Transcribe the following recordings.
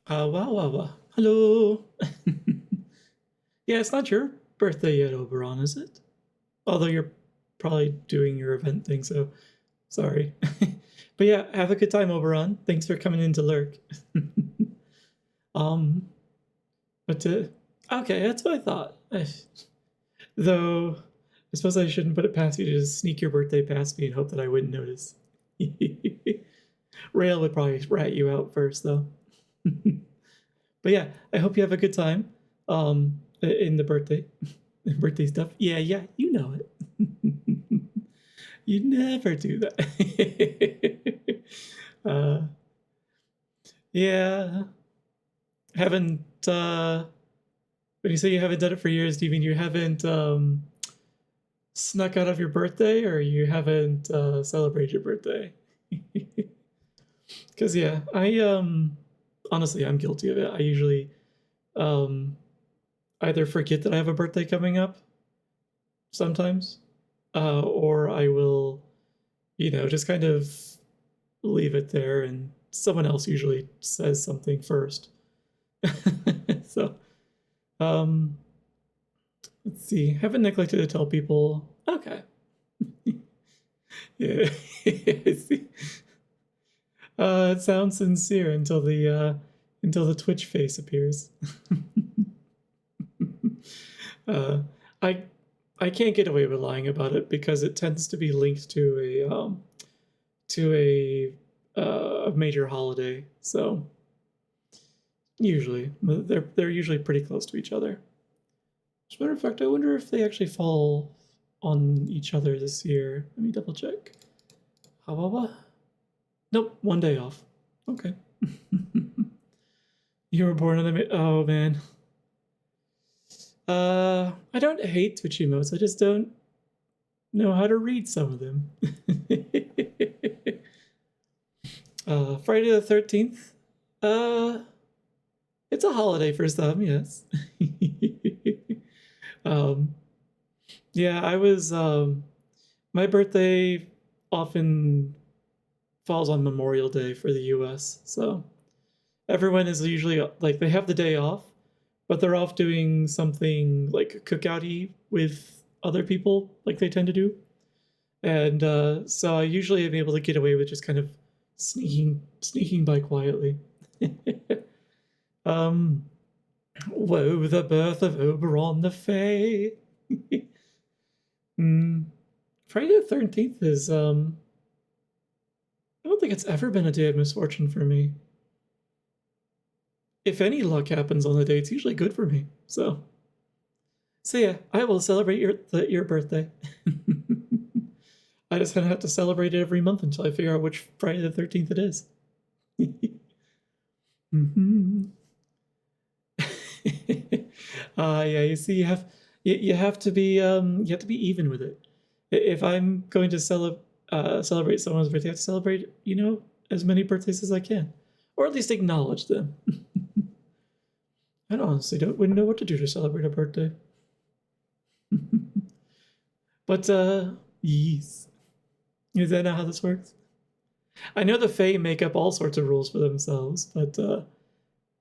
Wow, wow, wow. Hello. Yeah, it's not your birthday yet, Oberon, is it? Although you're probably doing your event thing, so sorry. But yeah, have a good time, Oberon. Thanks for coming in to lurk. um, but okay, that's what I thought. Though, I suppose I shouldn't put it past you to just sneak your birthday past me and hope that I wouldn't notice. Rail would probably rat you out first, though. But yeah, I hope you have a good time in the birthday stuff. Yeah, yeah, you know it. You never do that. uh, yeah, haven't. When you say you haven't done it for years, do you mean you haven't snuck out of your birthday, or you haven't celebrated your birthday? Because yeah, I honestly I'm guilty of it. I usually um either forget that I have a birthday coming up sometimes, or I will, just kind of leave it there, and someone else usually says something first. So, um, let's see. Haven't neglected to tell people. Okay. Yeah. See. It sounds sincere until the Twitch face appears. uh, I I can't get away with lying about it because it tends to be linked to a major holiday. So usually they're usually pretty close to each other. As a matter of fact, I wonder if they actually fall on each other this year. Let me double check. How? Nope, one day off. Okay. You were born on the. Oh man. I don't hate Twitch emotes. I just don't know how to read some of them. Friday the 13th. Uh, it's a holiday for some, yes. um, yeah, my birthday often falls on Memorial Day for the US. So everyone is usually like, they have the day off, but they're off doing something like cookouty with other people, like they tend to do. And so I usually am able to get away with just kind of sneaking by quietly. um, Woe the birth of Oberon the Fae. mm. Friday the 13th is I don't think it's ever been a day of misfortune for me. If any luck happens on the day, it's usually good for me. So yeah, I will celebrate your birthday. I just kind of have to celebrate it every month until I figure out which Friday the 13th it is. mm-hmm. Yeah, you see, you have to be even with it. If I'm going to celebrate someone's birthday, I have to celebrate as many birthdays as I can, or at least acknowledge them. I honestly wouldn't know what to do to celebrate a birthday. But yes, is that not how this works? I know the Fae make up all sorts of rules for themselves, but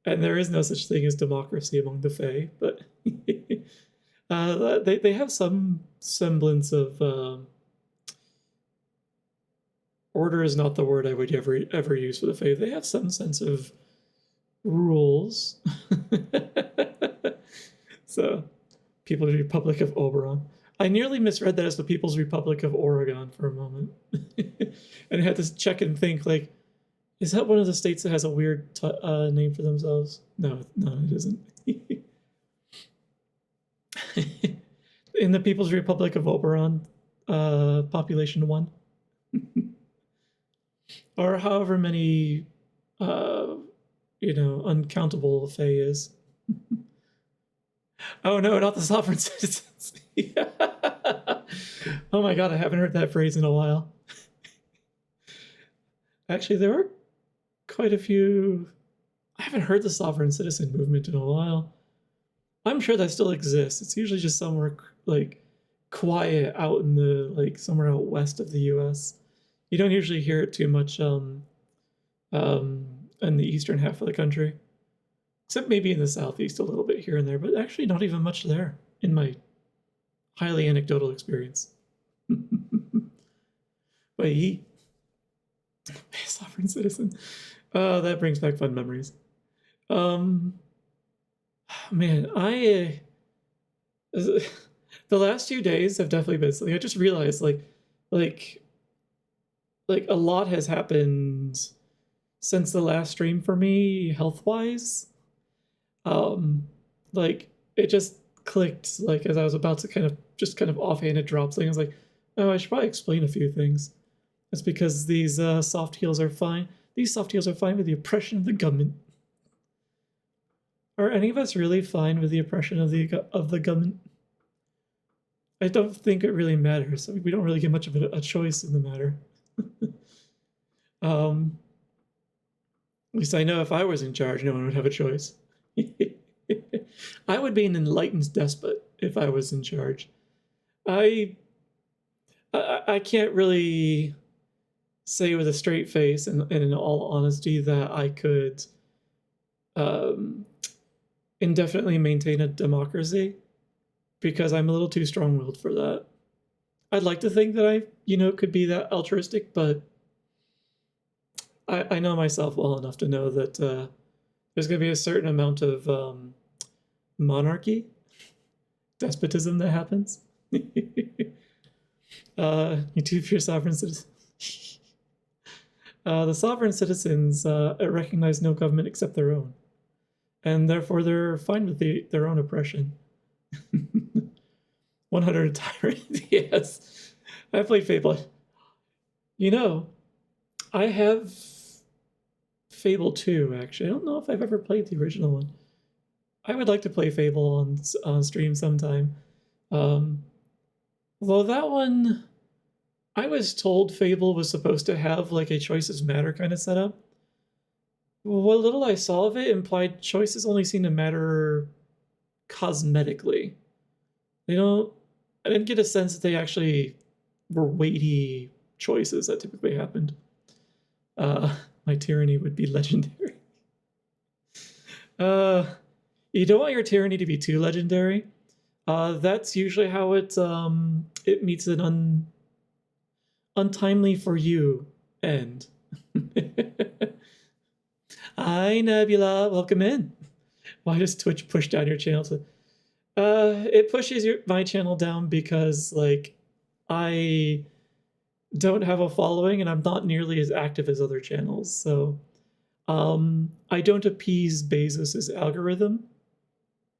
and there is no such thing as democracy among the Fae, but they have some semblance of order is not the word I would ever use for the Fae. They have some sense of rules. So, People's Republic of Oberon. I nearly misread that as the People's Republic of Oregon for a moment, and had to check and think like, is that one of the states that has a weird name for themselves? No, it isn't. In the People's Republic of Oberon, population 1, or however many, uncountable Fae is. Oh no, not the sovereign citizens. Oh my god, I haven't heard that phrase in a while. Actually, there are quite a few. I haven't heard the sovereign citizen movement in a while. I'm sure that still exists. It's usually just somewhere like quiet out in the somewhere out west of the U.S. You don't usually hear it too much in the eastern half of the country. except maybe in the southeast a little bit here and there, but actually not even much there in my highly anecdotal experience. But sovereign citizen. That brings back fun memories. Man, the last 2 days have definitely been something. I just realized, like a lot has happened since the last stream for me, health-wise. Like it just clicked, like as I was about to kind of offhanded drop something. I was like, oh, I should probably explain a few things. It's because these soft heals are fine. These soft heals are fine with the oppression of the government. Are any of us really fine with the oppression of the government? I don't think it really matters. We don't really get much of a choice in the matter. At least I know if I was in charge, no one would have a choice. I would be an enlightened despot if I was in charge. I can't really say with a straight face and in all honesty that I could indefinitely maintain a democracy, because I'm a little too strong-willed for that. I'd like to think that I, could be that altruistic, but I know myself well enough to know that there's going to be a certain amount of monarchy, despotism that happens. You do fear sovereign citizens. The sovereign citizens recognize no government except their own, and therefore they're fine with their own oppression. 100 Tyrant, yes. I played Fable. I have Fable 2, actually. I don't know if I've ever played the original one. I would like to play Fable on stream sometime. Although that one, I was told Fable was supposed to have like a choices matter kind of setup. What little I saw of it implied choices only seem to matter cosmetically. I didn't get a sense that they actually were weighty choices that typically happened. My tyranny would be legendary. You don't want your tyranny to be too legendary. That's usually how it meets an untimely for you end. Hi Nebula, welcome in. Why does Twitch push down your channel? It pushes my channel down because I don't have a following and I'm not nearly as active as other channels, so I don't appease Bezos's algorithm,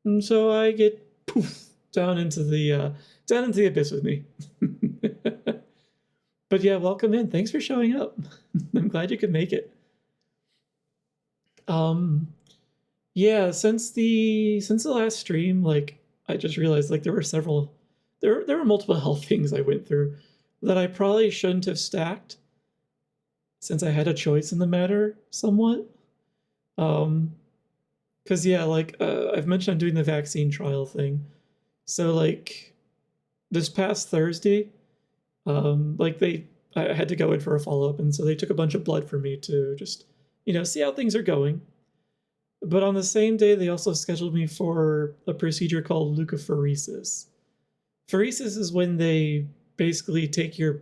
and so I get poof down into the abyss with me. But yeah, welcome in. Thanks for showing up. I'm glad you could make it. Yeah, since the last stream, I just realized there were multiple health things I went through that I probably shouldn't have stacked, since I had a choice in the matter somewhat. Because yeah, I've mentioned I'm doing the vaccine trial thing. So this past Thursday, I had to go in for a follow-up, and so they took a bunch of blood from me to just, see how things are going. But on the same day, they also scheduled me for a procedure called leukapheresis. Pheresis is when they basically take your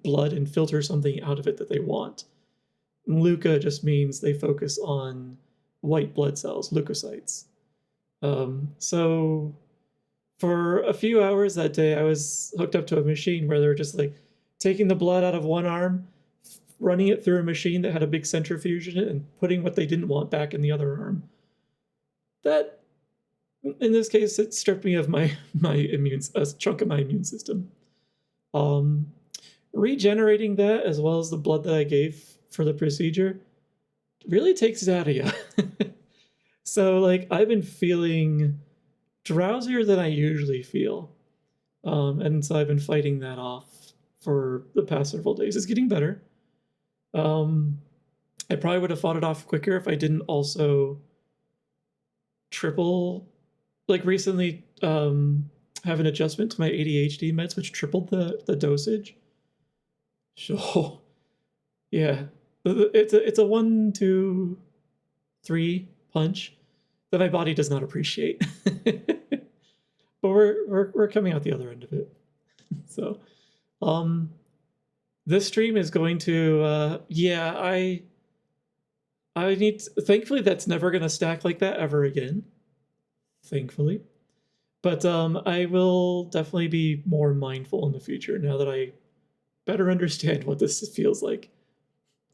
blood and filter something out of it that they want. Leuka just means they focus on white blood cells, leukocytes. So for a few hours that day, I was hooked up to a machine where they were just taking the blood out of one arm, running it through a machine that had a big centrifuge in it, and putting what they didn't want back in the other arm. That, in this case, it stripped me of a chunk of my immune system. Regenerating that, as well as the blood that I gave for the procedure, really takes it out of you. So I've been feeling drowsier than I usually feel, and so I've been fighting that off for the past several days. It's getting better. I probably would have fought it off quicker if I didn't also triple, recently have an adjustment to my ADHD meds, which tripled the dosage. So yeah, it's a 1, 2, 3 punch. that my body does not appreciate. But we're coming out the other end of it. So, um, this stream is going to yeah, I need thankfully that's never gonna stack like that ever again. Thankfully. But I will definitely be more mindful in the future now that I better understand what this feels like.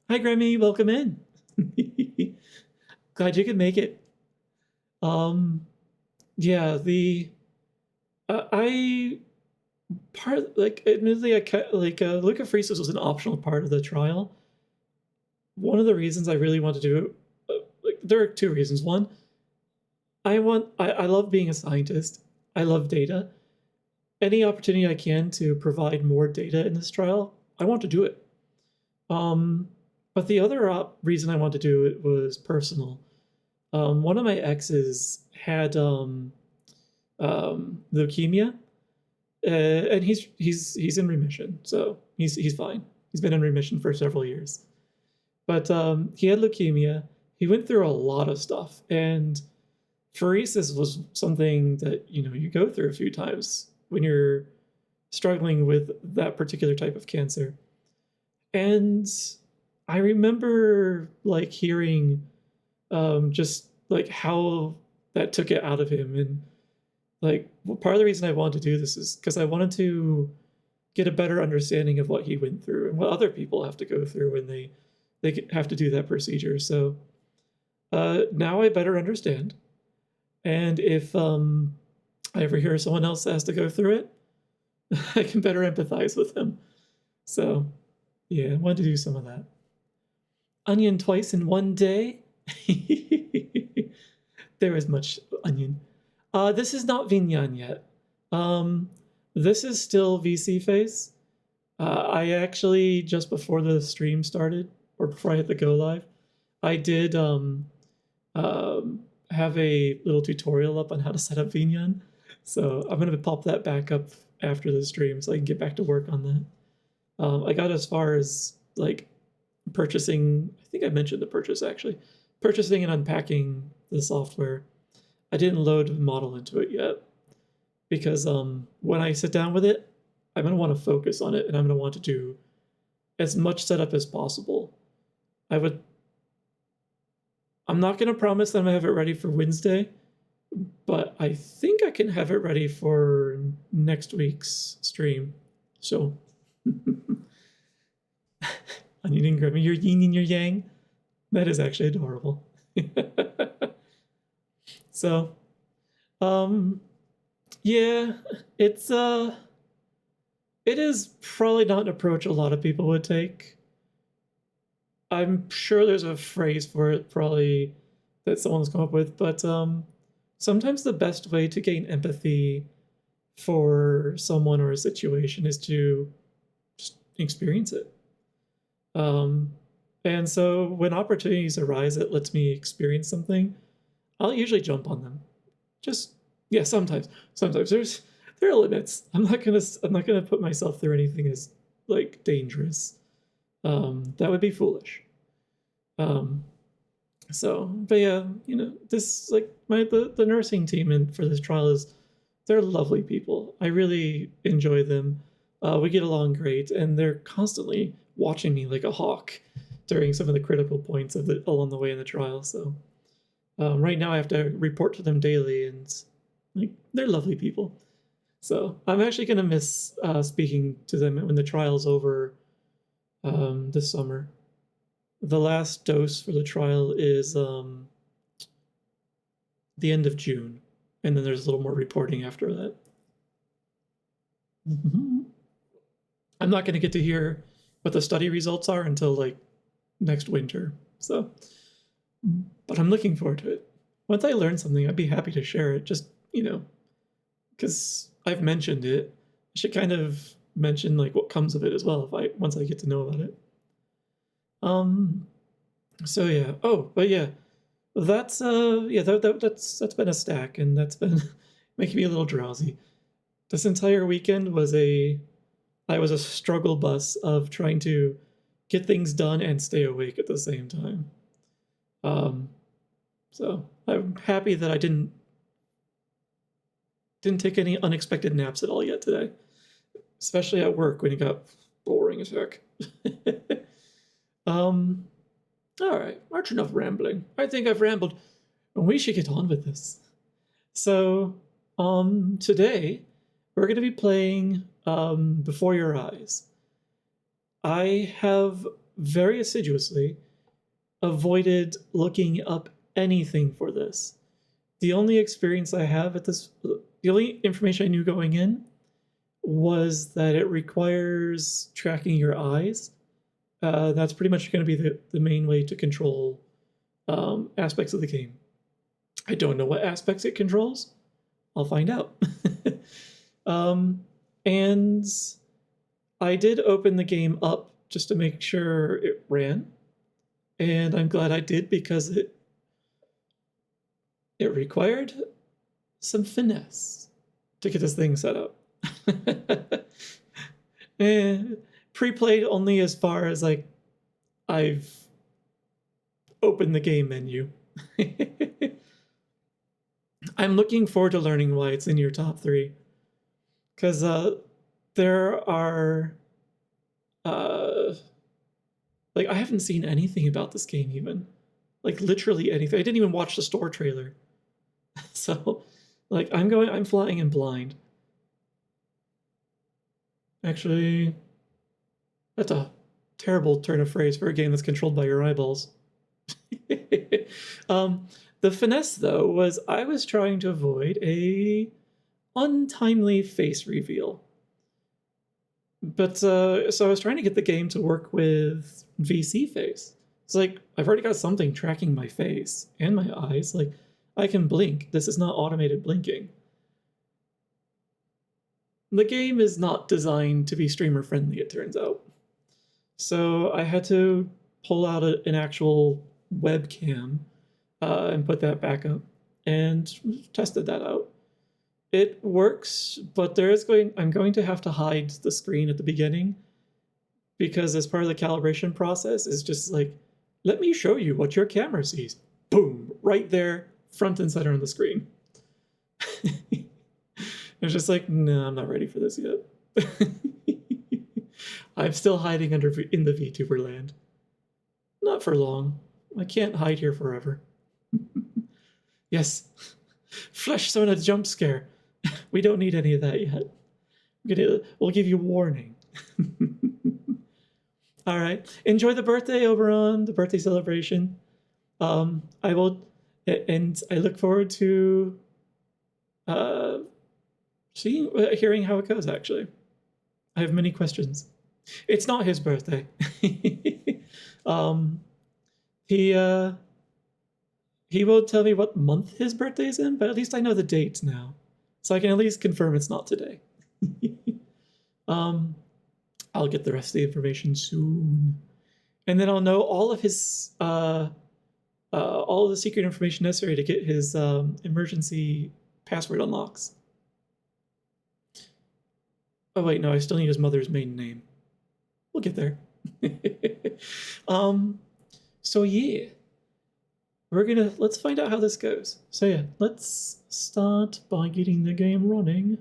Hi Grammy, welcome in. Glad you could make it. Yeah, the I part like admittedly like leukapheresis was an optional part of the trial. One of the reasons I really want to do it, like there are two reasons. One, I love being a scientist. I love data. Any opportunity I can to provide more data in this trial, I want to do it. But the other reason I want to do it was personal. One of my exes had leukemia, and he's in remission, so he's fine. He's been in remission for several years, but he had leukemia. He went through a lot of stuff, and pheresis was something that you go through a few times when you're struggling with that particular type of cancer. And I remember like hearing just like how that took it out of him. And like part of the reason I wanted to do this is because I wanted to get a better understanding of what he went through and what other people have to go through when they have to do that procedure. So now I better understand. And if I ever hear someone else has to go through it, I can better empathize with them. So yeah, I wanted to do some of that. Onion twice in one day. There is much onion. This is not Vinyan yet. This is still VC phase. I actually, just before the stream started, or before I hit the go live, I did have a little tutorial up on how to set up Vinyan. So I'm going to pop that back up after the stream so I can get back to work on that. I got as far as like purchasing, I think I mentioned the purchase actually, purchasing and unpacking the software. I didn't load the model into it yet because when I sit down with it, I'm going to want to focus on it and I'm going to want to do as much setup as possible. I'm not going to promise that I'm going to have it ready for Wednesday, but I think I can have it ready for next week's stream. So, Onion and Grimmy, your yin and your yang. That is actually adorable. So, yeah, it is probably not an approach a lot of people would take. I'm sure there's a phrase for it probably that someone's come up with, but sometimes the best way to gain empathy for someone or a situation is to just experience it. And so when opportunities arise that lets me experience something, I'll usually jump on them. Just yeah, sometimes there are limits. I'm not gonna put myself through anything as like dangerous. That would be foolish. So, but yeah, this like the nursing team for this trial they're lovely people. I really enjoy them. We get along great, and they're constantly watching me like a hawk during some of the critical points along the way in the trial. So, right now I have to report to them daily, and like they're lovely people. So I'm actually gonna miss speaking to them when the trial's over this summer. The last dose for the trial is the end of June, and then there's a little more reporting after that. I'm not going to get to hear what the study results are until like next winter. So, but I'm looking forward to it. Once I learn something, I'd be happy to share it. Just because I've mentioned it, I should kind of mention like what comes of it as well once I get to know about it. So yeah. Oh, but yeah, that's yeah, that's been a stack, and that's been making me a little drowsy. This entire weekend I was a struggle bus of trying to get things done and stay awake at the same time. So I'm happy that I didn't take any unexpected naps at all yet today, especially at work when it got boring as heck. um, all right, much enough rambling. I think I've rambled. We should get on with this. So, today we're going to be playing Before Your Eyes. I have very assiduously avoided looking up anything for this. The only experience I have at this, the only information I knew going in was that it requires tracking your eyes. That's pretty much going to be the main way to control aspects of the game. I don't know what aspects it controls. I'll find out. And I did open the game up just to make sure it ran. And I'm glad I did because it required some finesse to get this thing set up. Pre-played only as far as like I've opened the game menu. I'm looking forward to learning why it's in your top 3. Because there are like I haven't seen anything about this game even. Like literally anything. I didn't even watch the store trailer. So like I'm flying in blind. Actually, that's a terrible turn of phrase for a game that's controlled by your eyeballs. The finesse though was I was trying to avoid a untimely face reveal. But so I was trying to get the game to work with VC face. It's like I've already got something tracking my face and my eyes. Like I can blink. This is not automated blinking. The game is not designed to be streamer friendly, it turns out. So I had to pull out an actual webcam and put that back up and tested that out. It works, but I'm going to have to hide the screen at the beginning because as part of the calibration process is just like, let me show you what your camera sees. Boom, right there, front and center on the screen. It's just like, no, I'm not ready for this yet. I'm still hiding in the VTuber land. Not for long. I can't hide here forever. Yes, Flesh Zone a jump scare. We don't need any of that yet. We'll give you warning. All right. Enjoy the birthday over on the birthday celebration. I will, and I look forward to hearing how it goes. Actually, I have many questions. It's not his birthday. He won't tell me what month his birthday is in, but at least I know the date now. So I can at least confirm it's not today. I'll get the rest of the information soon. And then I'll know all of his all of the secret information necessary to get his emergency password unlocks. Oh wait, no, I still need his mother's maiden name. We'll get there. So yeah. Let's find out how this goes. So yeah, let's start by getting the game running.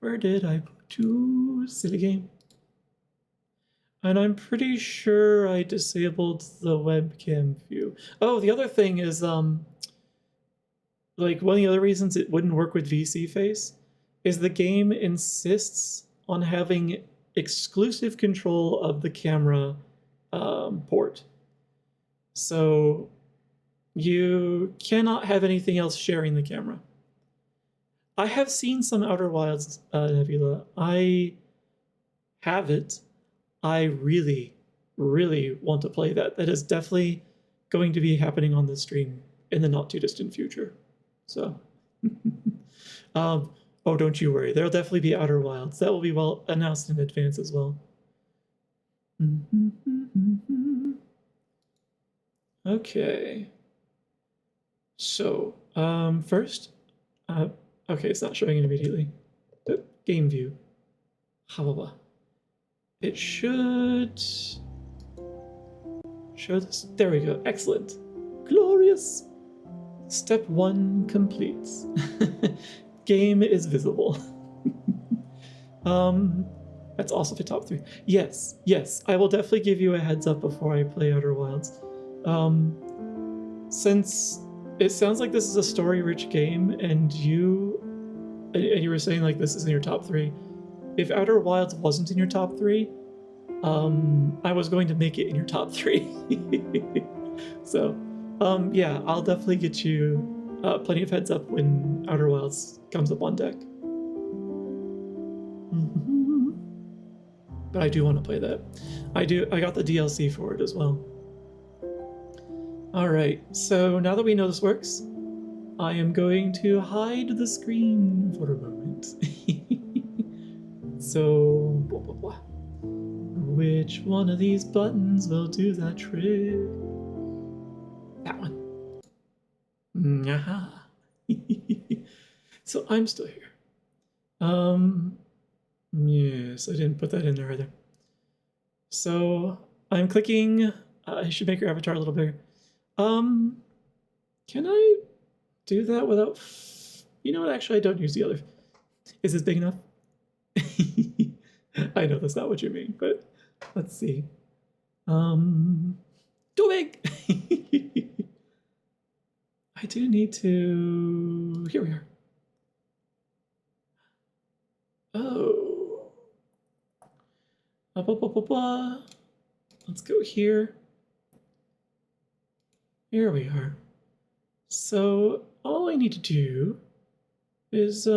Where did I put you? Silly game. And I'm pretty sure I disabled the webcam view. Oh, the other thing is, like one of the other reasons it wouldn't work with VC face is the game insists on having exclusive control of the camera port. So you cannot have anything else sharing the camera. I have seen some Outer Wilds, Nebula. I have it. I really, really want to play that. That is definitely going to be happening on the stream in the not too distant future. So, oh, don't you worry. There'll definitely be Outer Wilds. That will be well announced in advance as well. Okay. So, first, okay, it's not showing it immediately. Game view. However, it should show this. There we go. Excellent. Yes. Step 1 complete. Game is visible. That's also the top 3. Yes, I will definitely give you a heads up before I play Outer Wilds. Since it sounds like this is a story-rich game, and you were saying like this is in your top 3. If Outer Wilds wasn't in your top 3, I was going to make it in your top 3. So, yeah, I'll definitely get you plenty of heads up when Outer Wilds comes up on deck. But I do want to play that. I got the DLC for it as well. All right, so now that we know this works, I am going to hide the screen for a moment. So, blah, blah, blah. Which one of these buttons will do that trick? That one. Aha. So I'm still here. Yes, I didn't put that in there either. So I'm clicking. I should make your avatar a little bigger. Can I do that without? You know what? Actually, I don't use the other. Is this big enough? I know that's not what you mean, but let's see. Too big. I do need to. Here we are. Oh. Blah, blah, blah, blah, blah. Let's go here. Here we are. So all I need to do is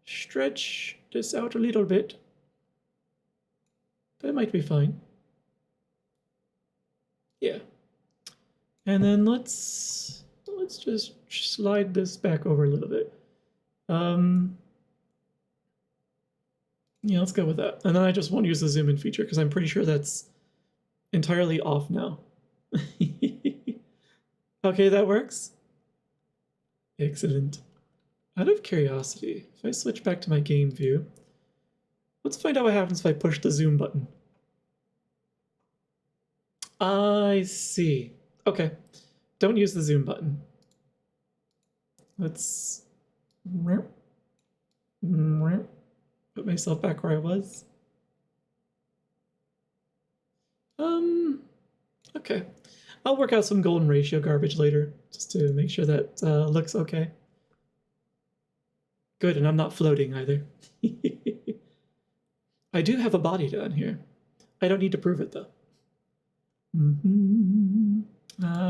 stretch this out a little bit. That might be fine. Yeah. And then let's just slide this back over a little bit. Yeah, let's go with that. And then I just won't use the zoom in feature because I'm pretty sure that's entirely off now. Okay, that works. Excellent. Out of curiosity, if I switch back to my game view, let's find out what happens if I push the zoom button. I see. Okay, don't use the zoom button. Let's put myself back where I was. Okay. I'll work out some golden ratio garbage later, just to make sure that looks okay. Good, and I'm not floating either. I do have a body down here. I don't need to prove it, though.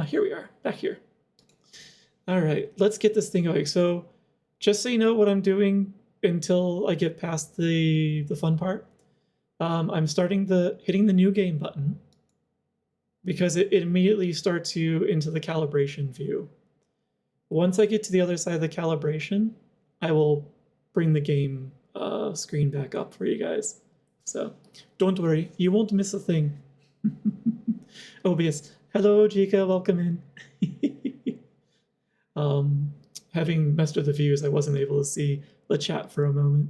Here we are, back here. All right, let's get this thing going. So just so you know what I'm doing until I get past the fun part, I'm starting hitting the new game button because it immediately starts you into the calibration view. Once I get to the other side of the calibration, I will bring the game screen back up for you guys. So don't worry, you won't miss a thing. OBS. Hello, Jika, welcome in. Having messed with the views, I wasn't able to see the chat for a moment.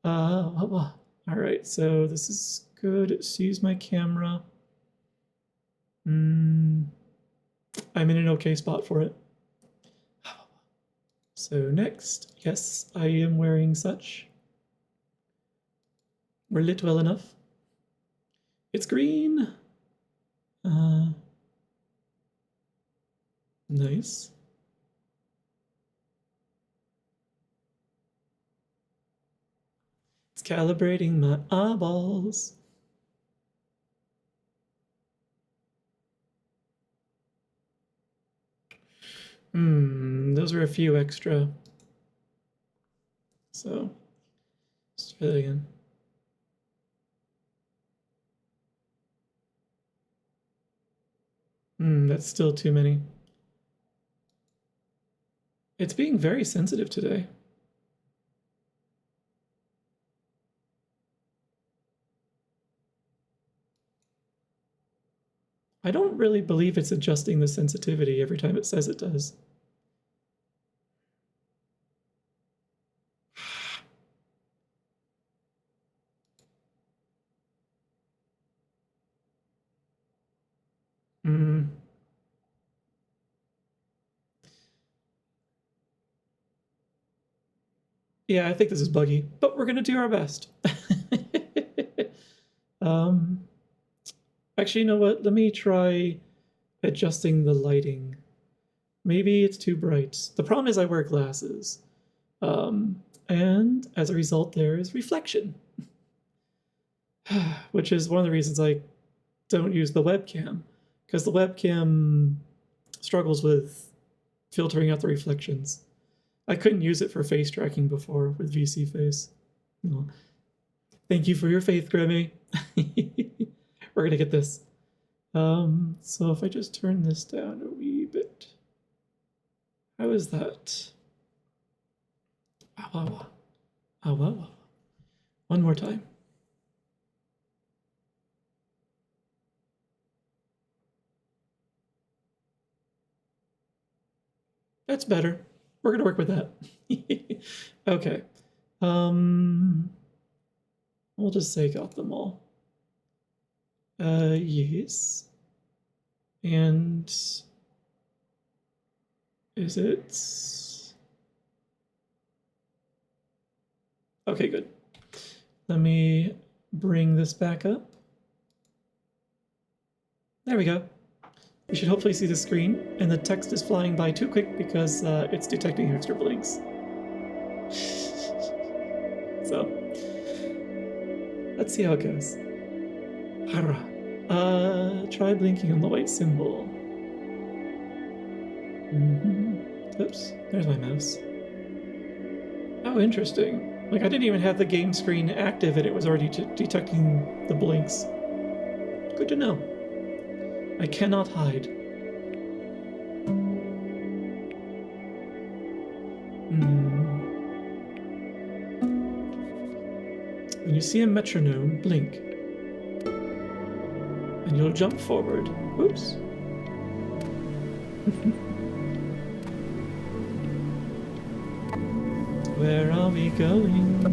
All right, so this is good. It sees my camera. I'm in an okay spot for it. So next, yes, I am wearing such. We're lit well enough. It's green. Nice. It's calibrating my eyeballs. Those are a few extra. So, let's try that again. That's still too many. It's being very sensitive today. I don't really believe it's adjusting the sensitivity every time it says it does. Yeah, I think this is buggy, but we're gonna do our best. um, Actually, you know what? Let me try adjusting the lighting. Maybe it's too bright. The problem is I wear glasses, and as a result, there is reflection, which is one of the reasons I don't use the webcam, because the webcam struggles with filtering out the reflections. I couldn't use it for face tracking before with VC Face. No. Thank you for your faith, Grammy. We're gonna get this. So if I just turn this down a wee bit. How is that? Wow. One more time. That's better. We're gonna work with that. Okay. We'll just take out them all. Yes. And is it? Okay, good. Let me bring this back up. There we go. You should hopefully see the screen, and the text is flying by too quick because it's detecting extra blinks. So, let's see how it goes. Hara. Try blinking on the white symbol. Oops, there's my mouse. Oh, interesting. Like, I didn't even have the game screen active and it was already detecting the blinks. Good to know. I cannot hide. When you see a metronome, blink. And you'll jump forward. Oops. Where are we going?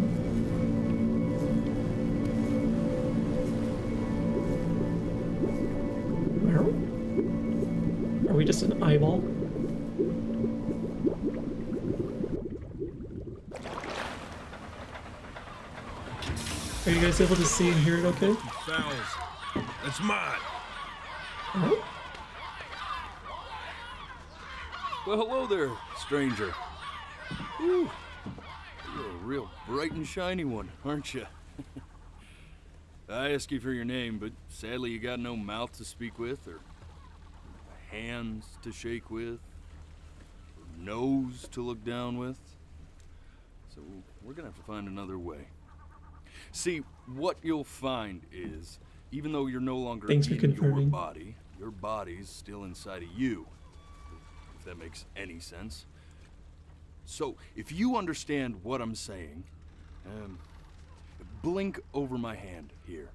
Are we just an eyeball? Are you guys able to see and hear it okay? Fouls. That's mine. Oh? Well, hello there, stranger. Whew. You're a real bright and shiny one, aren't you? I ask you for your name, but sadly you got no mouth to speak with, or hands to shake with, or nose to look down with. So we're gonna have to find another way. See, what you'll find is, even though you're no longer Thanks for in confirming. your body's still inside of you. If that makes any sense. So, if you understand what I'm saying, blink over my hand here.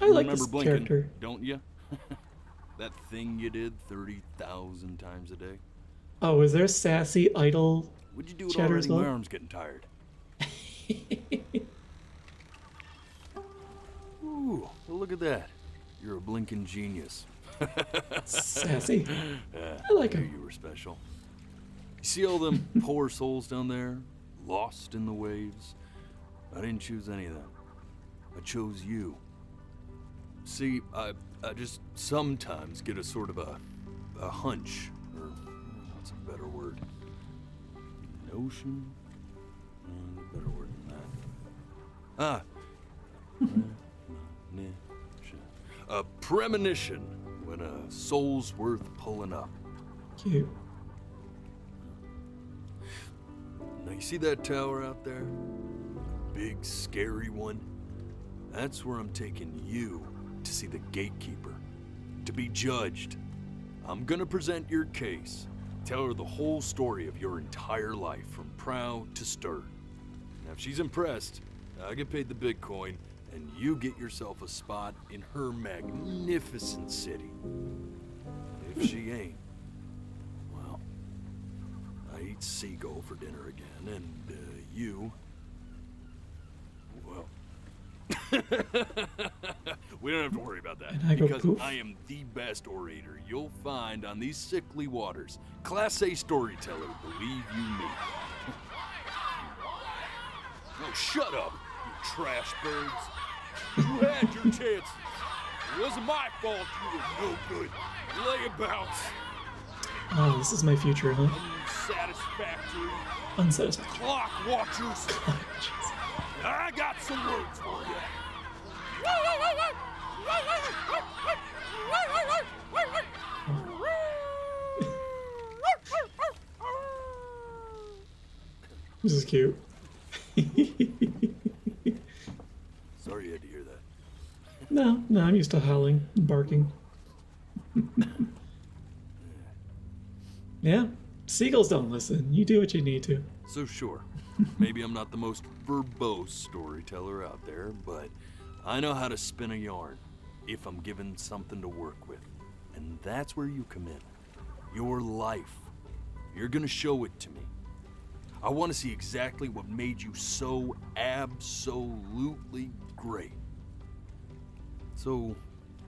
I like this blinking, character. don't you? That thing you did 30,000 times a day. Oh, is there sassy idle Would you do it chatter already? as well? My arm's getting tired. Ooh, well, look at that. You're a blinking genius. Sassy. I like knew him. you were special. You see all them poor souls down there, lost in the waves? I didn't choose any of them. I chose you. See, I just sometimes get a sort of a hunch, or what's a better word? Notion? Better word than that. A premonition when a soul's worth pulling up. Cute. Now you see that tower out there? Big, scary one? That's where I'm taking you to see the gatekeeper, to be judged. I'm gonna present your case, tell her the whole story of your entire life, from prow to stern. Now if she's impressed, I get paid the Bitcoin, and you get yourself a spot in her magnificent city. If she ain't, well, I eat seagull for dinner again, and you, well, we don't have to worry about that, And I go because poof. I am the best orator you'll find on these sickly waters. Class A storyteller, believe you me. Oh, shut up, you trash birds. You had your chances. It wasn't my fault you were no good. Layabouts. Oh, this is my future, huh? Unsatisfactory. Unsatisfactory. Clock watchers. I got some words for you. This is cute. Sorry you had to hear that. No, I'm used to howling and barking. Yeah, seagulls don't listen. You do what you need to. So sure, maybe I'm not the most verbose storyteller out there, but I know how to spin a yarn if I'm given something to work with. And that's where you come in. Your life. You're gonna show it to me. I want to see exactly what made you so absolutely great. So,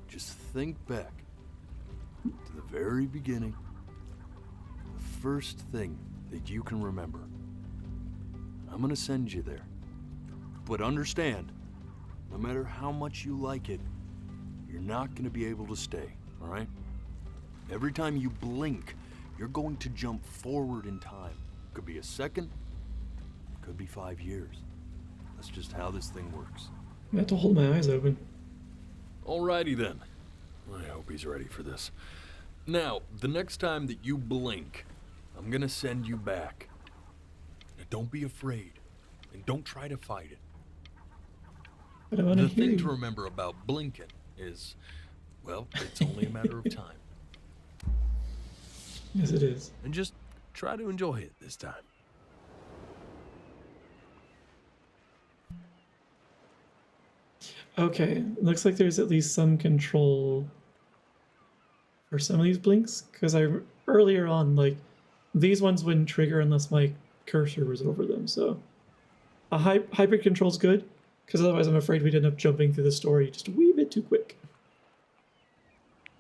just think back to the very beginning. The first thing that you can remember. I'm gonna send you there. But understand, no matter how much you like it, you're not gonna be able to stay, all right? Every time you blink, you're going to jump forward in time. Could be a second, could be 5 years. That's just how this thing works. I have to hold my eyes open. Alrighty then. I hope he's ready for this. Now, the next time that you blink, I'm gonna send you back. Now, don't be afraid, and don't try to fight it. But I want to The hear thing you. to remember about blinking is, well, it's only a matter of time. Yes, it is. And just try to enjoy it this time. Okay, looks like there's at least some control for some of these blinks, because earlier on, like, these ones wouldn't trigger unless my cursor was over them, so a hybrid control's good, because otherwise I'm afraid we'd end up jumping through the story just a wee bit too quick.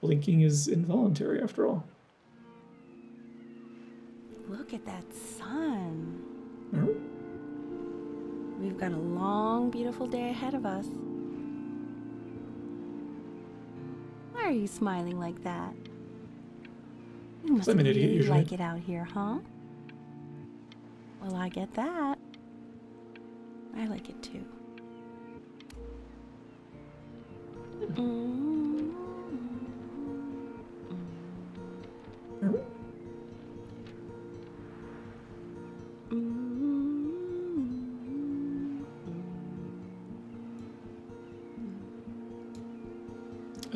Blinking is involuntary after all. Look at that sun. Oh, We've got a long, beautiful day ahead of us. Why are you smiling like that? You must I'm an idiot really usually. like it out here, huh? Well, I get that. I like it too. oh.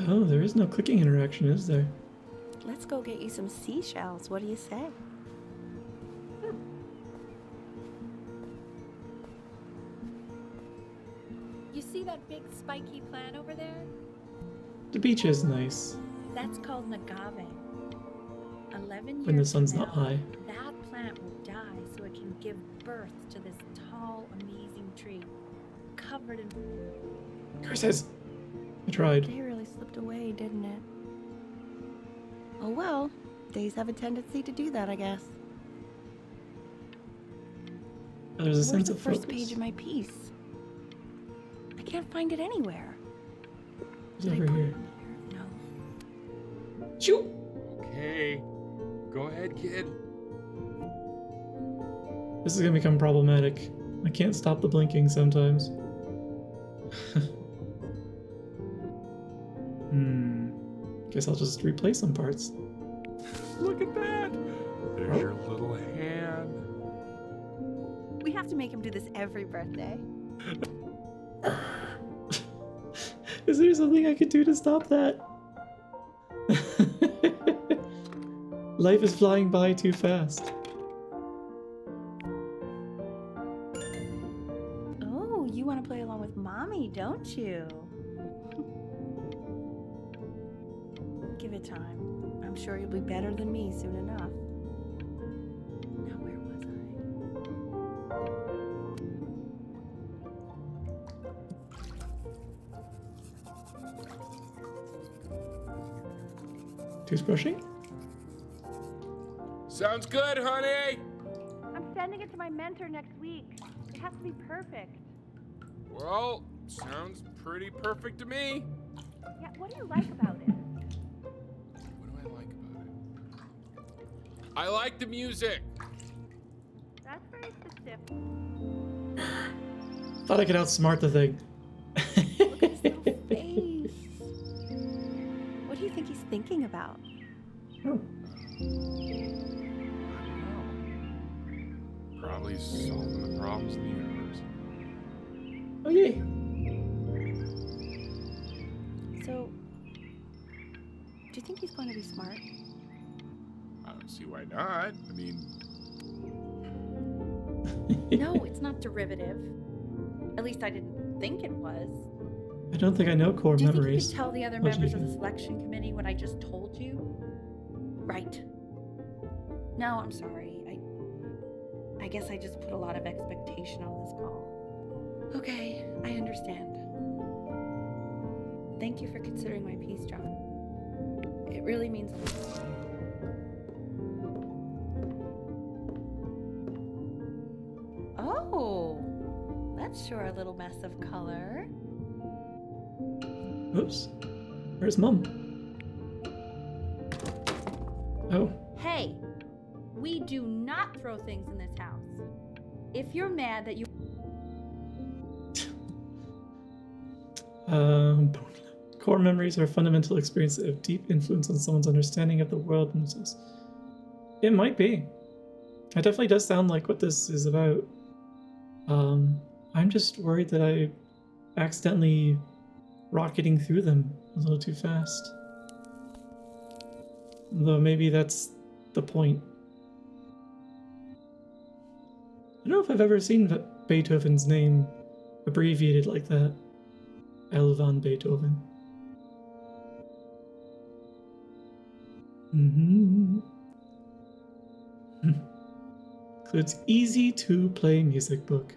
Oh, there is no clicking interaction, is there? Let's go get you some seashells. What do you say? You see that big spiky plant over there? The beach is nice That's called an agave. 11 years when the sun's from not now, high. that plant will die so it can give birth to this tall, amazing tree, covered in... Curses! I tried. Day really slipped away, didn't it? Oh well, days have a tendency to do that, I guess. There's a Where's sense the of first focus. page of my piece? I can't find it anywhere. It's Did I over put it here. in here? No. Shoot! Okay. Go ahead, kid. This is gonna become problematic. I can't stop the blinking sometimes. Guess I'll just replace some parts. Look at that. There's your little hand. We have to make him do this every birthday. Is there something I could do to stop that? Life is flying by too fast. Oh, you want to play along with Mommy, don't you? Give it time. I'm sure you'll be better than me soon enough. Now, where was I? Toothbrushing? Sounds good, honey. I'm sending it to my mentor next week. It's has to be perfect. Well, sounds pretty perfect to me. Yeah, what do you like about it? What do I like about it? I like the music. That's very specific. Thought I could outsmart the thing. Look at his little face. What do you think he's thinking about? Oh. I don't know. Probably solving the problems in the universe. Oh, yay. So, do you think he's going to be smart? I don't see why not. I mean, No, it's not derivative. At least I didn't think it was. I don't think I know core Do you think you memories. could tell the other What do you members of the think? selection committee what I just told you? Right. No, I'm sorry. I guess I just put a lot of expectation on this call. Okay, I understand. Thank you for considering my piece, John. It really means a lot. Oh, that's sure a little mess of color. Oops. Where's Mom? Oh. Hey, we do not throw things in this house. If you're mad that you Core memories are fundamental experiences of deep influence on someone's understanding of the world and themselves. It might be. It definitely does sound like what this is about. I'm just worried that I accidentally rocketing through them a little too fast. Though maybe that's the point. I don't know if I've ever seen Beethoven's name abbreviated like that. L. von Beethoven. So it's easy to play music book.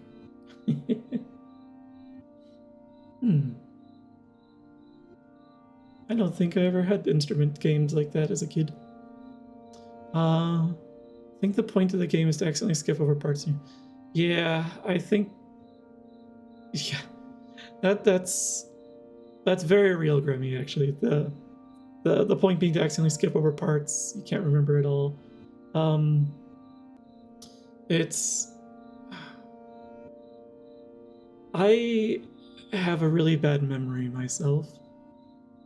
I don't think I ever had instrument games like that as a kid. I think the point of the game is to accidentally skip over parts. Yeah, I think. Yeah, that's very real, Grammy. Actually, the point being to accidentally skip over parts you can't remember at all. It's. I have a really bad memory myself.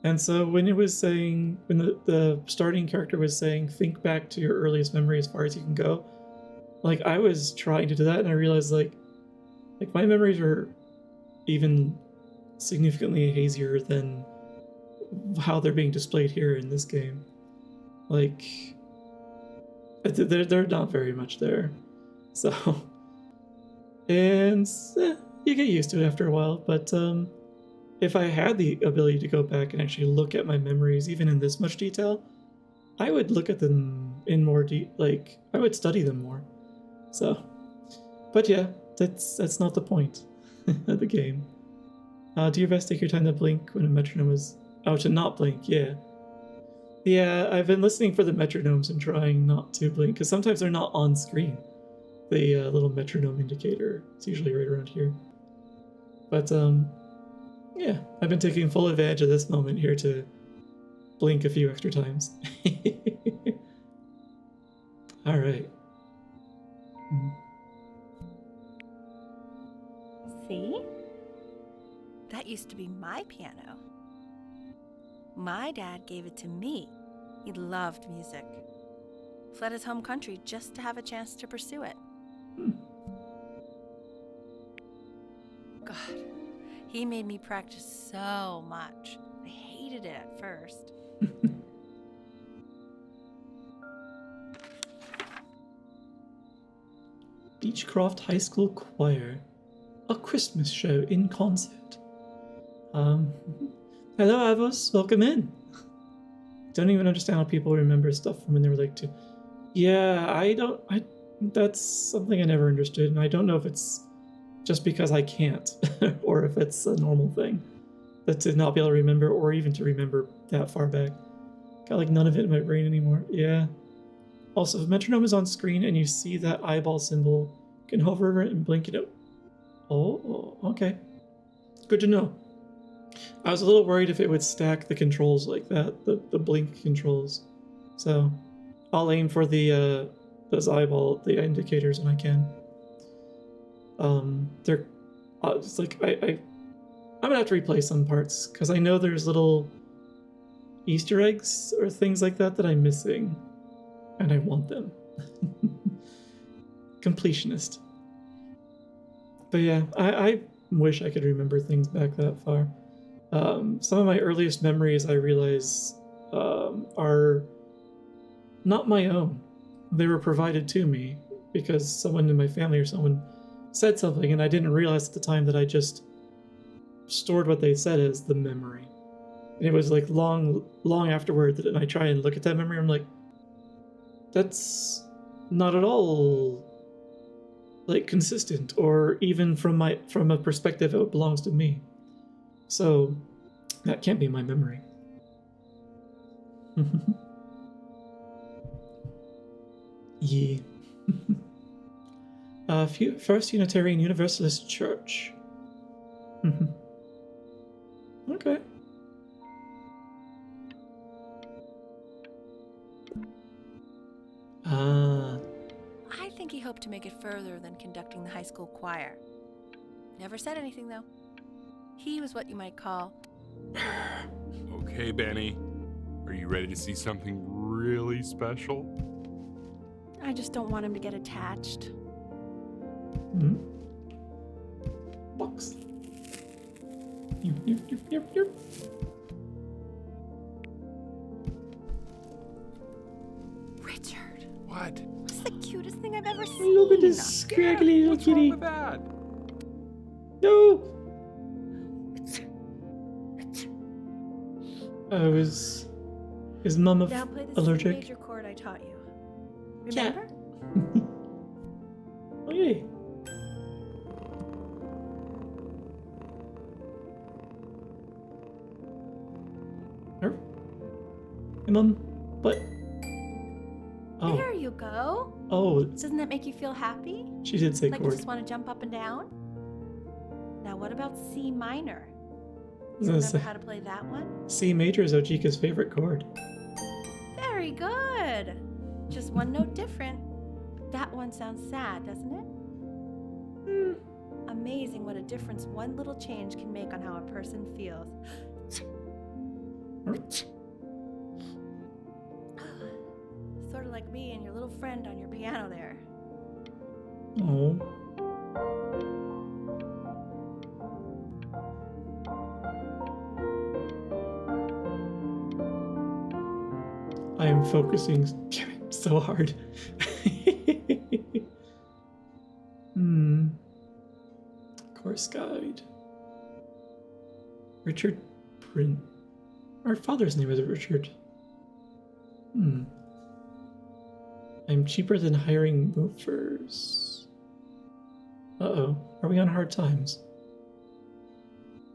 And so when it was saying, when the starting character was saying, think back to your earliest memory as far as you can go, like I was trying to do that and I realized like my memories are even significantly hazier than how they're being displayed here in this game. Like, they're not very much there. So, and you get used to it after a while, but if I had the ability to go back and actually look at my memories, even in this much detail, I would look at them in more I would study them more. So, but yeah, that's not the point of the game. Do your best, take your time to blink when a metronome is. Oh, to not blink, yeah. Yeah, I've been listening for the metronomes and trying not to blink, because sometimes they're not on screen. The little metronome indicator, it's usually right around here. But, yeah, I've been taking full advantage of this moment here to blink a few extra times. Alright. See? That used to be my piano. My dad gave it to me. He loved music. Fled his home country just to have a chance to pursue it. God, he made me practice so much. I hated it at first. Beechcroft High School Choir. A Christmas show in concert. Hello, Avos. Welcome in. Don't even understand how people remember stuff from when they were like 2. Yeah, that's something I never understood, and I don't know if it's just because I can't, or if it's a normal thing. That to not be able to remember, or even to remember that far back. Got like none of it in my brain anymore. Yeah. Also, if metronome is on screen and you see that eyeball symbol, you can hover over it and blink it out. Oh, okay. Good to know. I was a little worried if it would stack the controls like that, the blink controls. So I'll aim for the those eyeball, the indicators when I can. They're just like I'm gonna have to replay some parts because I know there's little Easter eggs or things like that that I'm missing, and I want them. Completionist. But yeah, I wish I could remember things back that far. Some of my earliest memories, I realize, are not my own. They were provided to me because someone in my family or someone said something, and I didn't realize at the time that I just stored what they said as the memory. And it was like long afterward that I try and look at that memory, I'm like, that's not at all like consistent, or even from a perspective it belongs to me. So that can't be my memory. Yeah. First Unitarian Universalist Church. Okay. Ah. I think he hoped to make it further than conducting the high school choir. Never said anything, though. He was what you might call... Okay, Benny. Are you ready to see something really special? I just don't want him to get attached. Box. Yep. Richard, What? that's the cutest thing I've ever seen. Look at this scraggly little What's wrong kitty. with that? No. Oh, is mum Now play the C allergic? major chord I taught you. Yeah. Remember? Okay. Her? Hey, mum. What? Oh. There you go. Oh, Doesn't that make you feel happy? she did say Like you chord. just want to jump up and down? Now what about C minor? I was You gonna remember say, how to play that one? C major is Ojika's favorite chord. Very good. Just one note different. That one sounds sad, doesn't it? Amazing what a difference one little change can make on how a person feels. Sort of like me and your little friend on your piano there. Oh. I am focusing so hard. Course guide. Richard Print. Our father's name is Richard. I'm cheaper than hiring movers. Uh-oh. Are we on hard times?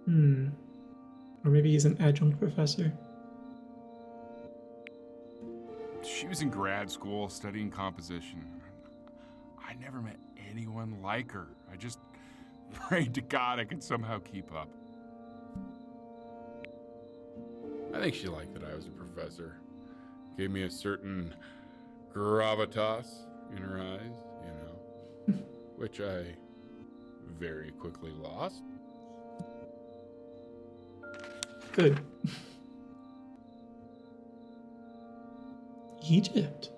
Or maybe he's an adjunct professor. She was in grad school studying composition. I never met anyone like her. I just prayed to God I could somehow keep up. I think she liked that I was a professor. Gave me a certain gravitas in her eyes, you know, which I very quickly lost. Good. Egypt.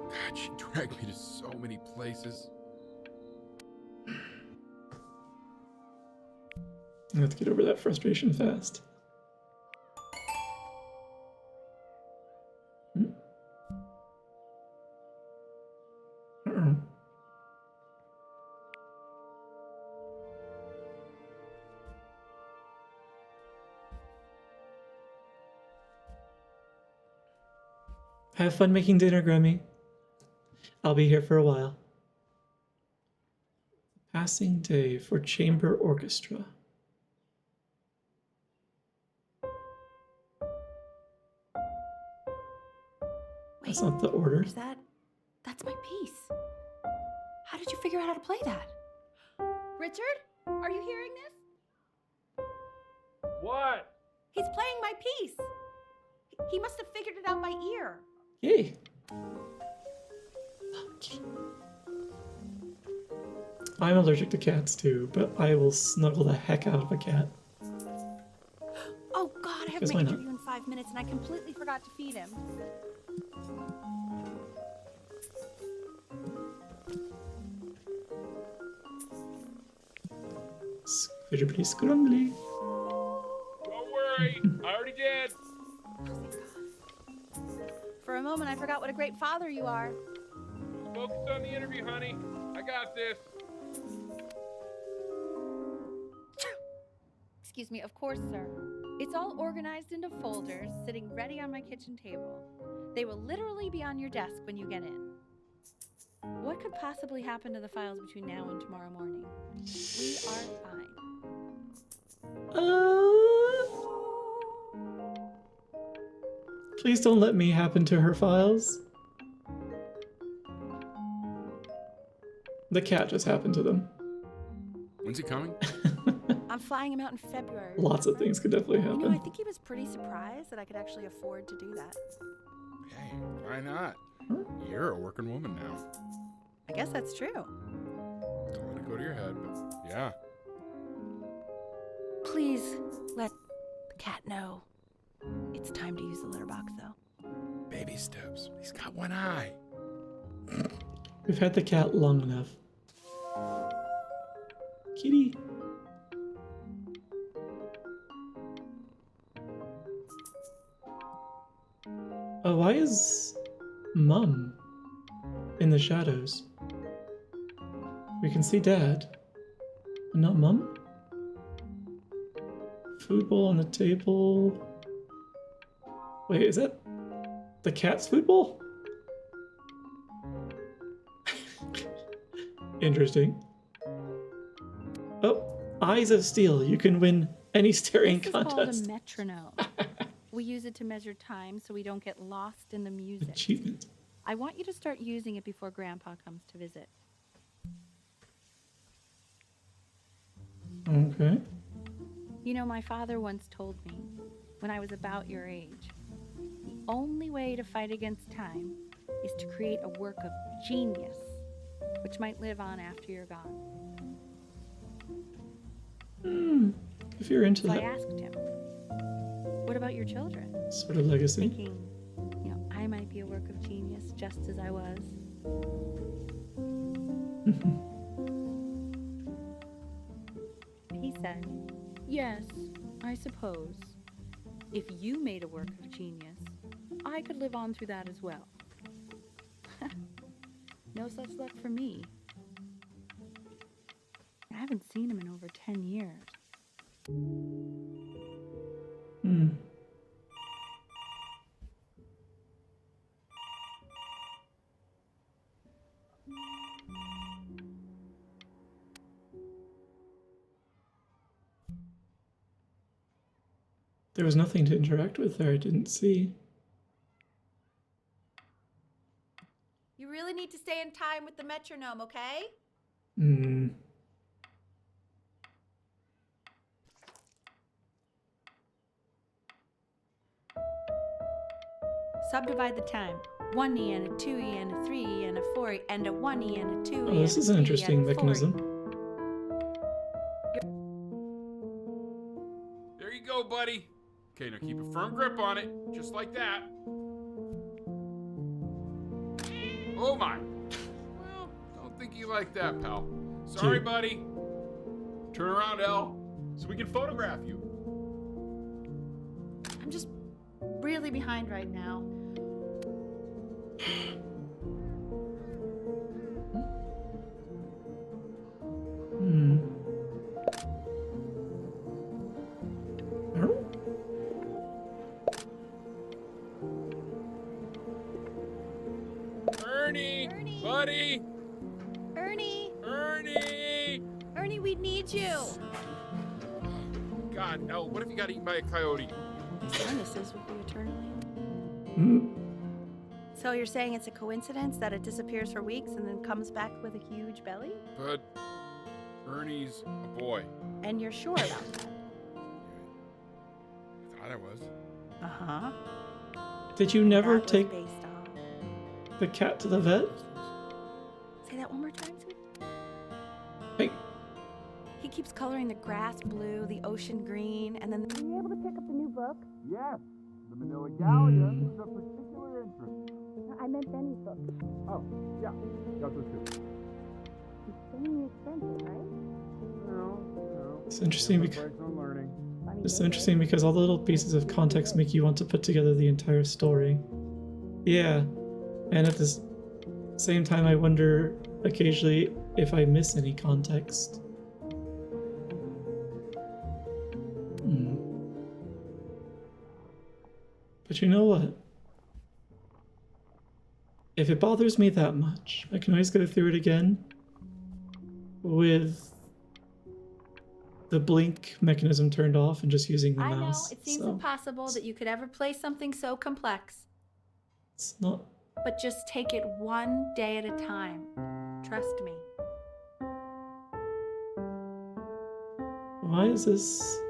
God, she dragged me to so many places. I have to get over that frustration fast. Uh-oh. Have fun making dinner, Grammy. I'll be here for a while. Passing day for chamber orchestra. That's not the order. Is that... That's my piece. How did you figure out how to play that? Richard, are you hearing this? What? He's playing my piece. He must have figured it out by ear. Yay. I'm allergic to cats too, but I will snuggle the heck out of a cat. Oh God, I have Because my why not? interview in 5 minutes and I completely forgot to feed him. Squidgibity scrumbly. Don't worry, I already did. For a moment, I forgot what a great father you are. Focus on the interview, honey. I got this. Excuse me, of course, sir. It's all organized into folders, sitting ready on my kitchen table. They will literally be on your desk when you get in. What could possibly happen to the files between now and tomorrow morning? We are fine. Please don't let me happen to her files. The cat just happened to them. When's he coming? I'm flying him out in February. Lots of remember? things could definitely You know, I happen. think he was pretty surprised that I could actually afford to do that. Hey, why not? You're a working woman now. I guess that's true. Don't let it go to your head, but yeah. Please let the cat know. It's time to use the litter box, though. Baby steps. He's got one eye. We've had the cat long enough. Kitty. Oh, why is Mum in the shadows? We can see Dad, but not Mum? Food bowl on the table. Wait, is that the cat's food bowl? Interesting. Oh, Eyes of Steel. You can win any staring This is contest. called a metronome. We use it to measure time so we don't get lost in the music. Achievement. I want you to start using it before Grandpa comes to visit. Okay. You know, my father once told me, when I was about your age, the only way to fight against time is to create a work of genius, which might live on after you're gone. If you're into So I that asked him, what about your children? sort of legacy. Thinking, you know, I might be a work of genius just as I was. He said, yes, I suppose. If you made a work of genius, I could live on through that as well. No such luck for me. I haven't seen him in over 10 years. There was nothing to interact with there. I didn't see. You really need to stay in time with the metronome, okay? Subdivide the time. 1E and a 2E and a 3E and a 4E and a 1E and a 2E. Oh, this is an interesting mechanism. There you go, buddy. Okay, now keep a firm grip on it, just like that. Oh my. Well, don't think you like that, pal. Sorry, Cute. buddy. Turn around, Elle, so we can photograph you. I'm just really behind right now. Ernie, Ernie. buddy, Ernie! Ernie. Ernie, we need you! God, Elle, what if you got eaten by a coyote? Sinuses would be eternally. So you're saying it's a coincidence that it disappears for weeks and then comes back with a huge belly? But Ernie's a boy. And you're sure about that? I thought I was. Uh-huh. Did you never That was take based on... the cat to the vet? Say that one more time, sweetie. Hey, He keeps coloring the grass blue, the ocean green, and then... Were you able to pick up the new book? Yes, the Manila Gallia is of particular interest. I meant Benny's book. Oh, yeah, got those too. Insanely expensive, right? No. it's interesting Different because breaks on learning. it's interesting because all the little pieces of context make you want to put together the entire story. Yeah, and at the same time, I wonder occasionally if I miss any context. Hmm. But you know what? If it bothers me that much, I can always go through it again with the blink mechanism turned off and just using the I know, mouse. it seems so impossible that you could ever play something so complex. it's not. But just take it one day at a time. Trust me. Why is this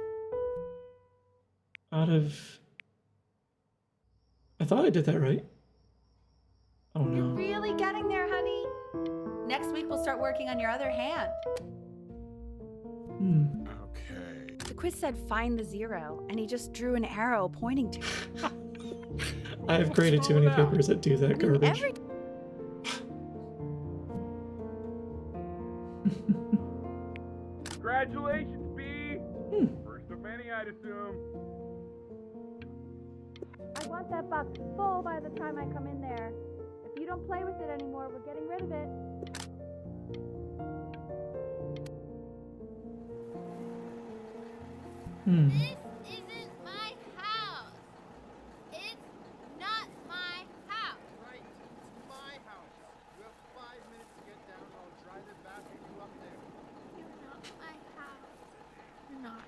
out of... I thought I did that right. Oh You're no. really getting there, honey. Next week we'll start working on your other hand. Okay. The quiz said find the zero, and he just drew an arrow pointing to it. I have graded too many papers that do that garbage. Every Congratulations, B. First of many, I'd assume. I want that box full by the time I come in there. If you don't play with it anymore, we're getting rid of it. This isn't my house. It's not my house. Right, it's my house. You have 5 minutes to get down, and I'll drive it back with you up there. You're not my house. You're not.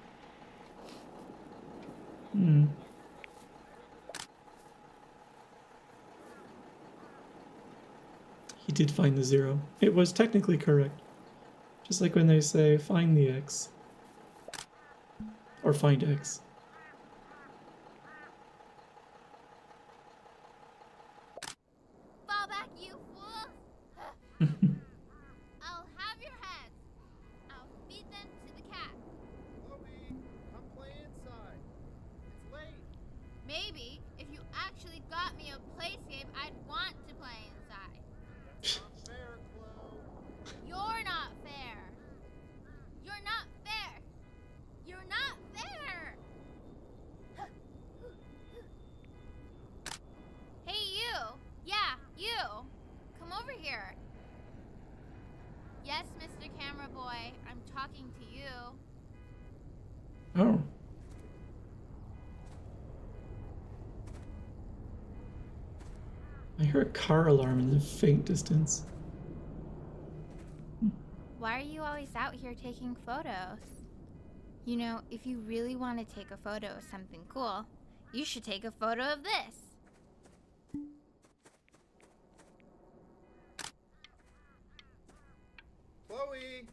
He did find the zero. It was technically correct. Just like when they say find the X. Or find X. Fall back, you fool. I'll have your heads. I'll feed them to the cat. Chloe, come play inside. It's late. Maybe if you actually got me a playscape, I'd want to play inside. That's not fair, Chloe. You're not fair. You're not fair. You're not fair. Hey, you. Yeah, you. Come over here. Yes, Mr. Camera Boy, I'm talking to you. Oh. I hear a car alarm in the faint distance. Why are you always out here taking photos? You know, if you really want to take a photo of something cool, you should take a photo of this. Chloe!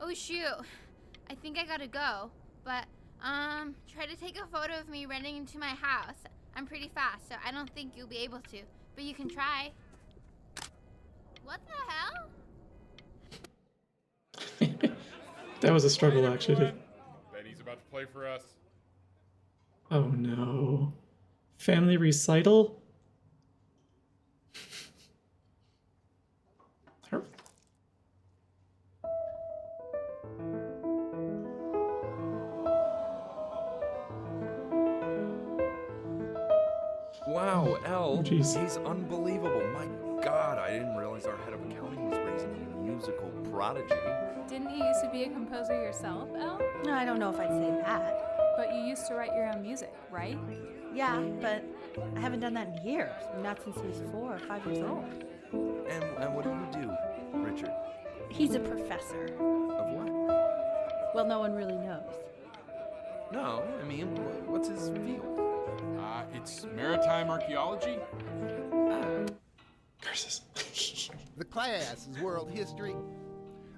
Oh shoot, I think I gotta go. But, try to take a photo of me running into my house. I'm pretty fast, so I don't think you'll be able to. But you can try. What the hell? That was a struggle, Hey, actually. everyone. Benny's about to play for us. Oh no. Family recital? Her- Wow, L, jeez. he's unbelievable. My God, I didn't realize our head of accounting was raising a musical prodigy. Didn't you used to be a composer yourself, Elle? No, I don't know if I'd say that. But you used to write your own music, right? Yeah, but I haven't done that in years. Not since he was 4 or 5 years old. And what do you do, Richard? He's a professor. Of what? Well, no one really knows. No, I mean, what's his field? It's maritime archaeology. Curses. The class is world history.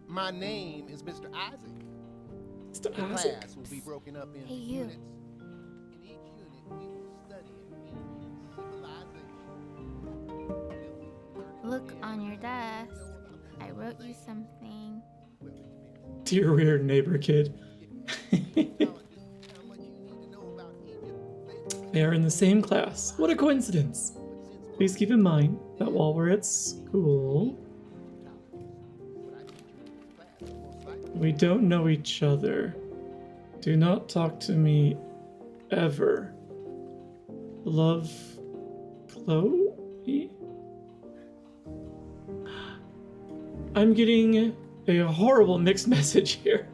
My name is Mr. Isaac. Mr. The Isaac. class will be broken up into Hey, you. units. In each unit, we will study ancient civilization. Look on your desk. I wrote you something. Dear weird neighbor kid. They are in the same class. What a coincidence. Please keep in mind that while we're at school, we don't know each other. Do not talk to me ever. Love, Chloe? I'm getting a horrible mixed message here.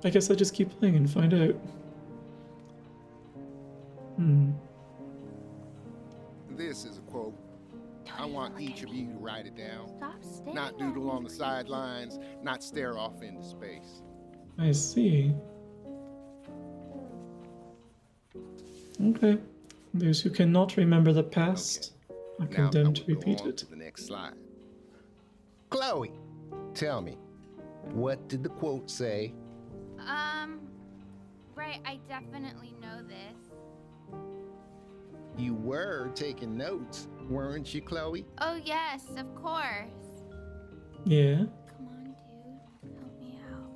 I guess I'll just keep playing and find out. This is a quote. I want each of you to write it down. Stop staring Not at doodle me. on the sidelines, not stare off into space. I see. Okay. Those who cannot remember the past are Now I condemned to will go repeat on it. to the next slide. Chloe, tell me, what did the quote say? Right, I definitely know this. You were taking notes, weren't you, Chloe? Oh, yes, of course. Yeah. Come on, dude. Help me out.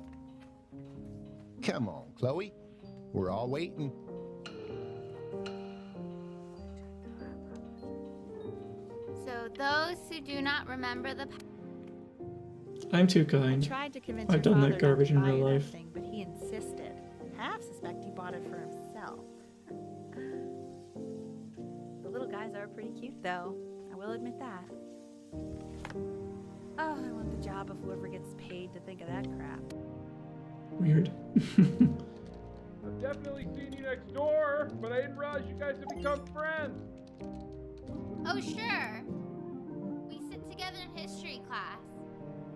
Come on, Chloe. We're all waiting. So, those who do not remember the I'm too I kind. tried to convince I've your done father that garbage not in to buy real you life. that thing, but he insisted. Half suspect he bought it for himself. The little guys are pretty cute, though. I will admit that. Oh, I want the job of whoever gets paid to think of that crap. Weird. I've definitely seen you next door, but I didn't realize you guys had become friends. Oh, sure. We sit together in history class.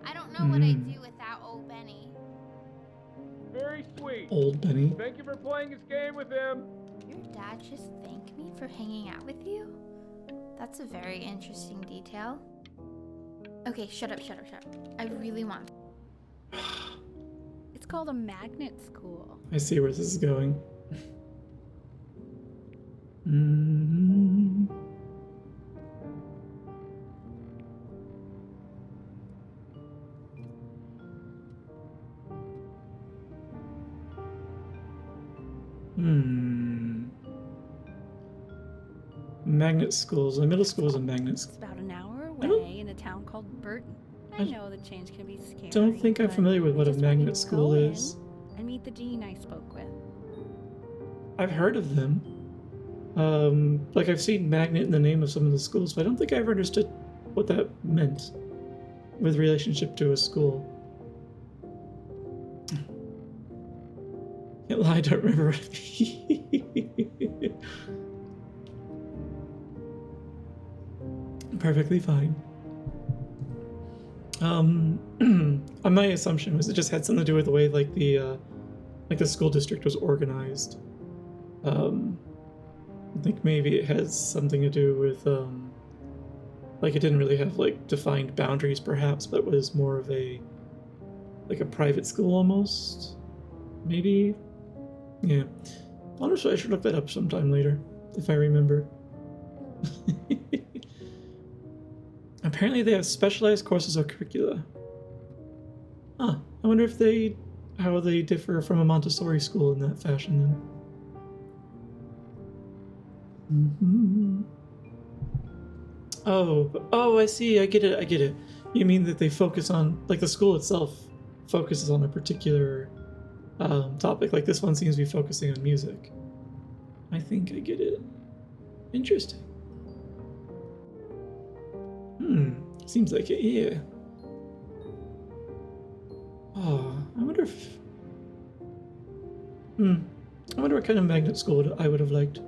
I don't know what I'd do without old Benny. Very sweet. Old Benny. Thank you for playing this game with him. Your dad just thanked me for hanging out with you? That's a very interesting detail. Okay, shut up. I really want. It's called a magnet school. I see where this is going. Magnet schools. The middle school is a magnet It's school. about an hour I don't- away in a town called Burton. I I know the change can be scary. Don't think I'm but familiar with I what a just want you magnet to school go is. in and meet the dean I spoke with. I've heard of them. Like I've seen magnet in the name of some of the schools, but I don't think I ever understood what that meant with relationship to a school. Can't lie, I don't remember. Perfectly fine. My assumption was it just had something to do with the way like the school district was organized. I think maybe it has something to do with like it didn't really have like defined boundaries perhaps, but was more of a private school almost. Maybe. Yeah. Honestly, I should look that up sometime later if I remember. Apparently they have specialized courses or curricula. Huh. I wonder if how they differ from a Montessori school in that fashion then. Oh, I see. I get it. You mean that they focus on, like the school itself focuses on a particular topic. Like this one seems to be focusing on music. I think I get it. Interesting. Seems like it, yeah. Oh, I wonder if... I wonder what kind of magnet school I would have liked.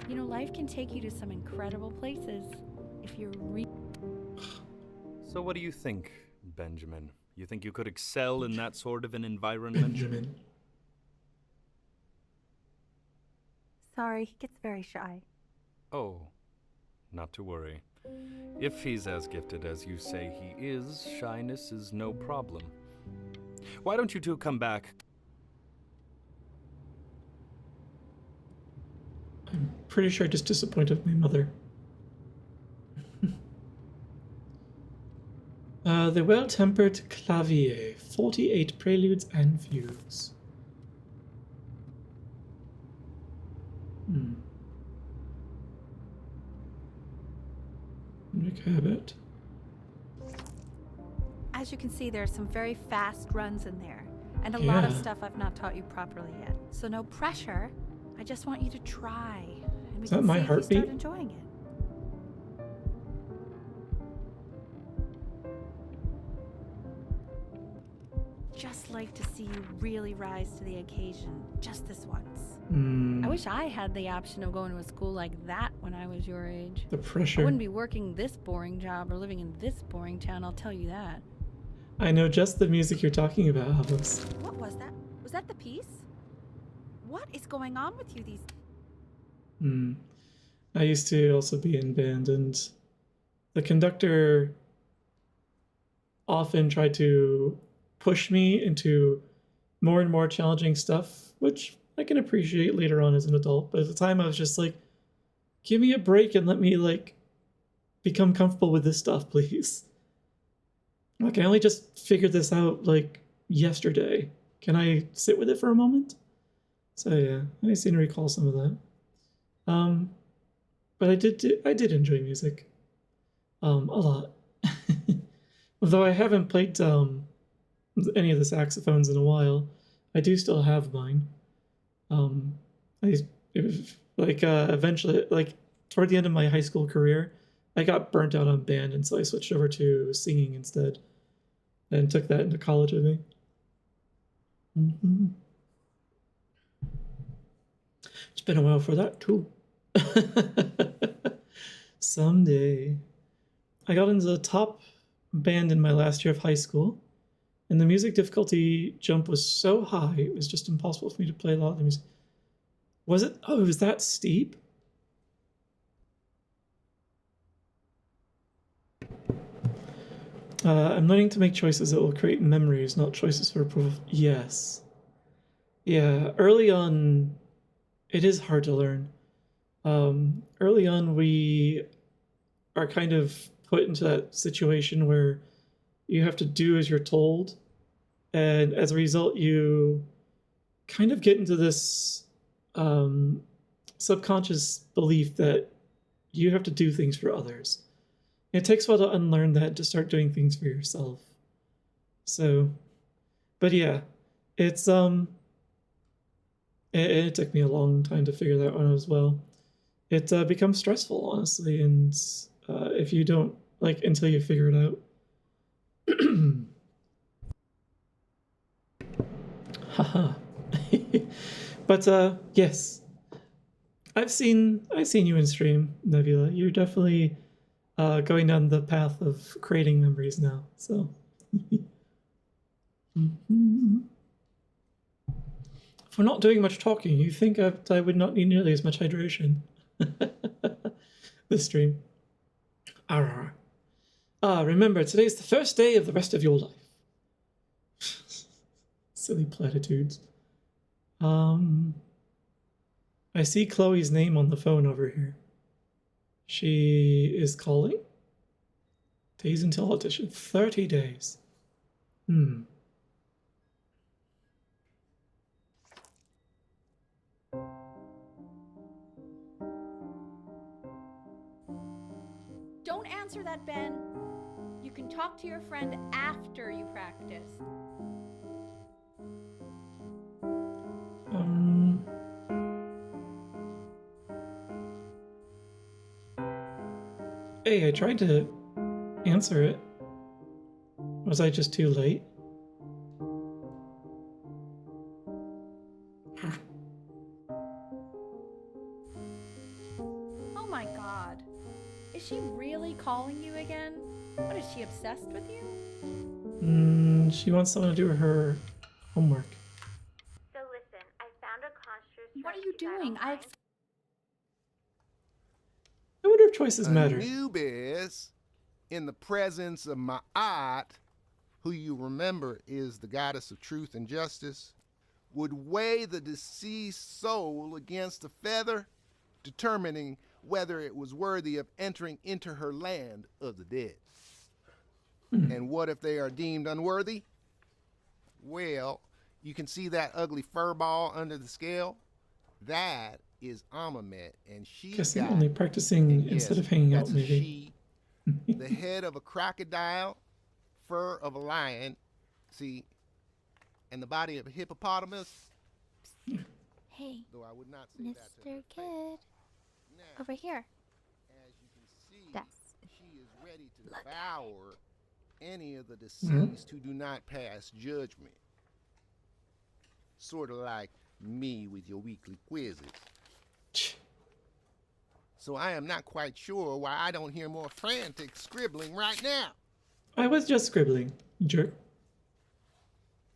You know, life can take you to some incredible places if you're So what do you think, Benjamin? You think you could excel in that sort of an environment? Benjamin. Sorry, he gets very shy. Oh, not to worry. If he's as gifted as you say he is, shyness is no problem. Why don't you two come back? I'm pretty sure I just disappointed my mother. The Well-Tempered Clavier, 48 Preludes and Fugues. Nick Habit. As you can see, there are some very fast runs in there, and a lot of Yeah. stuff I've not taught you properly yet. So no pressure. I just want you to try, and we Is that can my see if you heartbeat? start enjoying it. Just like to see you really rise to the occasion, just this once. Hmm. I wish I had the option of going to a school like that when I was your age. The I pressure. wouldn't be working this boring job or living in this boring town, I'll tell you that. I know just the music you're talking about, Alice. What was that? Was that the piece? What is going on with you these? I used to also be in band, and the conductor often tried to push me into more and more challenging stuff, which I can appreciate later on as an adult. But at the time, I was just like, give me a break and let me, like, become comfortable with this stuff, please. Like, I only just figured this out, like, yesterday. Can I sit with it for a moment? So, yeah, I seem to recall some of that. But I did enjoy music. A lot. Although I haven't played any of the saxophones in a while, I do still have mine. Eventually, like toward the end of my high school career, I got burnt out on band, and so I switched over to singing instead, and took that into college with me. It's been a while for that too. Someday. I got into the top band in my last year of high school, and the music difficulty jump was so high, it was just impossible for me to play a lot of the music. Was it? Oh, it was that steep? I'm learning to make choices that will create memories, not choices for approval. Yes. Yeah, early on, it is hard to learn. Early on, we are kind of put into that situation where you have to do as you're told, and as a result, you kind of get into this subconscious belief that you have to do things for others. It takes a while to unlearn that, to start doing things for yourself. So, but yeah, it's it took me a long time to figure that one out as well. It becomes stressful, honestly, and if you don't, like, until you figure it out. Haha. But yes, I've seen you in stream, Nebula. You're definitely going down the path of creating memories now. So. If we're not doing much talking, you think I would not need nearly as much hydration. This stream. Arr. Remember, today's the first day of the rest of your life. Silly platitudes. I see Chloe's name on the phone over here. She is calling? Days until audition. 30 days. Don't answer that, Ben. You can talk to your friend after you practice. Hey, I tried to answer it. Was I just too late? my god. Is she really calling you again? What, is she obsessed with you? She wants someone to do her homework. So listen, I found a construct. What are you doing? I wonder if choices matter. Anubis, in the presence of Ma'at, who you remember is the goddess of truth and justice, would weigh the deceased soul against a feather, determining whether it was worthy of entering into her land of the dead. And what if they are deemed unworthy? Well, you can see that ugly fur ball under the scale? That is Amamet, and she Guessing got, only practicing and instead yes, of hanging out, that's a maybe. she, the head of a crocodile, fur of a lion, see, and the body of a hippopotamus. Hey, Though I would not say that to Mr. her Kid. face. Now, Over here. as you can see, That's she is ready to devour any of the deceased who do not pass judgment. Sort of like me with your weekly quizzes. So I am not quite sure why I don't hear more frantic scribbling right now. I was just scribbling, jerk.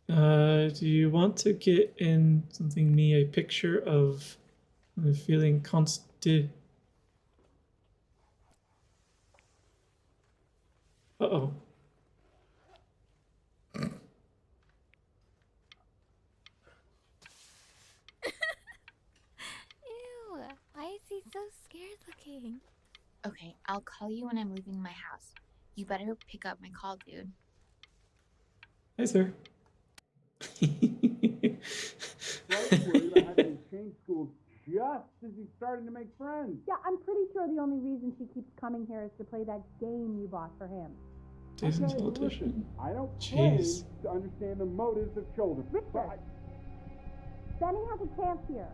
Do you want to get in something me a picture of feeling constant? Uh-oh. Ew, why is he so scared looking? Okay, I'll call you when I'm leaving my house. You better pick up my call, dude. Hi, sir. Fred's worried about having to change schools just as he's starting to make friends. Yeah, I'm pretty sure the only reason she keeps coming here is to play that game you bought for him. Disney Okay, politician. I don't Jeez. claim to understand the motives of children. Richard, Benny has a chance here.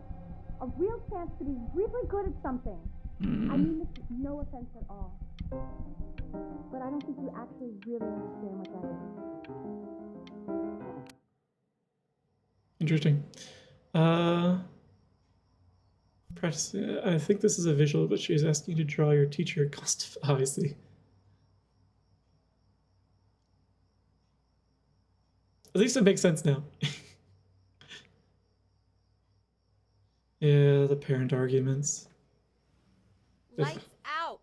A real chance to be really good at something. I mean this with no offense at all. But I don't think you actually really understand what that is. Interesting. Practice. I think this is a visual, but she's asking you to draw your teacher cost. Oh, I see. At least it makes sense now. Yeah, the parent arguments. Lights out.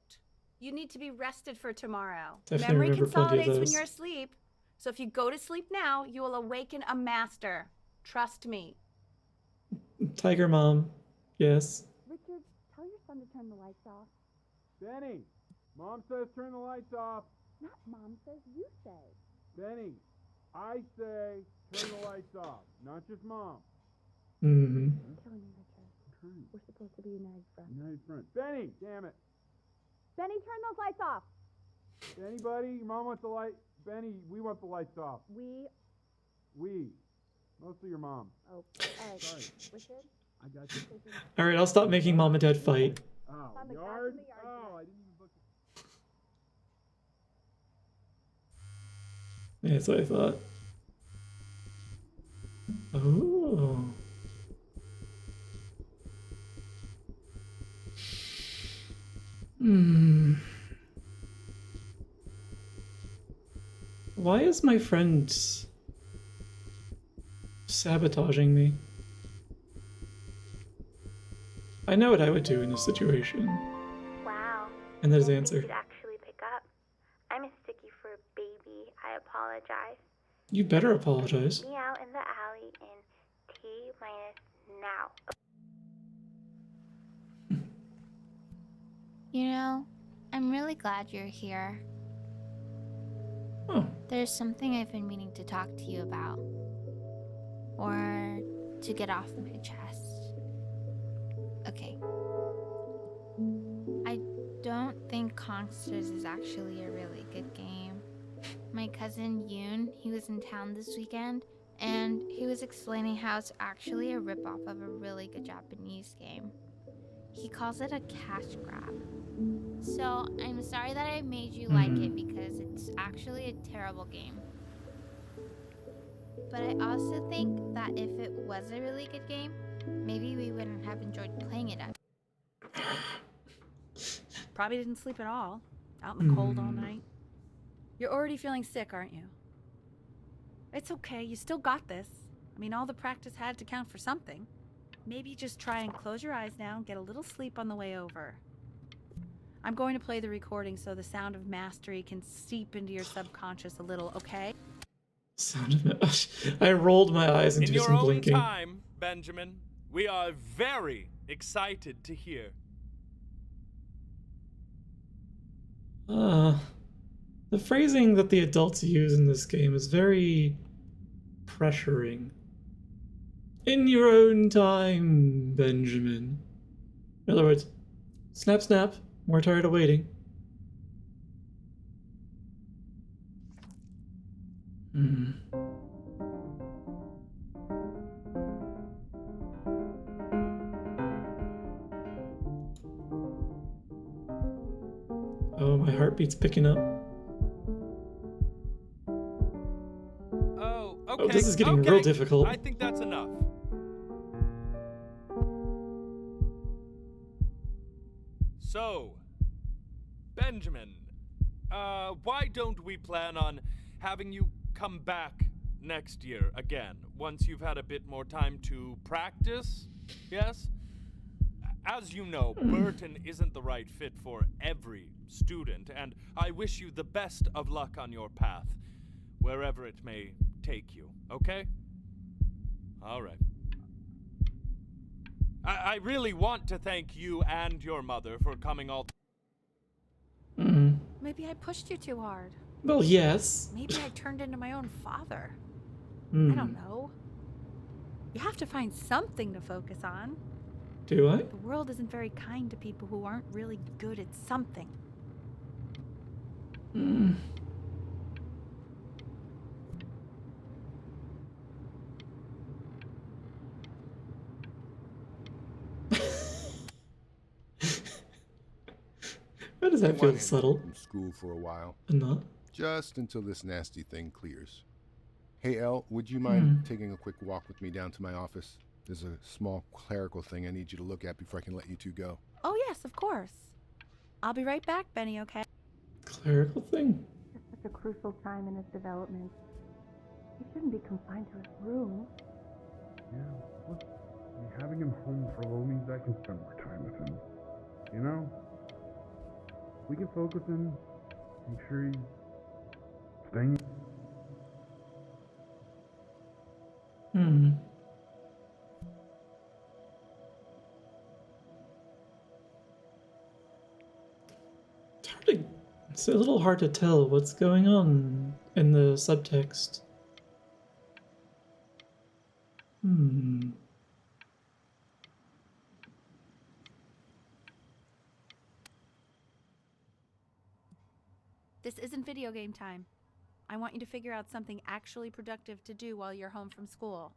You need to be rested for tomorrow. Definitely Memory remember plenty of consolidates when those. you're asleep. So if you go to sleep now, you will awaken a master. Trust me. Tiger mom. Yes. Richard, tell your son to turn the lights off. Benny, Mom says turn the lights off. Not Mom says, you say. Benny, I say turn the lights off, not just Mom. Mm-hmm. Killing me, Richard. We're supposed to be united friends. United front. Benny, damn it. Benny, turn those lights off. Anybody? Your mom wants the light. Benny, we want the lights off. We. Mostly your mom. Oh, all right. Sorry. Richard? I got you. All right, I'll stop making mom and dad fight. Oh, On the yard? grass in the yard, Oh, yeah. I didn't even book it. Yeah, that's what I thought. Oh. Why is my friend sabotaging me? I know what I would do in this situation. Wow. And there's the Didn't think answer. you'd actually pick up. I mistook you for a baby. I apologize. You better apologize. Meet me out in the alley in T-minus now. You know, I'm really glad you're here. Oh. There's something I've been meaning to talk to you about. Or to get off my chest. Okay. I don't think Consters is actually a really good game. My cousin Yoon, he was in town this weekend, and he was explaining how it's actually a ripoff of a really good Japanese game. He calls it a cash grab. So I'm sorry that I made you like it because it's actually a terrible game. But I also think that if it was a really good game, maybe we wouldn't have enjoyed playing it Probably didn't sleep at all. Out in the cold all night. You're already feeling sick, aren't you? It's okay, you still got this. I mean, all the practice had to count for something. Maybe just try and close your eyes now and get a little sleep on the way over. I'm going to play the recording so the sound of mastery can seep into your subconscious a little, okay? Sound of I rolled my eyes and In did your some own blinking. time, Benjamin, we are very excited to hear. The phrasing that the adults use in this game is very pressuring. In your own time, Benjamin. In other words, snap, snap, we're tired of waiting. Oh, my heartbeat's picking up. Oh, okay. Oh, this is getting real difficult. I think that's enough. So, Benjamin, why don't we plan on having you come back next year again, once you've had a bit more time to practice? Yes? As you know, Burton isn't the right fit for every student, and I wish you the best of luck on your path, wherever it may take you, okay? All right. I really want to thank you and your mother for coming all... Maybe I pushed you too hard. Well, yes. Maybe I turned into my own father. I don't know. You have to find something to focus on. Do I? The world isn't very kind to people who aren't really good at something. Why does that I feel wanted subtle? From school for a while. Enough? Just until this nasty thing clears. Hey, Elle, would you mind taking a quick walk with me down to my office? There's a small clerical thing I need you to look at before I can let you two go. Oh, yes, of course. I'll be right back, Benny, okay? Clerical thing? It's such a crucial time in his development. He shouldn't be confined to his room. Yeah, look, having him home for a little means I can spend more time with him. You know? We can focus him, make sure he's staying. It's a little hard to tell what's going on in the subtext. This isn't video game time. I want you to figure out something actually productive to do while you're home from school.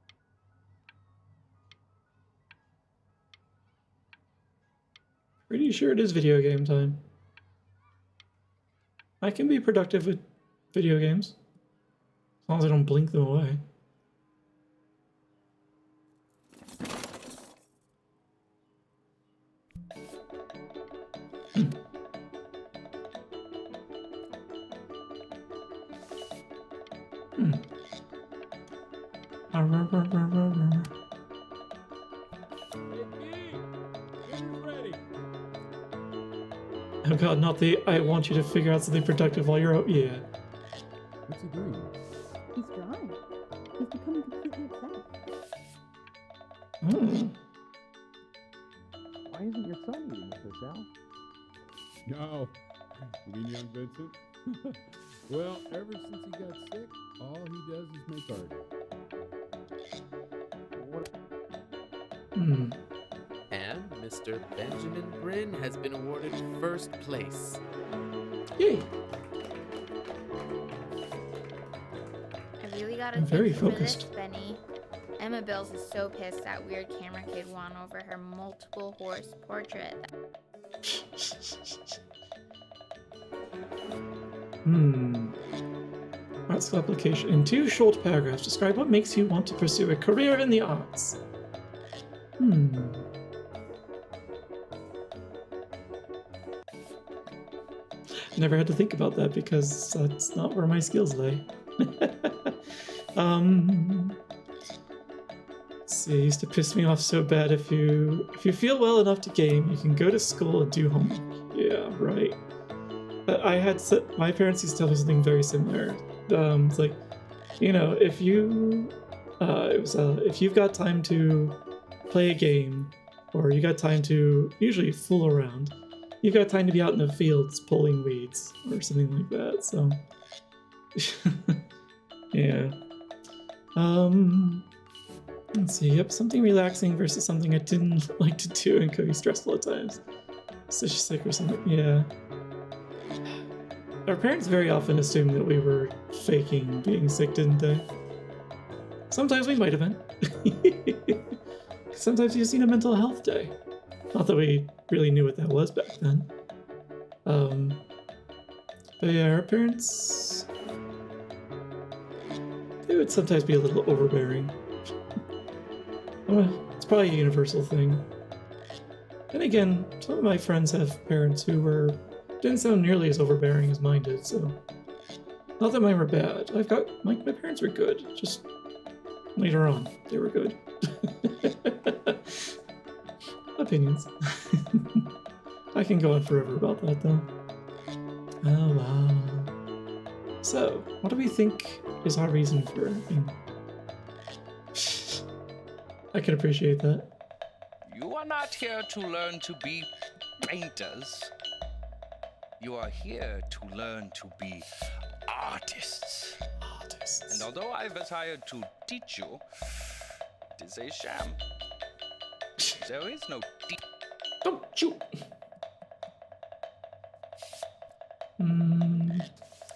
Pretty sure it is video game time. I can be productive with video games. As long as I don't blink them away. Oh god, not the I want you to figure out something productive while you're out. Yeah. What's he doing? He's drawing. He's becoming completely obsessed. Why isn't your son eating with us, Al? No. You mean young Vincent? Well, ever since he got sick, all he does is make art. And Mr. Benjamin Bryn has been awarded first place. Yay! I really gotta I'm thank very you for focused. this, Benny. Emma Bills is so pissed that weird camera kid won over her multiple horse portrait. Art school application. In 2 short paragraphs, describe what makes you want to pursue a career in the arts. never had to think about that because that's not where my skills lay. Let's see, it used to piss me off so bad. If you feel well enough to game, you can go to school and do homework. Yeah, right. My parents used to tell me something very similar. It's like, you know, if you've got time to play a game, or you got time to usually fool around, you've got time to be out in the fields pulling weeds or something like that. So, yeah. Let's see. Yep, something relaxing versus something I didn't like to do and could be stressful at times. Such sick or something. Yeah. Our parents very often assumed that we were faking being sick, didn't they? Sometimes we might have been. Sometimes you just need a mental health day. Not that we really knew what that was back then. But yeah, our parents, they would sometimes be a little overbearing. Well, it's probably a universal thing. And again, some of my friends have parents who didn't sound nearly as overbearing as mine did, so not that mine were bad. My parents were good, just later on they were good. Opinions. I can go on forever about that though. Oh wow. So, what do we think is our reason for being? I can appreciate that. You are not here to learn to be painters. You are here to learn to be artists. And although I've hired to teach you, it is a sham. There is no Don't you?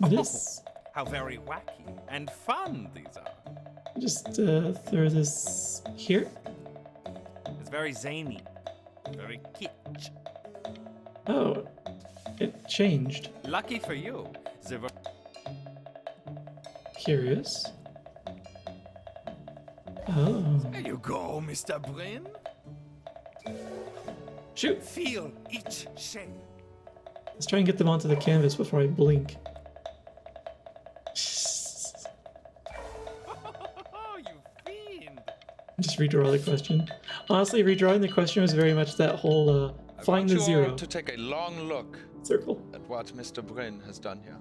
This. How very wacky and fun these are. Just throw this here. It's very zany, very kitsch. Oh, it changed. Lucky for you, Curious. Oh. There you go, Mr. Bryn. Shoot. Feel each shape. Let's try and get them onto the canvas before I blink. Oh, you fiend! Just redraw the question. Honestly, redrawing the question was very much that whole find the zero. I want you all to take a long look Circle. at what Mr. Bryn has done here.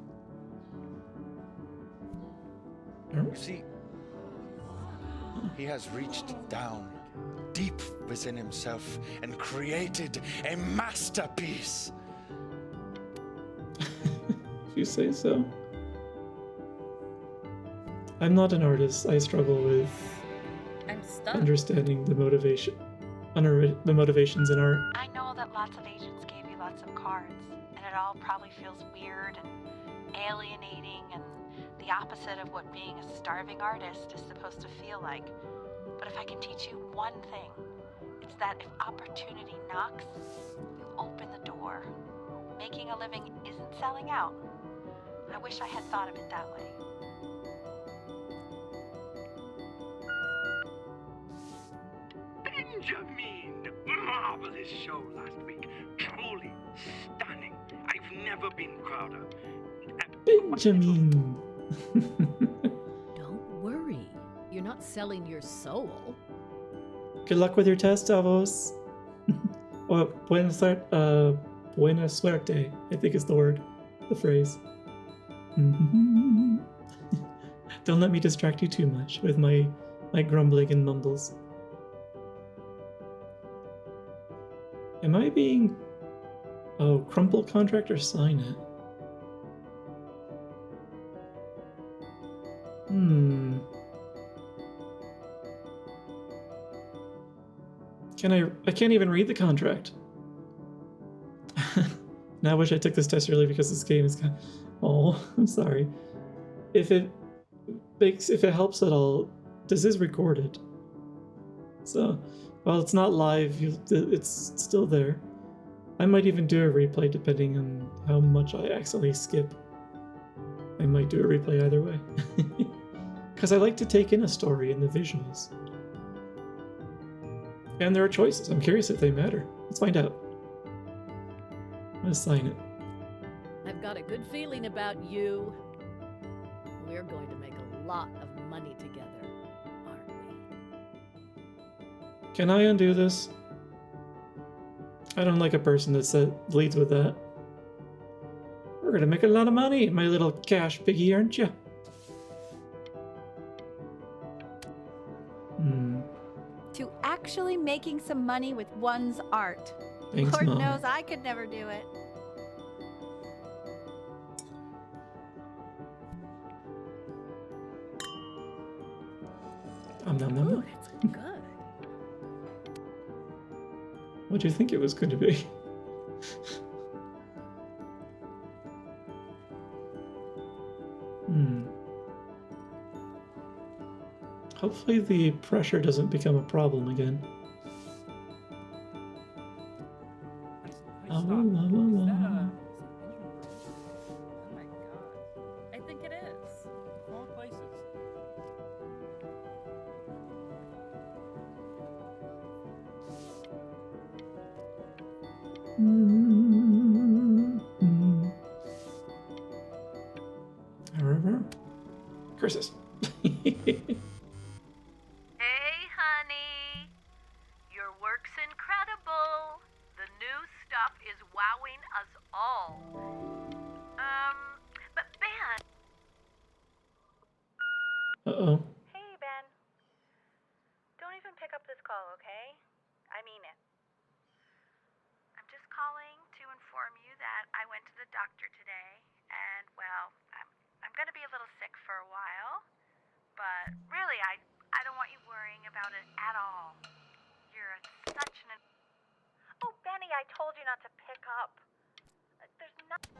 Oh. You see, he has reached down deep within himself and created a masterpiece. If you say so. I'm not an artist. I struggle with understanding the motivations in art. I know that lots of agents gave you lots of cards, and it all probably feels weird and alienating and the opposite of what being a starving artist is supposed to feel like. But if I can teach you one thing, it's that if opportunity knocks, you open the door. Making a living isn't selling out. I wish I had thought of it that way. Benjamin! Marvelous show last week. Truly stunning. I've never been prouder. Benjamin! Don't worry. You're not selling your soul. Good luck with your test, Davos. Or buena suerte, I think is the phrase. Don't let me distract you too much with my grumbling and mumbles. Am I being... Oh, crumple contract or sign it? I can't even read the contract. Now I wish I took this test early because this game is kind of... Oh, I'm sorry. If it helps at all, this is recorded. So, while it's not live, it's still there. I might even do a replay depending on how much I accidentally skip. I might do a replay either way. Because I like to take in a story and the visuals. And there are choices. I'm curious if they matter. Let's find out. I'm gonna sign it. I've got a good feeling about you. We're going to make a lot of money together, aren't we? Can I undo this? I don't like a person that leads with that. We're gonna make a lot of money, my little cash piggy, aren't you? To actually making some money with one's art. Thanks, Lord Mom. knows I could never do it. Ooh, that's good. What do you think it was going to be? Hopefully the pressure doesn't become a problem again. Oh my god. I think it is. Four places. Curses. Hey, honey. Your work's incredible. The new stuff is wowing us all. But Ben. Uh-oh. Hey, Ben. Don't even pick up this call, okay? I mean it. I'm just calling to inform you that I went to the doctor today, and, well, I'm going to be a little sick for a while. But really, I don't want you worrying about it at all. You're such an... Oh, Benny, I told you not to pick up. There's nothing...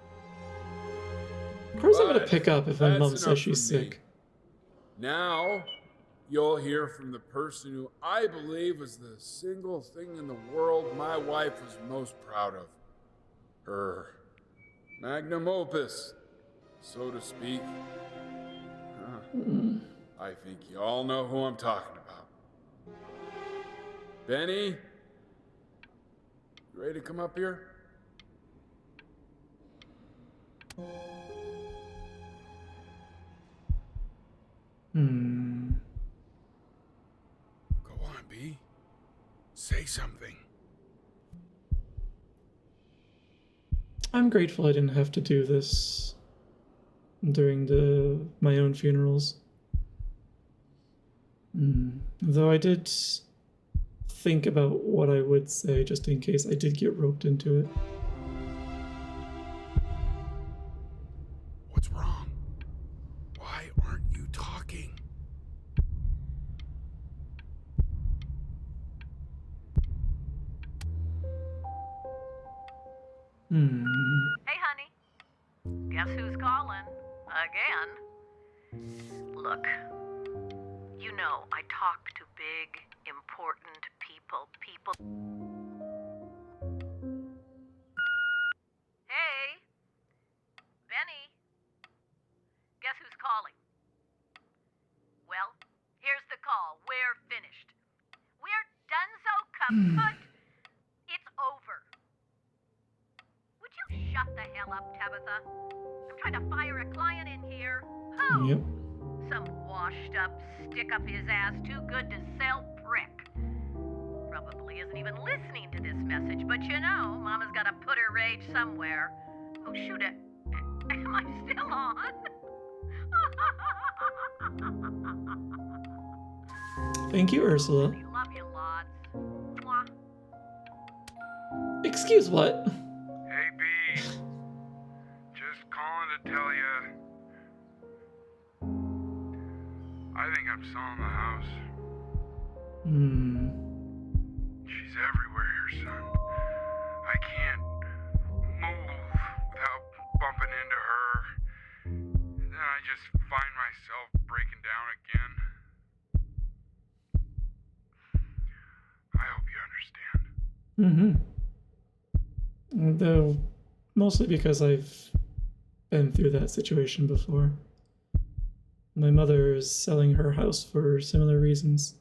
Of course I'm gonna But pick up if my that's mom says enough she's from me. sick. Now, you'll hear from the person who I believe was the single thing in the world my wife was most proud of. Her magnum opus, so to speak. I think you all know who I'm talking about. Benny, you ready to come up here? Go on, B. Say something. I'm grateful I didn't have to do this during my own funerals. Though I did think about what I would say just in case I did get roped into it. What's wrong? Why aren't you talking? Hey, honey. Guess who's calling? Again. Look, you know I talk to big, important people. Hey, Benny. Guess who's calling? Well, here's the call. We're finished. We're donezo kaput. It's over. Would you shut the hell up, Tabitha? I'm trying to fire a client in here. Who? Yep. Some washed up, stick up his ass, too good to sell prick. Probably isn't even listening to this message, but you know, Mama's gotta put her rage somewhere. Oh, shoot it. Am I still on? Thank you, Ursula. Love you lots. Mwah. Excuse what? Hey, B. Just calling to tell you. I think I'm selling the house. She's everywhere here, son. I can't move without bumping into her. And then I just find myself breaking down again. I hope you understand. Though, mostly because I've been through that situation before. My mother is selling her house for similar reasons.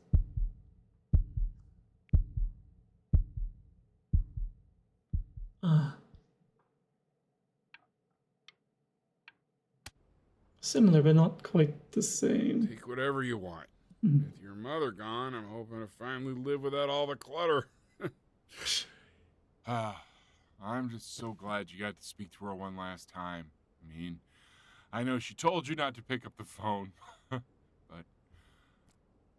Similar, but not quite the same. Take whatever you want. Mhm. With your mother gone, I'm hoping to finally live without all the clutter. I'm just so glad you got to speak to her one last time. I mean, I know she told you not to pick up the phone, but,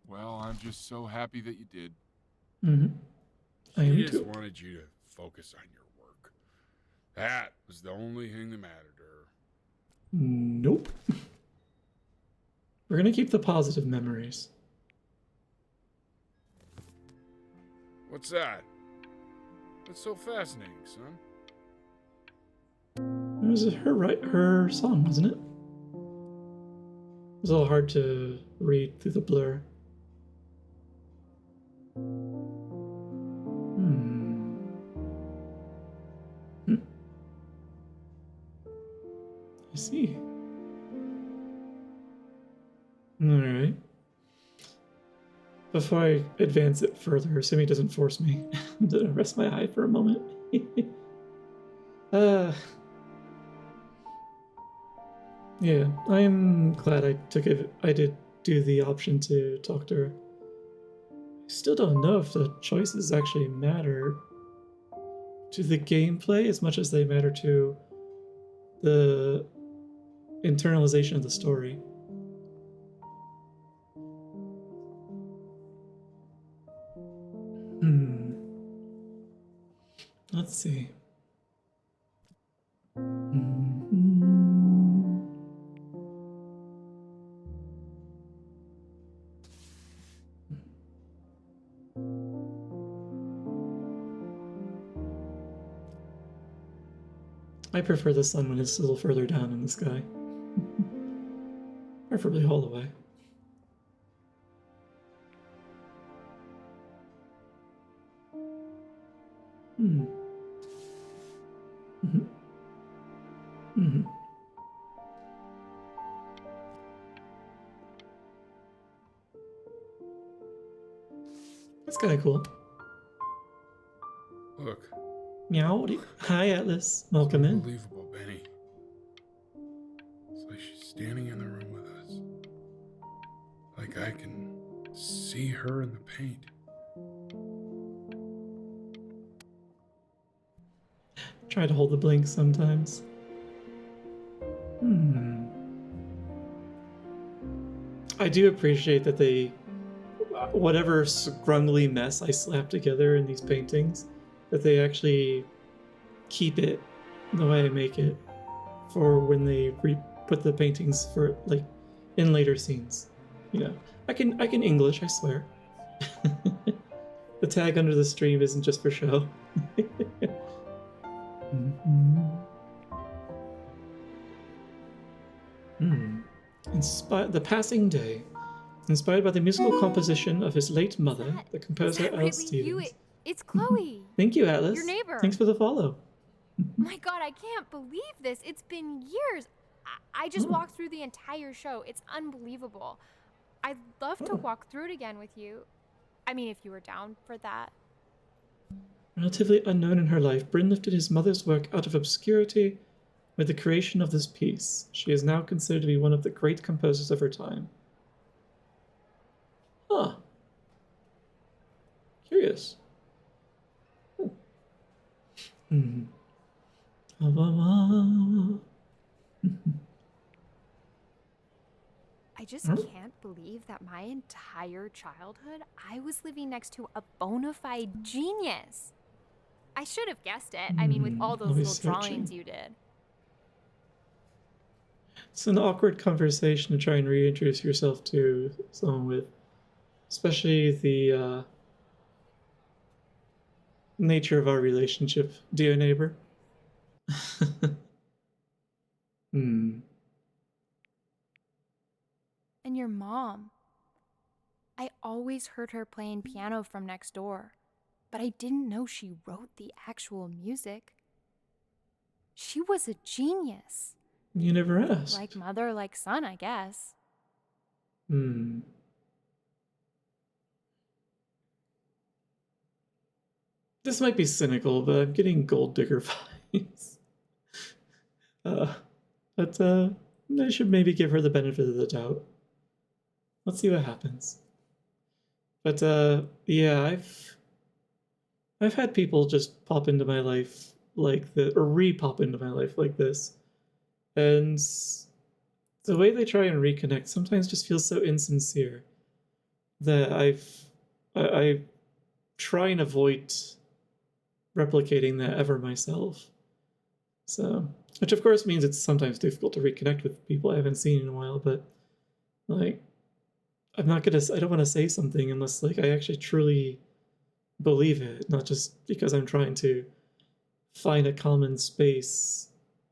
well, I'm just so happy that you did. I am She just too. wanted you to focus on your work. That was the only thing that mattered to her. Nope. We're gonna keep the positive memories. What's that? What's so fascinating, son? It was her song, wasn't it? It was a little hard to read through the blur. I see. Alright. Before I advance it further, assuming it doesn't force me to rest my eye for a moment. Yeah, I'm glad I took it. I did do the option to talk to her. I still don't know if the choices actually matter to the gameplay as much as they matter to the internalization of the story. Let's see. I prefer the sun when it's a little further down in the sky. Preferably all the way. That's kind of cool. Look. Meow. Hi, Atlas. Welcome in. Unbelievable, Benny. It's like she's standing in the room with us. Like I can see her in the paint. Try to hold the blink sometimes. I do appreciate that they, whatever scrungly mess I slap together in these paintings, that they actually keep it the way I make it for when they put the paintings for like in later scenes. You know, I can English, I swear. The tag under the stream isn't just for show. The passing day. Inspired by the musical composition of his late mother, the composer Al Stevens. It's Chloe. Thank you, Atlas. Your neighbor. Thanks for the follow. My God, I can't believe this. It's been years. I just walked through the entire show. It's unbelievable. I'd love to walk through it again with you. I mean, if you were down for that. Relatively unknown in her life, Bryn lifted his mother's work out of obscurity with the creation of this piece. She is now considered to be one of the great composers of her time. Huh. Curious. I just can't believe that my entire childhood, I was living next to a bona fide genius. I should have guessed it. I mean, with all those little drawings you did. It's an awkward conversation to try and reintroduce yourself to someone with, especially the nature of our relationship, dear neighbor. And your mom. I always heard her playing piano from next door, but I didn't know she wrote the actual music. She was a genius. You never asked. Like mother, like son, I guess. This might be cynical, but I'm getting gold digger vibes. But I should maybe give her the benefit of the doubt. Let's see what happens. But yeah, I've had people just pop into my life like this, or re-pop into my life like this, and the way they try and reconnect sometimes just feels so insincere that I try and avoid replicating that ever myself. So, which of course means it's sometimes difficult to reconnect with people I haven't seen in a while, but like, I don't want to say something unless like I actually truly believe it, not just because I'm trying to find a common space,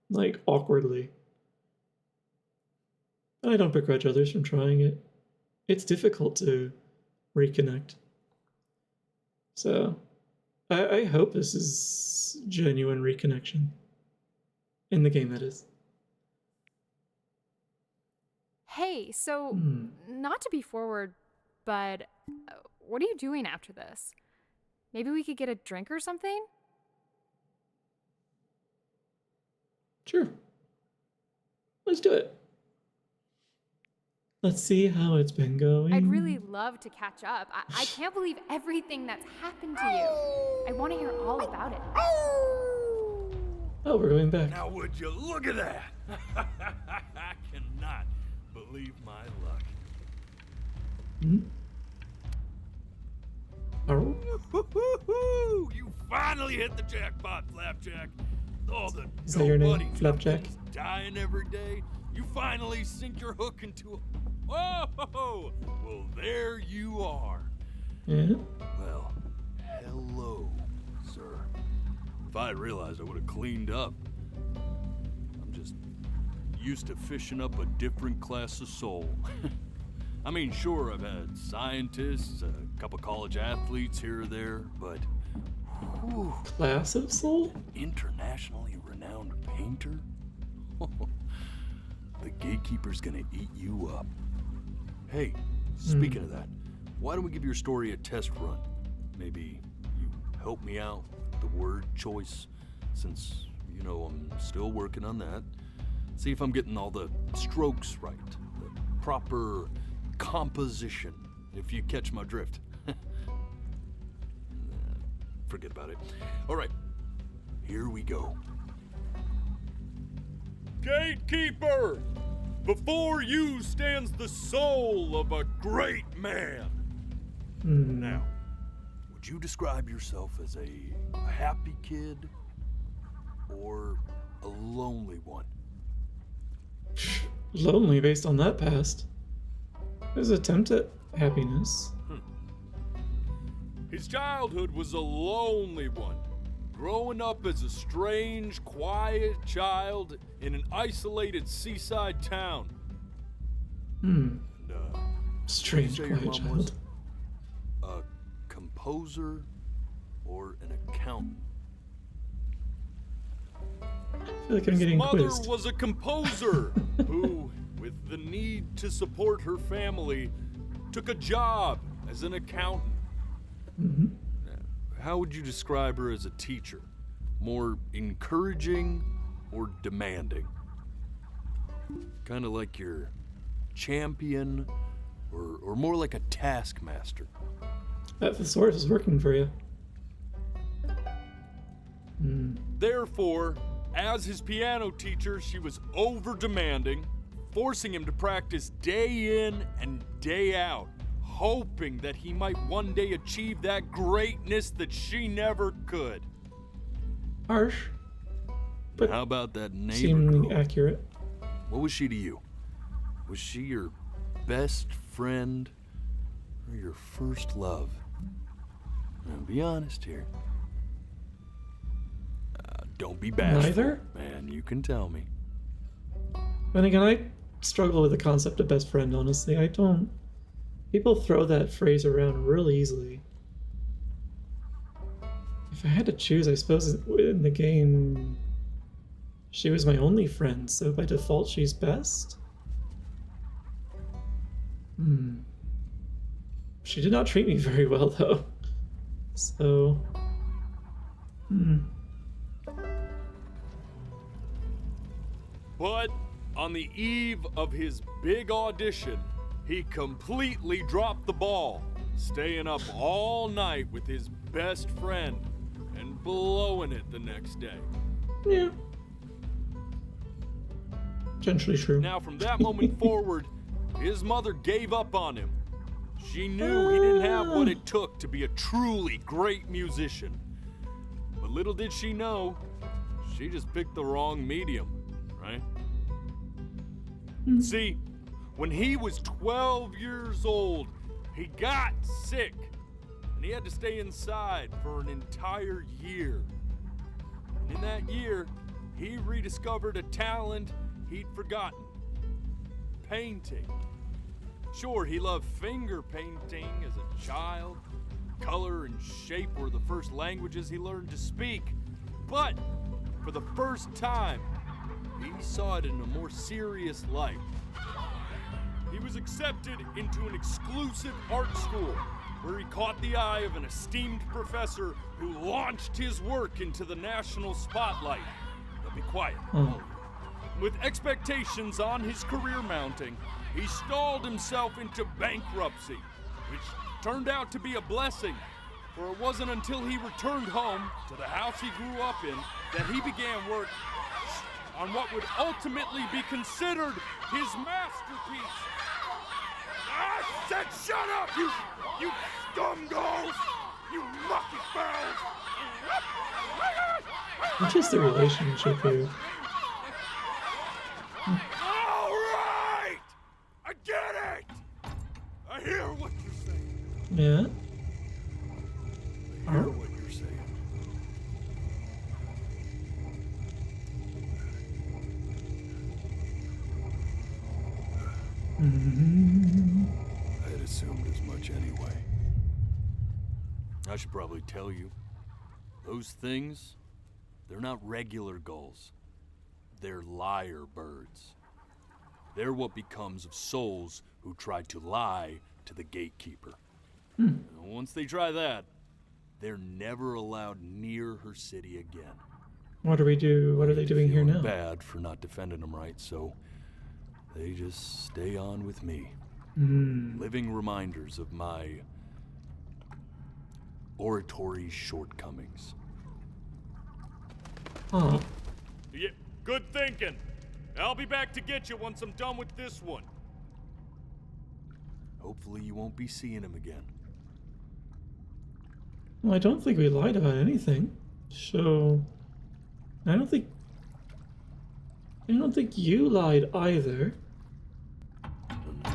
like awkwardly. I don't begrudge others from trying it. It's difficult to reconnect. So, I hope this is genuine reconnection. In the game, that is. Hey, so, not to be forward, but what are you doing after this? Maybe we could get a drink or something? Sure. Let's do it. Let's see how it's been going. I'd really love to catch up. I can't believe everything that's happened to you. I want to hear all about it. Oh, we're going back. Now would you look at that? I cannot believe my luck. Oh. You finally hit the jackpot, Flapjack. All the Is that your name, nobody Flapjack? dying every day. You finally sink your hook into a... Oh, well, there you are. Yeah. Well, hello, sir. If I had realized, I would have cleaned up. I'm just used to fishing up a different class of soul. I mean, sure, I've had scientists, a couple college athletes here or there, but... Whew, Class of soul? internationally renowned painter? The gatekeeper's gonna eat you up. Hey, speaking of that, why don't we give your story a test run? Maybe you help me out with the word choice, since, you know, I'm still working on that. See if I'm getting all the strokes right, the proper composition, if you catch my drift. Forget about it. All right, here we go. Gatekeeper! Before you stands the soul of a great man. Now, would you describe yourself as a happy kid or a lonely one? Lonely based on that past. His attempt at happiness. His childhood was a lonely one, growing up as a strange, quiet child in an isolated seaside town. And, Strange, you say your quiet mom was child. a composer or an accountant? I feel like I'm getting His mother quizzed. was a composer who, with the need to support her family, took a job as an accountant. How would you describe her as a teacher? More encouraging or demanding? Kind of like your champion or more like a taskmaster? That thesaurus is working for you. Therefore, as his piano teacher, she was over-demanding, forcing him to practice day in and day out, hoping that he might one day achieve that greatness that she never could. Harsh. But how about that neighbor Seemingly girl? accurate. What was she to you? Was she your best friend or your first love? Now, be honest here. Don't be bashful. Neither? Man, you can tell me. And again, I struggle with the concept of best friend, honestly. I don't... People throw that phrase around really easily. If I had to choose, I suppose in the game, she was my only friend, so by default she's best? She did not treat me very well, though. So... But On the eve of his big audition, he completely dropped the ball, staying up all night with his best friend and blowing it the next day. Yeah. Potentially true. Now, from that moment forward, his mother gave up on him. She knew he didn't have what it took to be a truly great musician. But little did she know, she just picked the wrong medium, right? See, when he was 12 years old, he got sick, and he had to stay inside for an entire year. And in that year, he rediscovered a talent he'd forgotten: painting. Sure, he loved finger painting as a child. Color and shape were the first languages he learned to speak. But for the first time, he saw it in a more serious light. He was accepted into an exclusive art school where he caught the eye of an esteemed professor who launched his work into the national spotlight. Now be quiet. With expectations on his career mounting, he stalled himself into bankruptcy, which turned out to be a blessing, for it wasn't until he returned home to the house he grew up in that he began work on what would ultimately be considered his masterpiece. I said shut up, you scumballs! You mucky fowls! What is the relationship here? All right! I get it! I hear what you're saying. Yeah? I hear what you're saying. I had assumed as much anyway. I should probably tell you, those things, they're not regular gulls. They're lyre birds. They're what becomes of souls who tried to lie to the gatekeeper. And once they try that, they're never allowed near her city again. What do we do? What are they doing here now? Bad for not defending them right, so they just stay on with me. Living reminders of my oratory shortcomings. Oh. Yeah, good thinking. I'll be back to get you once I'm done with this one. Hopefully you won't be seeing him again. Well, I don't think we lied about anything. So I don't think you lied either.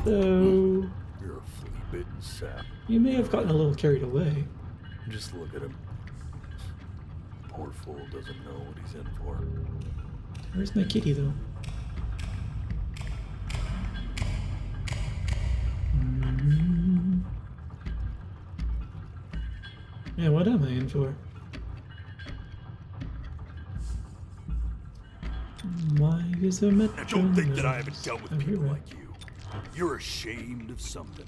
Though You're a flea-bitten sap. you may have gotten a little carried away. Just look at him. Poor fool doesn't know what he's in for. Where's my kitty though? Yeah, what am I in for? Why is a metro? Now don't think that I haven't dealt with people like you. You're ashamed of something.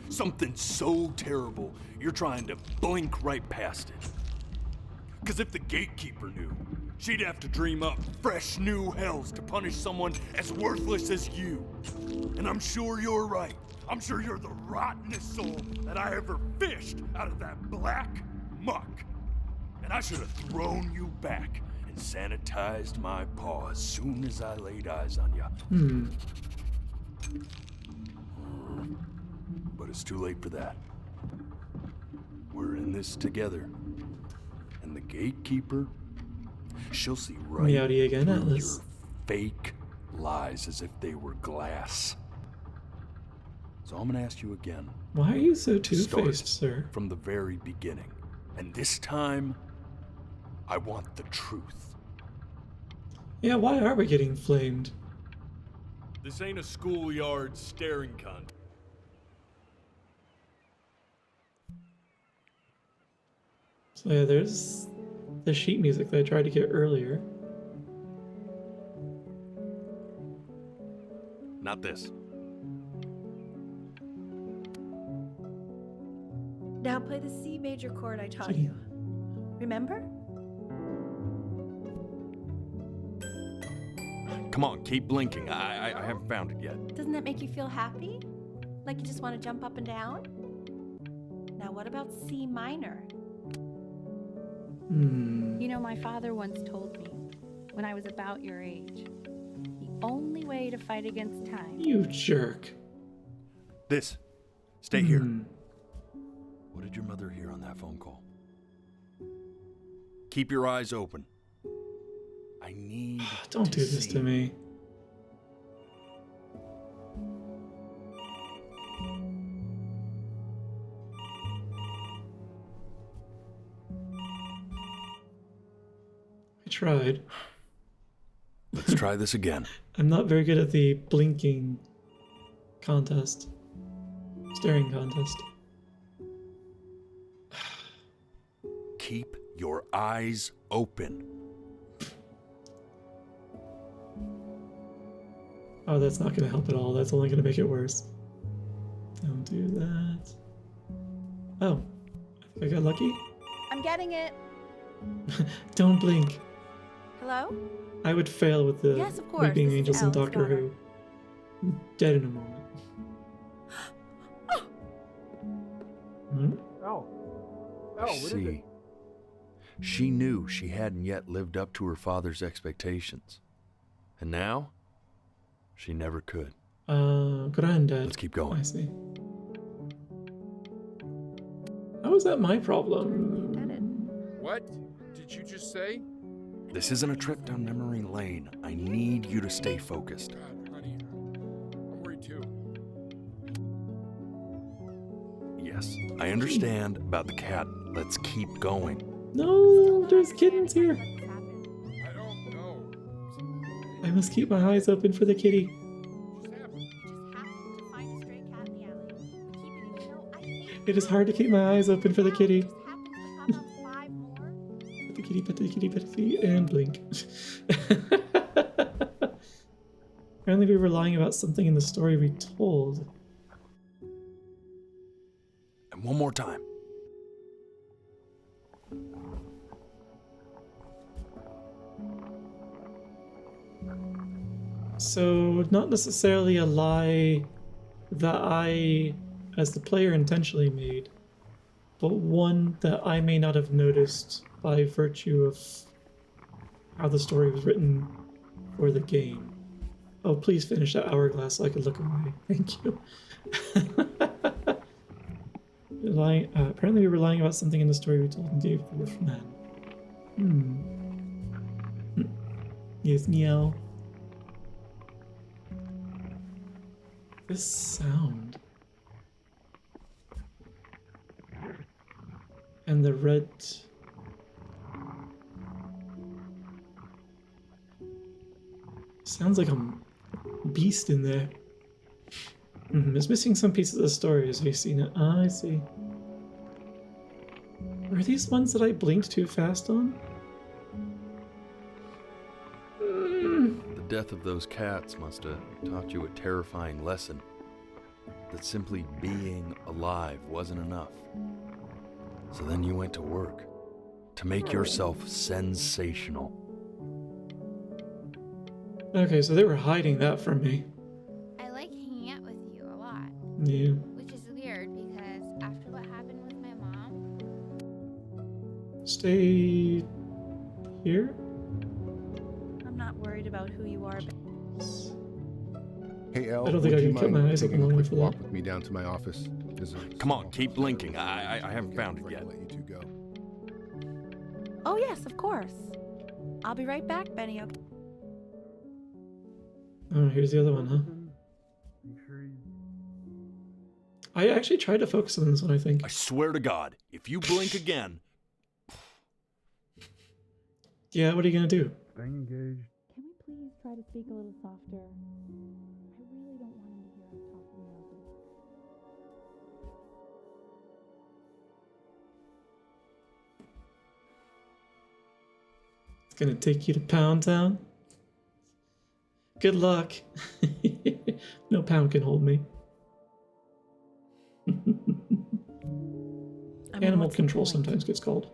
Something so terrible, you're trying to blink right past it. Because if the gatekeeper knew, she'd have to dream up fresh new hells to punish someone as worthless as you. And I'm sure you're right. I'm sure you're the rottenest soul that I ever fished out of that black muck. And I should have thrown you back and sanitized my paw as soon as I laid eyes on you. But it's too late for that. We're in this together. And the gatekeeper, she'll see right Meowdy again, through Atlas. your fake lies as if they were glass. So I'm gonna ask you again. Why are you so two-faced, sir? From the very beginning. And this time, I want the truth. Yeah, why are we getting flamed? This ain't a schoolyard staring contest. So yeah, there's the sheet music that I tried to get earlier. Not this. Now play the C major chord I taught you. Remember? Come on, keep blinking. I haven't found it yet. Doesn't that make you feel happy? Like you just want to jump up and down? Now, what about C minor? You know, my father once told me, when I was about your age, the only way to fight against time. You jerk. This. Stay here. What did your mother hear on that phone call? Keep your eyes open. I need Don't do this to me. I tried. Let's try this again. I'm not very good at the blinking contest. Staring contest. Keep your eyes open. Oh, that's not going to help at all. That's only going to make it worse. Don't do that. Oh, I think I got lucky. I'm getting it. Don't blink. Hello? I would fail with the Yes, of course. Weeping This is Angels and Elle's Doctor daughter. Who. Dead in a moment. Hmm? Oh, what is it? See, she knew she hadn't yet lived up to her father's expectations. And now, she never could. Granddad. Let's keep going. I see. How is that my problem? What did you just say? This isn't a trip down memory lane. I need you to stay focused. God, honey, I'm worried too. Yes, I understand about the cat. Let's keep going. No, there's kittens here. I don't know. I must keep my eyes open for the kitty. It is hard to keep my eyes open for the kitty. Pet the kitty, pet the kitty, pet the kitty, and blink. Apparently we were lying about something in the story we told. And one more time. So, not necessarily a lie that I, as the player, intentionally made, but one that I may not have noticed by virtue of how the story was written for the game. Oh, please finish that hourglass so I can look away. Thank you. Apparently we were lying about something in the story we told and gave the Wolfman. Yes, meow. This sound. And the red... Sounds like a beast in there. It's missing some pieces of the story. Have you seen it? Ah, I see. Were these ones that I blinked too fast on? The death of those cats must have taught you a terrifying lesson. That simply being alive wasn't enough. So then you went to work to make yourself sensational. Okay, so they were hiding that from me. I like hanging out with you a lot. Yeah. Which is weird because after what happened with my mom, Stay here? I'm not worried about who you are, but Hey, Elle, I don't think would I you can cut mind my eyes taking open a long quick for that. walk with me down to my office? Come on, keep blinking. I haven't found it yet. Let you two go. oh yes, of course. I'll be right back, Benny. Okay. Oh, here's the other one, huh? Make sure you... I actually tried to focus on this one, I think. I swear to God, if you blink again... Yeah, what are you gonna do? Staying engaged. Can we please try to speak a little softer? I really don't want him to hear us talking loudly. It's gonna take you to Pound Town? Good luck. No pound can hold me. Animal what's the control point? sometimes gets called.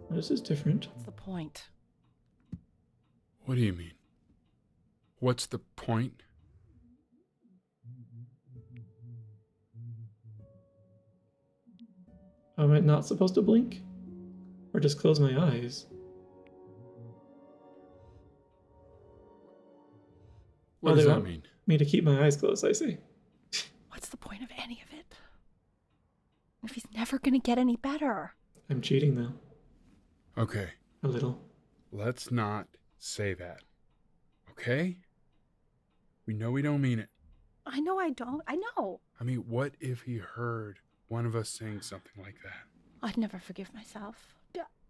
This is different. What's the point? What do you mean? What's the point? Am I not supposed to blink? Or just close my eyes? What does that mean? Me to keep my eyes closed, I see. What's the point of any of it? If he's never gonna get any better. I'm cheating though. Okay. A little. Let's not say that. Okay? We know we don't mean it. I know I don't. I know. I mean, what if he heard one of us saying something like that? I'd never forgive myself.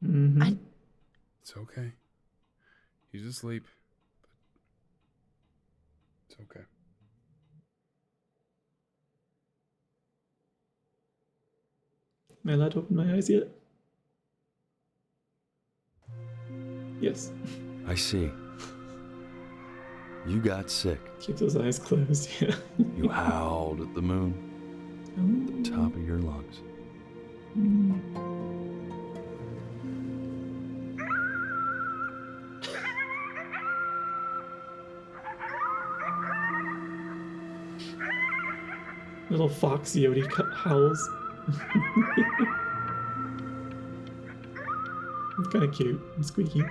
Mm-hmm. It's okay. He's asleep. But it's okay. Am I allowed to open my eyes yet? Yes. I see. You got sick. Keep those eyes closed, yeah. You howled at the moon. At the top of your lungs. Little fox Yodi howls. It's kind of cute and squeaky.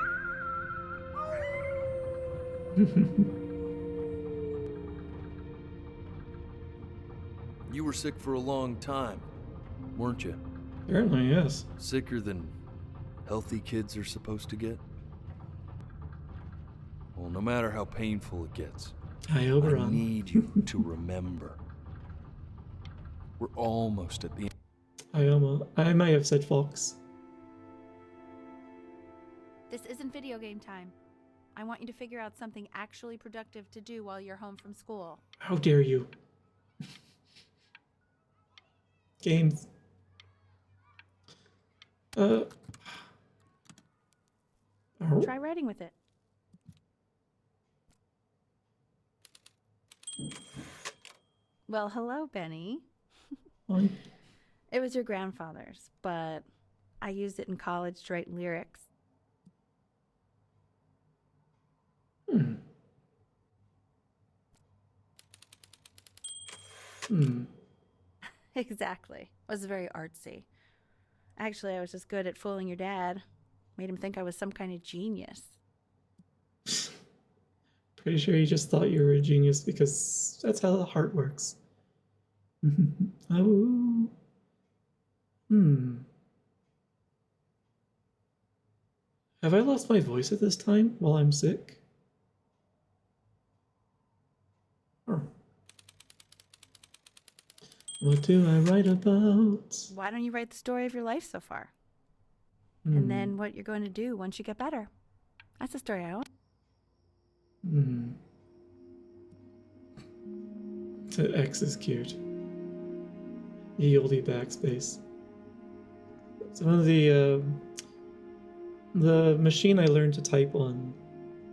You were sick for a long time, weren't you? Apparently, yes. Sicker than healthy kids are supposed to get? Well, no matter how painful it gets, I need you to remember. We're almost at the end. I might have said fox. This isn't video game time. I want you to figure out something actually productive to do while you're home from school. How dare you? Games. Try writing with it. Well, hello, Benny. Hi. It was your grandfather's, but I used it in college to write lyrics. Exactly. It was very artsy. Actually, I was just good at fooling your dad. Made him think I was some kind of genius. Pretty sure he just thought you were a genius because that's how the heart works. Oh. Have I lost my voice at this time while I'm sick? Or what do I write about? Why don't you write the story of your life so far? And then what you're going to do once you get better. That's a story I want. The X is cute. Yieldy backspace. Some of the machine I learned to type on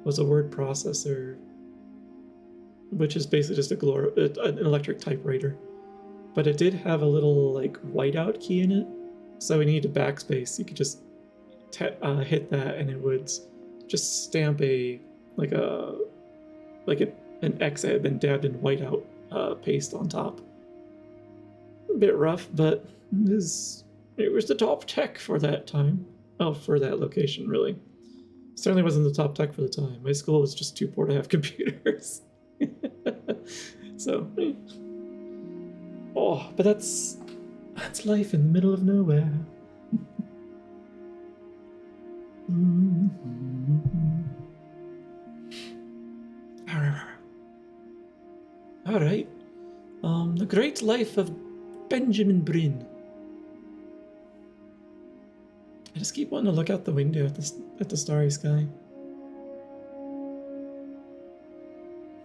was a word processor, which is basically just an electric typewriter. But it did have a little like whiteout key in it, so when you needed backspace, you could just hit that, and it would just stamp an X that had been dabbed in whiteout paste on top. A bit rough, but it was the top tech for that time. Oh, for that location, really. Certainly wasn't the top tech for the time. My school was just too poor to have computers. So, oh, but that's life in the middle of nowhere. All right. The Great Life of Benjamin Brin. I just keep wanting to look out the window at the starry sky.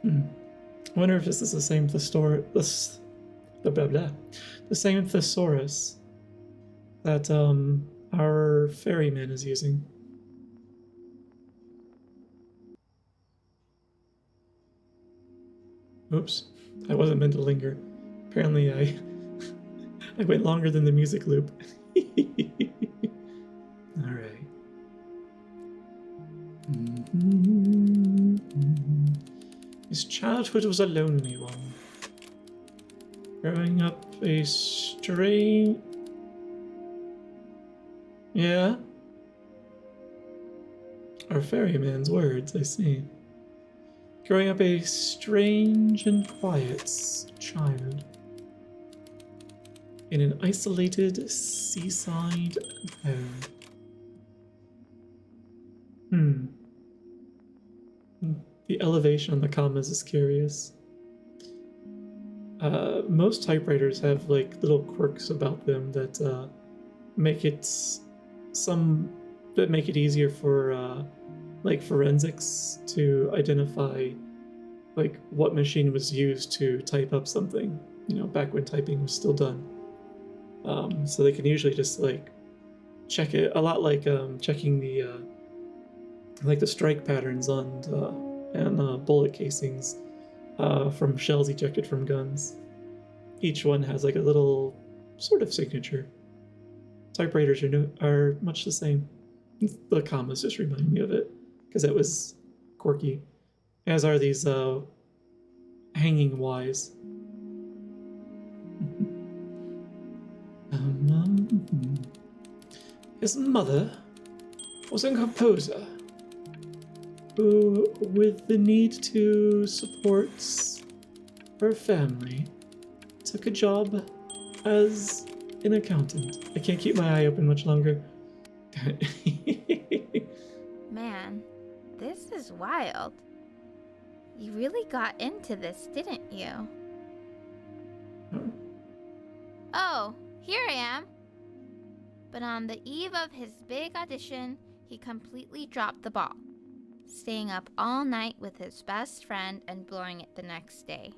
I wonder if this is the same thesaurus that our ferryman is using. Oops, I wasn't meant to linger. Apparently I went longer than the music loop. Alright. His childhood was a lonely one. Growing up a strange... Yeah? Our ferryman's words, I see. Growing up a strange and quiet child. In an isolated seaside town. The elevation on the commas is curious. Most typewriters have like little quirks about them that make it easier for like forensics to identify like what machine was used to type up something. You know, back when typing was still done. So they can usually just like check it a lot like checking the strike patterns on bullet casings from shells ejected from guns. Each one has like a little sort of signature. Typewriters are much the same. The commas just remind me of it because it was quirky, as are these hanging Ys. His mother was a composer who, with the need to support her family, took a job as an accountant. I can't keep my eye open much longer. Man, this is wild. You really got into this, didn't you? Oh, here I am. But on the eve of his big audition, he completely dropped the ball, staying up all night with his best friend and blowing it the next day.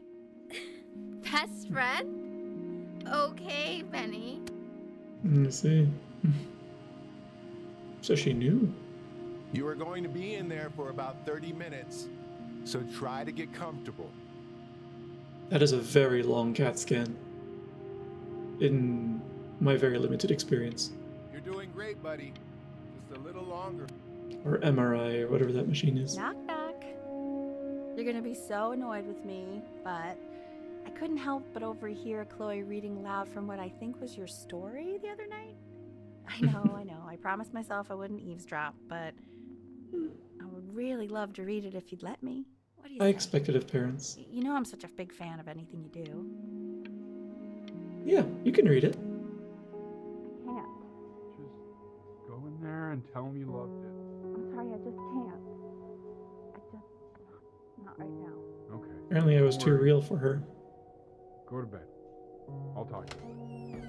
Best friend? Okay, Benny. I see. So she knew. You are going to be in there for about 30 minutes, so try to get comfortable. That is a very long CAT scan, in my very limited experience. You're doing great, buddy. Just a little longer. Or MRI, or whatever that machine is. Knock, knock. You're gonna be so annoyed with me, but I couldn't help but overhear Chloe reading loud from what I think was your story the other night. I know. I promised myself I wouldn't eavesdrop, but I would really love to read it if you'd let me. What do you I say? expect it of parents. You know I'm such a big fan of anything you do. Yeah, you can read it. Can't. Just go in there and tell him you loved it. I'm sorry, I just can't. Not right now. Okay. Apparently I was too real for her. Go to bed. I'll talk to you.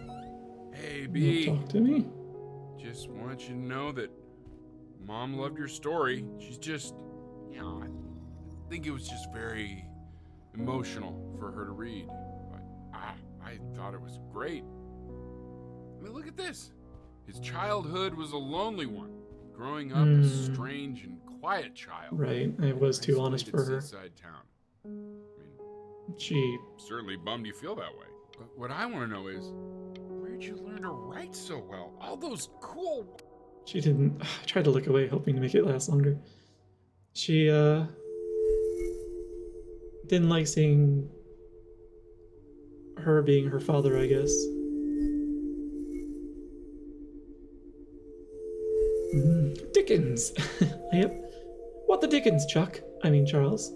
Hey, You B. talk to me? Just want you to know that Mom loved your story. She's just, I think it was just very emotional for her to read. But I thought it was great. I mean, look at this. His childhood was a lonely one. Growing up a strange and quiet child. Right, I was too honest for her. Seaside town. I mean, She... certainly bummed you feel that way. But what I want to know is, where'd you learn to write so well? All those cool... She didn't... I tried to look away, hoping to make it last longer. She, didn't like seeing her being her father, I guess. Dickens! Yep. What the Dickens, Chuck? I mean, Charles.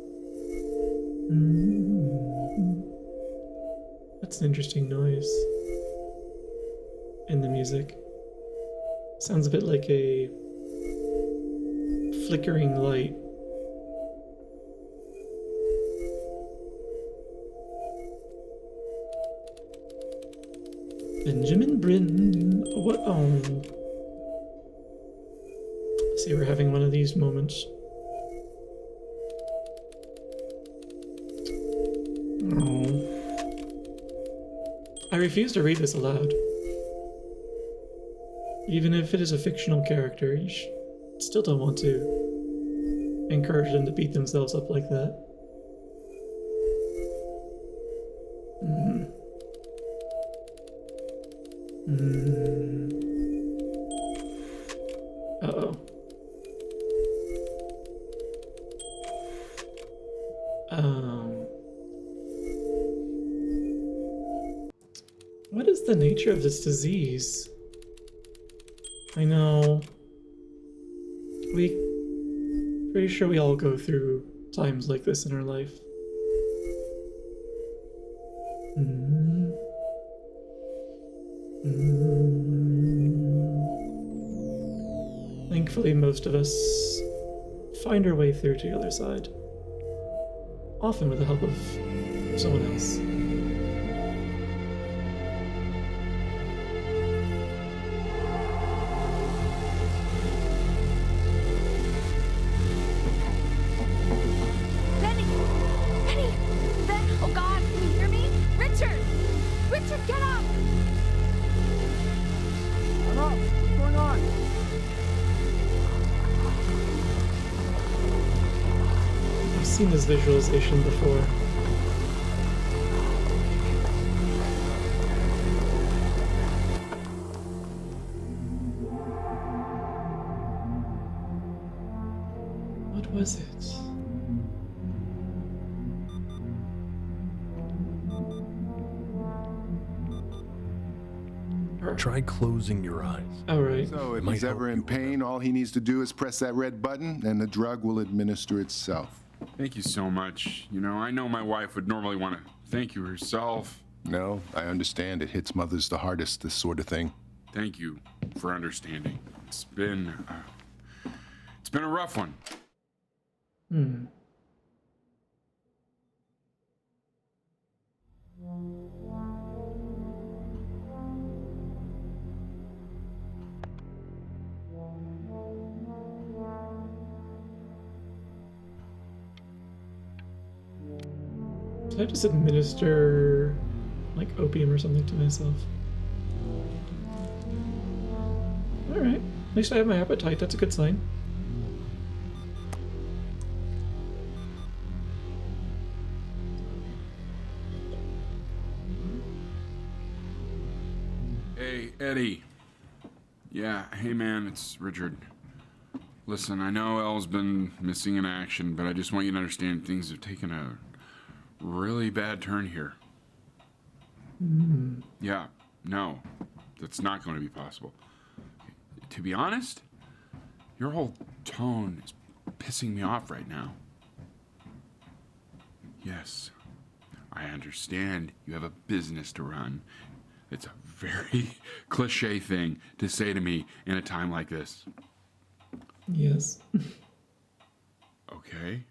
That's an interesting noise in the music. Sounds a bit like a flickering light. Benjamin Bryn. What? Oh. See, we're having one of these moments. Oh. I refuse to read this aloud. Even if it is a fictional character, you still don't want to encourage them to beat themselves up like that. Uh-oh. the nature of this disease? I know. Pretty sure we all go through times like this in our life. Thankfully, most of us find our way through to the other side. Often with the help of someone else. Benny! Benny! Oh God, can you hear me? Richard! Richard, get up! I'm up. What's going on? I've seen this visualization before. What was it? Try closing your eyes. All right. So if Might he's ever help in pain, all he needs to do is press that red button and the drug will administer itself. Thank you so much. You know, I know my wife would normally want to thank you herself. No, I understand. It hits mothers the hardest, this sort of thing. Thank you for understanding. It's been a rough one. Did I just administer like opium or something to myself? Alright. At least I have my appetite, that's a good sign. Hey, Eddie. Yeah, hey man, it's Richard. Listen, I know Elle's been missing in action, but I just want you to understand things have taken a really bad turn here. Yeah, no, that's not going to be possible. To be honest, your whole tone is pissing me off right now. Yes, I understand you have a business to run. It's a very cliche thing to say to me in a time like this. Yes. Okay.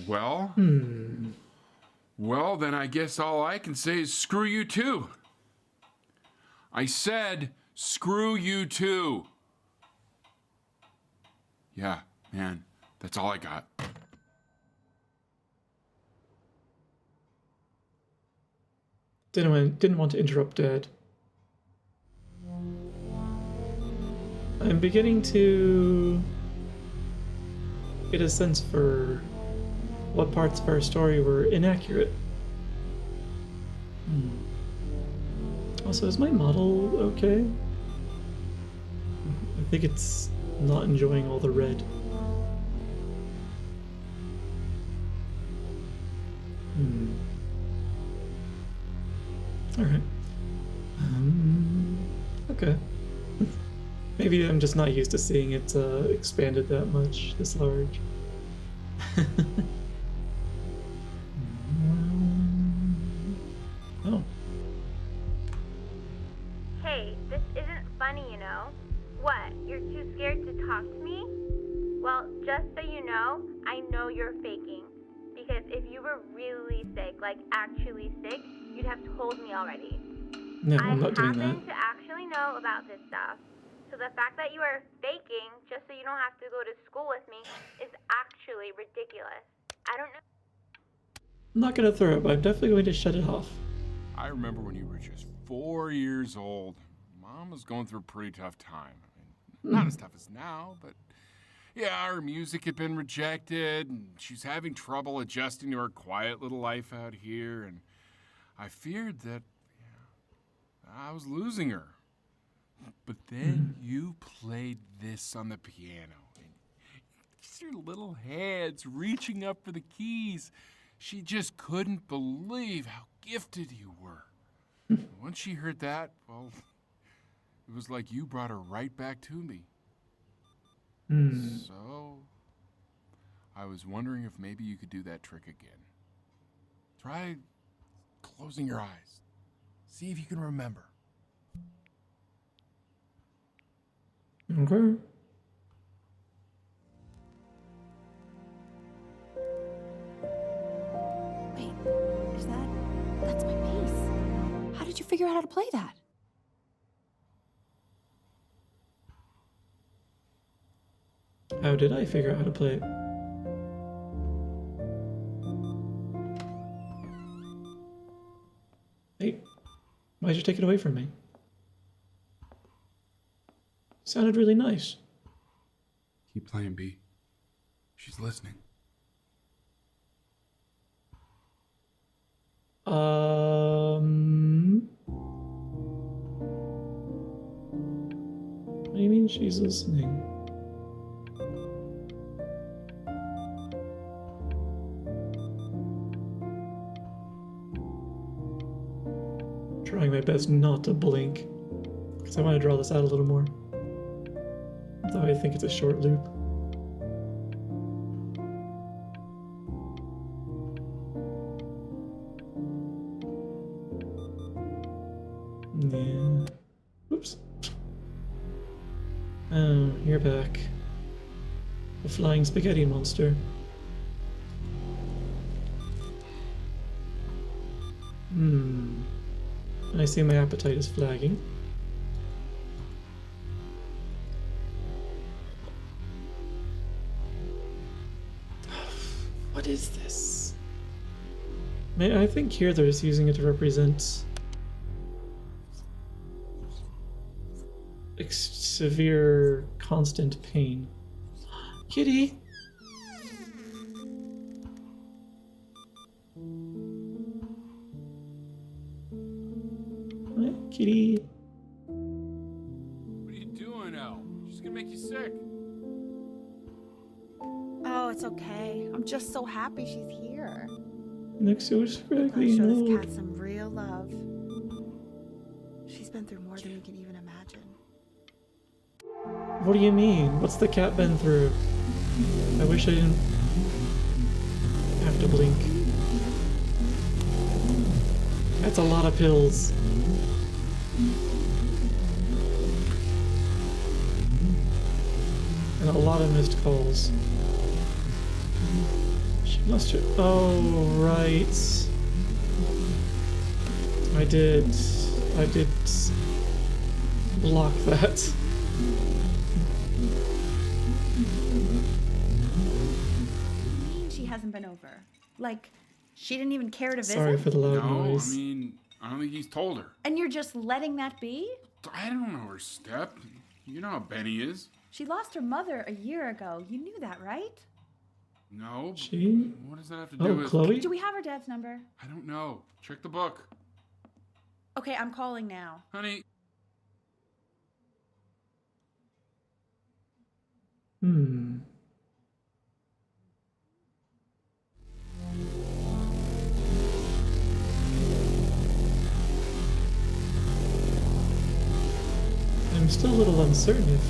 Well, well, then I guess all I can say is screw you too. I said screw you too. Yeah, man, that's all I got. Didn't want to interrupt Dad. I'm beginning to get a sense for what parts of our story were inaccurate. Also, is my model okay? I think it's not enjoying all the red. Alright. Okay. Maybe I'm just not used to seeing it expanded that much, this large. Oh. Hey, this isn't funny, you know? What, you're too scared to talk to me? Well, just so you know, I know you're faking. Because if you were really sick, like actually sick, you'd have told me already. No, I'm not doing I that. happen to actually know about this stuff. So the fact that you are faking just so you don't have to go to school with me is actually ridiculous. I don't know. I'm not gonna throw it, but I'm definitely going to shut it off. I remember when you were just 4 years old. Mom was going through a pretty tough time. I mean, not as tough as now, but yeah, her music had been rejected, and she's having trouble adjusting to her quiet little life out here, and I feared that I was losing her. But then you played this on the piano, and just your little hands reaching up for the keys. She just couldn't believe how gifted you were. Once she heard that, well, it was like you brought her right back to me. So, I was wondering if maybe you could do that trick again. Try closing your eyes. See if you can remember. Okay. Wait, is that... That's my bass. How did you figure out how to play that? How did I figure out how to play it? Hey, why'd you take it away from me? Sounded really nice. Keep playing, B. She's listening. What do you mean she's listening? Trying my best not to blink, because I want to draw this out a little more. Though I think it's a short loop. Yeah. Oops. Oh, you're back. The flying spaghetti monster. I see my appetite is flagging. What is this? I think here they're just using it to represent severe, constant pain. Kitty! Hi, kitty. What are you doing, Elle? She's gonna make you sick. Oh, it's okay. I'm just so happy she's here. Looks so Gotta scraggly. show No. this cat some real love. She's been through more than we can even imagine. What do you mean? What's the cat been through? I wish I didn't have to blink. That's a lot of pills. And a lot of missed calls. She must have... Oh, right. I did block that. She hasn't been over. Like, she didn't even care to visit? Sorry for the loud No, noise. I mean, I don't think he's told her. And you're just letting that be? I don't know her step. You know how Benny is. She lost her mother a year ago. You knew that, right? No. She? What does that have to do Oh, with... Chloe? Do we have her dad's number? I don't know. Check the book. Okay, I'm calling now. Honey. I'm still a little uncertain if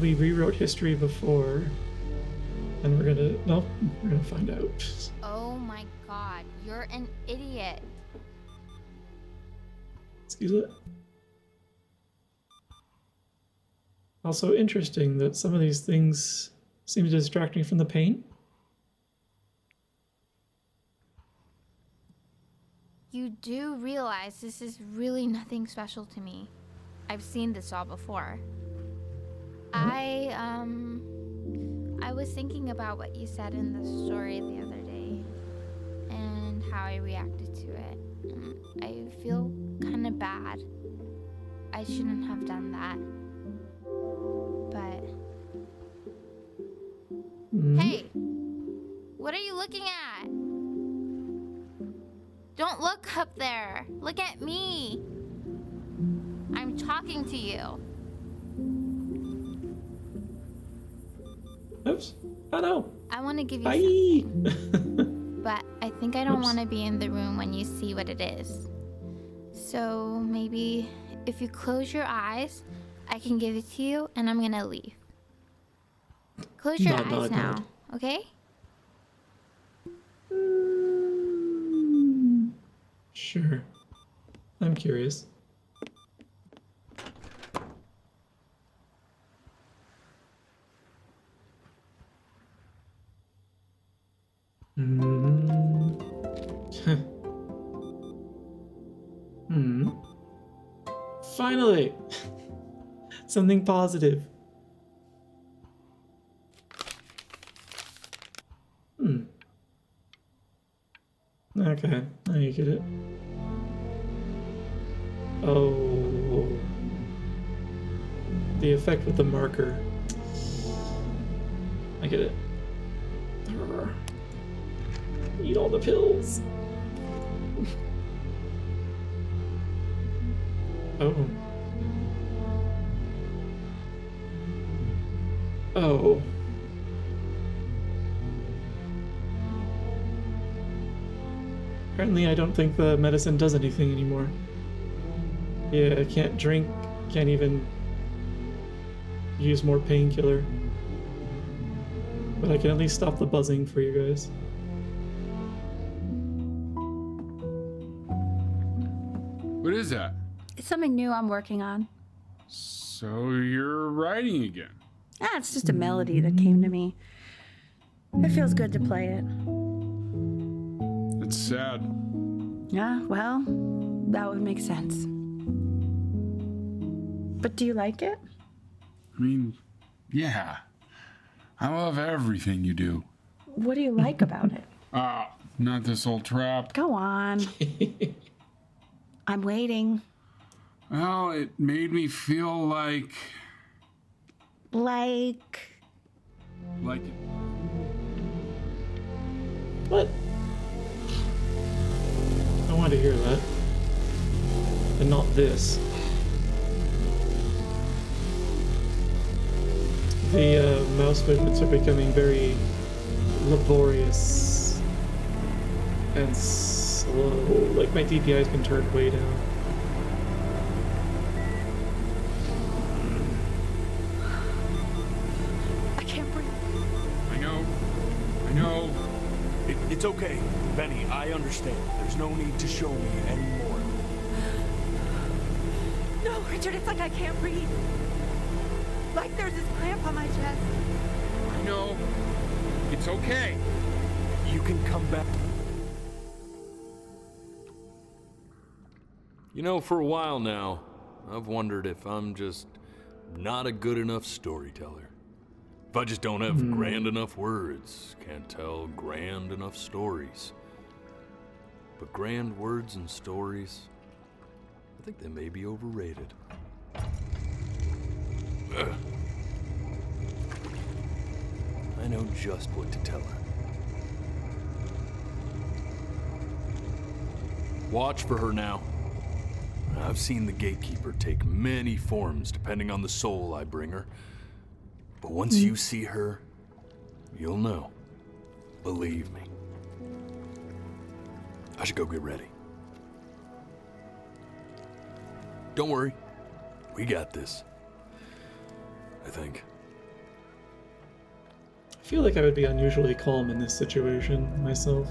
we rewrote history before, and we're gonna find out. Oh my god, you're an idiot. Excuse it. Also interesting that some of these things seem to distract me from the pain. You do realize this is really nothing special to me. I've seen this all before. I was thinking about what you said in the story the other day and how I reacted to it. I feel kind of bad. I shouldn't have done that. But hey, what are you looking at? Don't look up there. Look at me. I'm talking to you. Oops. Oh no. I want to give you Bye. something. But I think I don't Oops. want to be in the room when you see what it is. So maybe if you close your eyes, I can give it to you and I'm gonna leave. Close your eyes now, okay? Sure. I'm curious. Finally! Something positive. Okay, now you get it. Oh. The effect with the marker. I get it. Eat all the pills. Oh. Oh. Apparently I don't think the medicine does anything anymore. Yeah, I can't drink, can't even use more painkiller. But I can at least stop the buzzing for you guys. What is that? It's something new I'm working on. So you're writing again? It's just a melody that came to me. It feels good to play it. It's sad. Yeah, well, that would make sense. But do you like it? I mean, yeah. I love everything you do. What do you like about it? Not this old trap. Go on. I'm waiting. Well, it made me feel like... Like it. What? I wanted to hear that. And not this. The mouse movements are becoming very laborious and slow. Like my DPI's been turned way down. I can't breathe. I know. It's okay, Benny. I understand. There's no need to show me anymore. No, Richard, it's like I can't breathe. Like there's this cramp on my chest. I know. It's okay. You can come back. You know, for a while now, I've wondered if I'm just not a good enough storyteller. If I just don't have grand enough words, can't tell grand enough stories. But grand words and stories, I think they may be overrated. I know just what to tell her. Watch for her now. I've seen the gatekeeper take many forms depending on the soul I bring her. But once you see her, you'll know. Believe me. I should go get ready. Don't worry. We got this. I think. I feel like I would be unusually calm in this situation myself.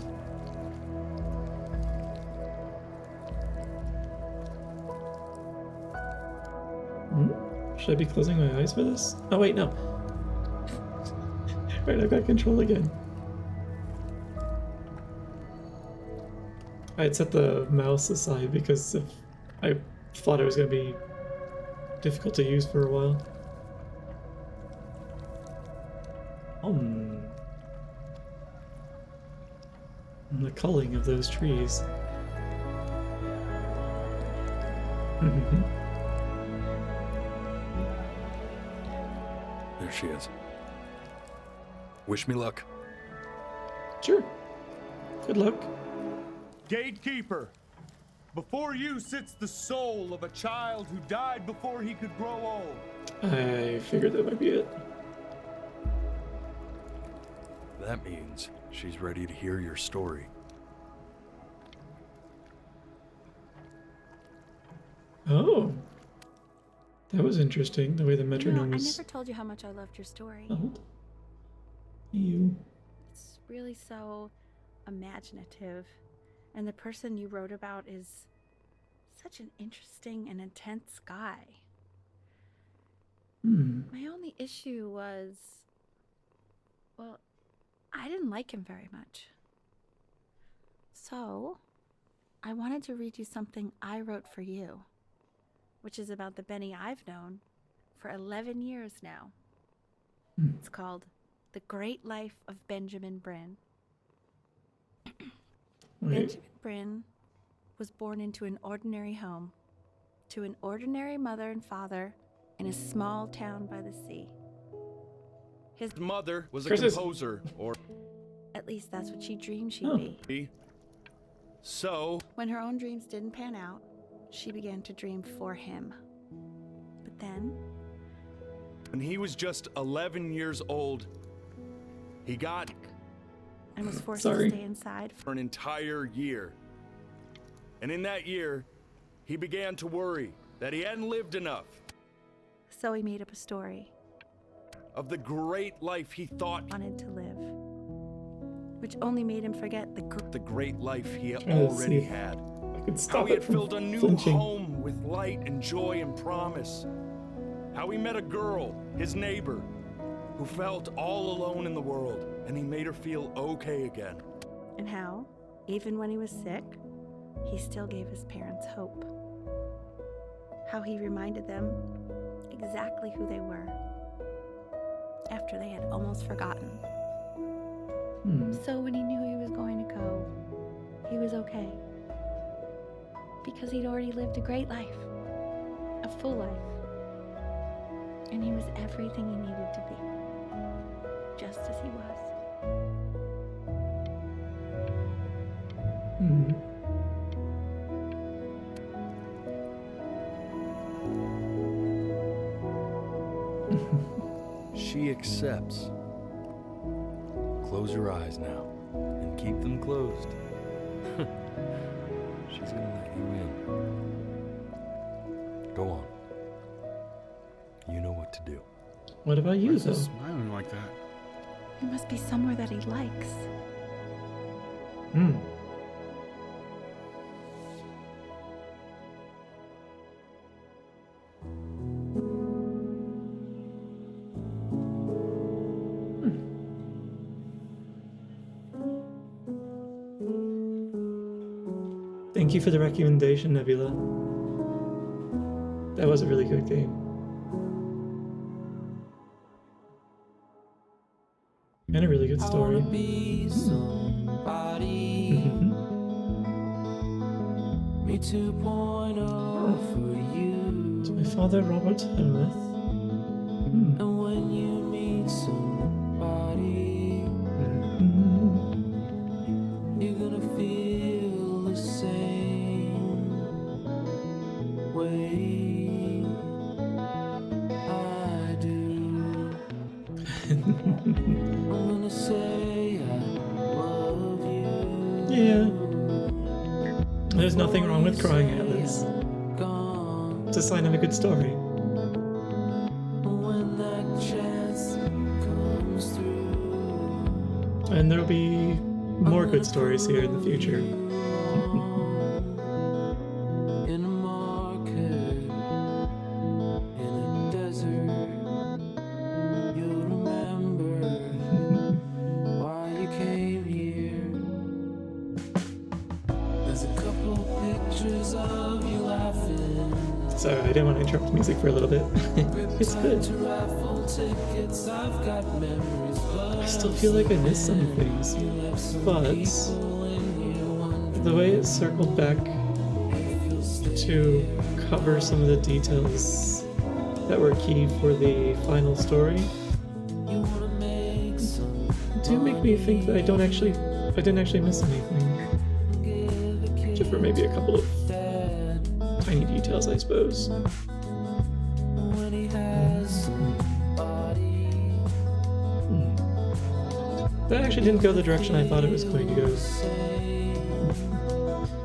Should I be closing my eyes for this? Oh wait, no. Right, I've got control again. I had set the mouse aside because if I thought it was going to be difficult to use for a while. And the culling of those trees. There she is. Wish me luck. Sure. Good luck. Gatekeeper, before you sits the soul of a child who died before he could grow old. I figured that might be it. That means she's ready to hear your story. Oh. That was interesting, the way the metronome I was never told you how much I loved your story. held. You. It's really so imaginative. And the person you wrote about is such an interesting and intense guy. My only issue was, well, I didn't like him very much. So, I wanted to read you something I wrote for you, which is about the Benny I've known for 11 years now. It's called The Great Life of Benjamin Bryn. Benjamin Bryn was born into an ordinary home, to an ordinary mother and father in a small town by the sea. His mother was a Chris is- composer, or At least that's what she dreamed she'd be. so. When her own dreams didn't pan out, she began to dream for him. But then, When he was just 11 years old, he got and was forced Sorry. to stay inside. for an entire year. And in that year, he began to worry that he hadn't lived enough So he made up a story of the great life he thought wanted to live, which only made him forget the great life he Trying to already see if had. I could How stop he it had from filled a new flinching. home with light and joy and promise. How he met a girl, his neighbor, who felt all alone in the world, and he made her feel okay again. and how, even when he was sick, he still gave his parents hope. How he reminded them exactly who they were after they had almost forgotten. So when he knew he was going to go, he was okay. Because he'd already lived a great life, a full life. And he was everything he needed to be, just as he was. She accepts. Close your eyes now, and keep them closed. She's gonna let you in. Go on. You know what to do. What about you, Why is he though? smiling like that? He must be somewhere that he likes. Thank you for the recommendation, Nebula. That was a really good game. And a really good story. Me 2.0 for you. It's my father, Robert Helmuth. And when you meet somebody, you're gonna feel the same way I do. I'm gonna say I love you. Yeah. There's nothing wrong with crying at this. It's a sign of a good story. When that chance comes through, And there'll be more good stories here in the future. in a market, in a desert, you'll remember why you came here. There's a couple pictures of you laughing. Sorry, I didn't want to interrupt music for a little bit. It's good. To raffle tickets, I've got memories, but I still feel like I missed some things, but the way it circled back to cover some of the details that were key for the final story do make me think that I didn't actually miss anything. Except for maybe a couple of tiny details, I suppose. when he has somebody. That actually didn't go the direction I thought it was going to go.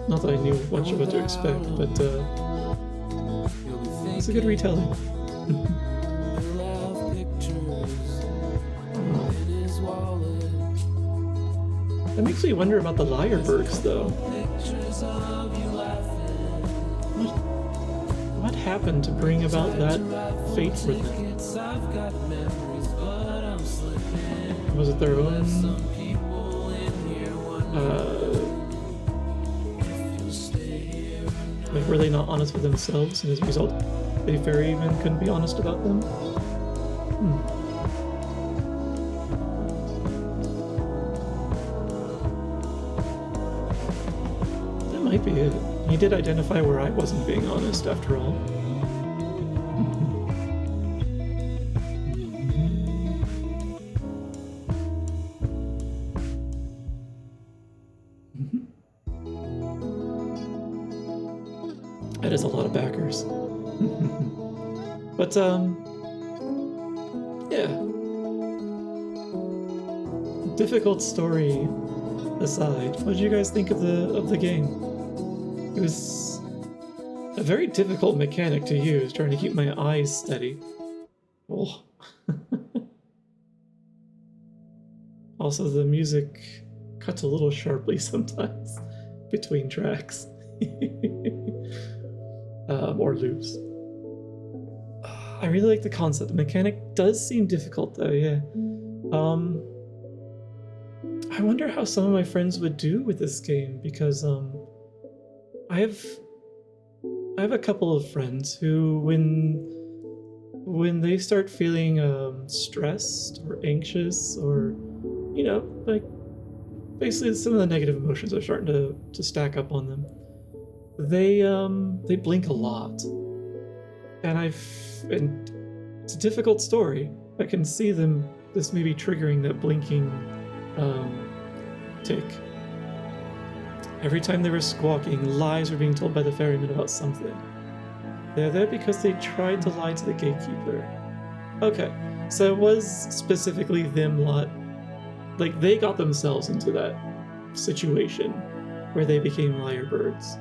Not that I knew much of what to expect, but It's a good retelling. That makes me wonder about the Lyrebirds, though. What happened to bring about that fate for them? Was it their own like, were they not honest with themselves, and as a result, the ferrymen couldn't be honest about them? That might be it. He did identify where I wasn't being honest, after all. That is a lot of backers. But, yeah. Difficult story aside, what did you guys think of the game? It was a very difficult mechanic to use, trying to keep my eyes steady. Oh. Also, the music cuts a little sharply sometimes between tracks. Or loops. I really like the concept. The mechanic does seem difficult, though, yeah. I wonder how some of my friends would do with this game, because I have a couple of friends who, when they start feeling stressed or anxious, or, you know, like, basically some of the negative emotions are starting to stack up on them, they blink a lot. And it's a difficult story. I can see this maybe triggering that blinking tick. Every time they were squawking, lies were being told by the ferryman about something. They're there because they tried to lie to the gatekeeper. Okay, so it was specifically them lot. Like, they got themselves into that situation where they became lyrebirds.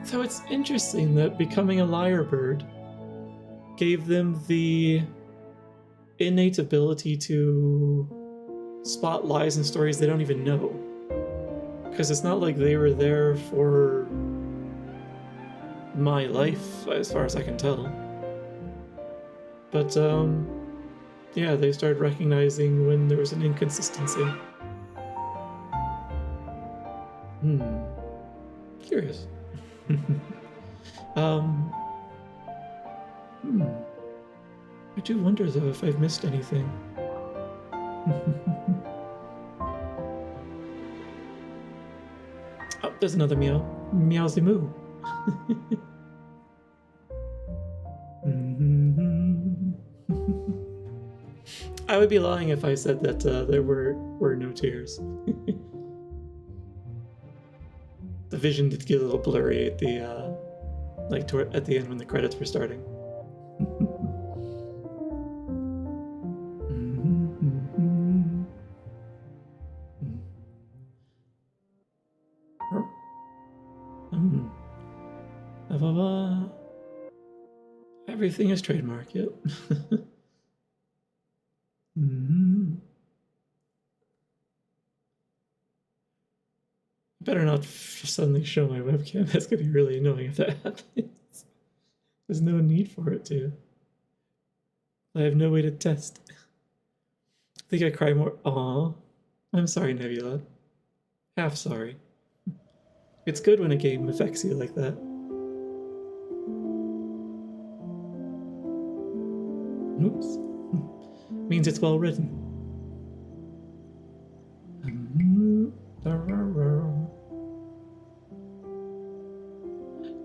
So it's interesting that becoming a lyrebird gave them the innate ability to spot lies and stories they don't even know. Because it's not like they were there for my life, as far as I can tell. But, yeah, they started recognizing when there was an inconsistency. Curious. I do wonder, though, if I've missed anything. Oh, there's another meow. Meowsy moo. I would be lying if I said that there were no tears. The vision did get a little blurry at the at the end when the credits were starting. Everything is trademark, yep. Better not suddenly show my webcam. That's gonna be really annoying if that happens. There's no need for it to. I have no way to test. I think I cry more. Aw. I'm sorry, Nebula. Half sorry. It's good when a game affects you like that. Oops. Means it's well written.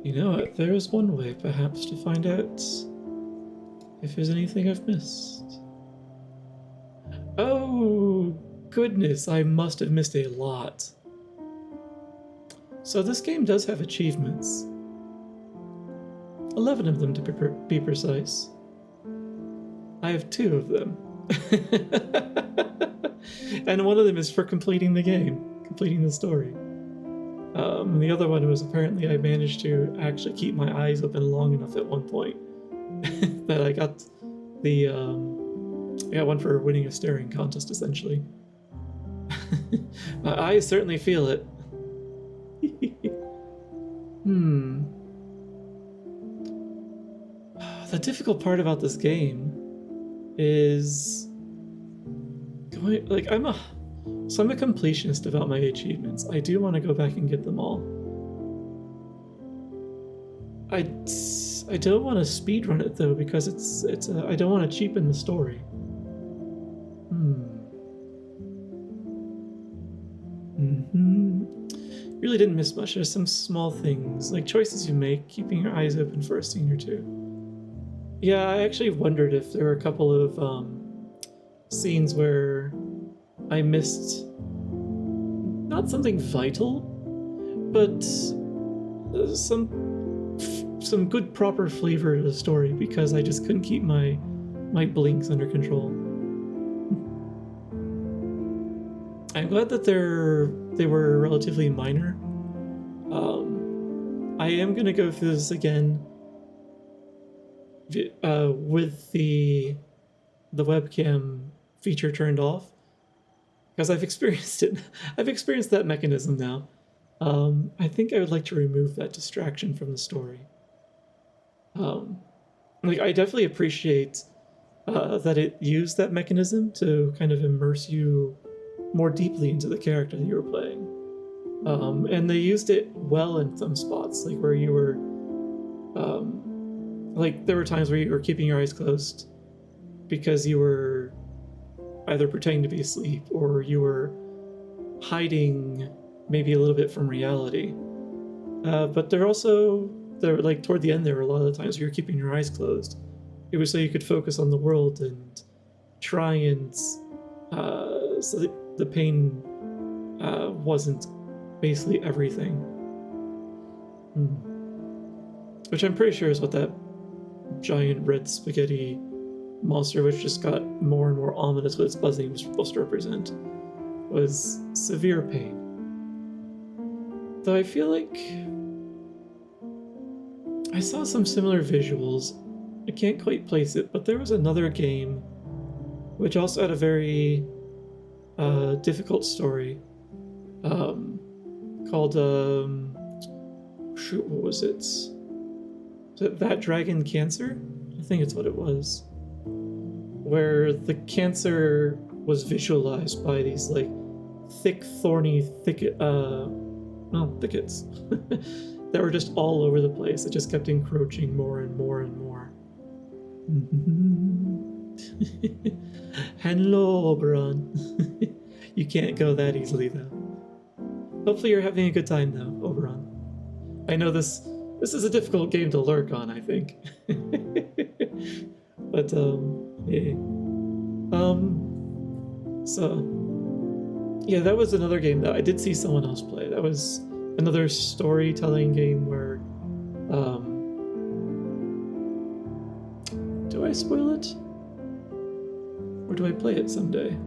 You know what? There is one way, perhaps, to find out if there's anything I've missed. Oh, goodness, I must have missed a lot. So this game does have achievements. 11 of them, to be precise. I have 2 of them. And one of them is for completing the game, completing the story. The other one was apparently I managed to actually keep my eyes open long enough at one point that I got the one for winning a staring contest, essentially. My eyes certainly feel it. The difficult part about this game is going, like, I'm a completionist about my achievements. I do want to go back and get them all. I don't want to speedrun it though, because I don't want to cheapen the story. Really didn't miss much. There's some small things, like choices you make, keeping your eyes open for a scene or two. Yeah, I actually wondered if there were a couple of scenes where I missed not something vital, but some good proper flavor to the story, because I just couldn't keep my blinks under control. I'm glad that they were relatively minor. I am gonna go through this again with the webcam feature turned off, because I've experienced it. I've experienced that mechanism now. I think I would like to remove that distraction from the story. Like, I definitely appreciate that it used that mechanism to kind of immerse you more deeply into the character that you were playing. And they used it well in some spots, like where you were, like there were times where you were keeping your eyes closed because you were either pretending to be asleep or you were hiding maybe a little bit from reality. But there like toward the end, there were a lot of the times where you're keeping your eyes closed. It was so you could focus on the world and try and so that the pain wasn't basically everything. Which I'm pretty sure is what that giant red spaghetti monster, which just got more and more ominous with its buzzing, was supposed to represent, was severe pain. Though I feel like I saw some similar visuals. I can't quite place it, but there was another game which also had a very difficult story called shoot, what was it? Was it That Dragon Cancer? I think it's what it was. Where the cancer was visualized by these like thick, thorny thickets that were just all over the place. It just kept encroaching more and more and more. Hello, Oberon. You can't go that easily, though. Hopefully you're having a good time, though, Oberon. I know this is a difficult game to lurk on, I think. But, yeah. So, yeah, that was another game that I did see someone else play. That was another storytelling game where, do I spoil it? Or do I play it someday?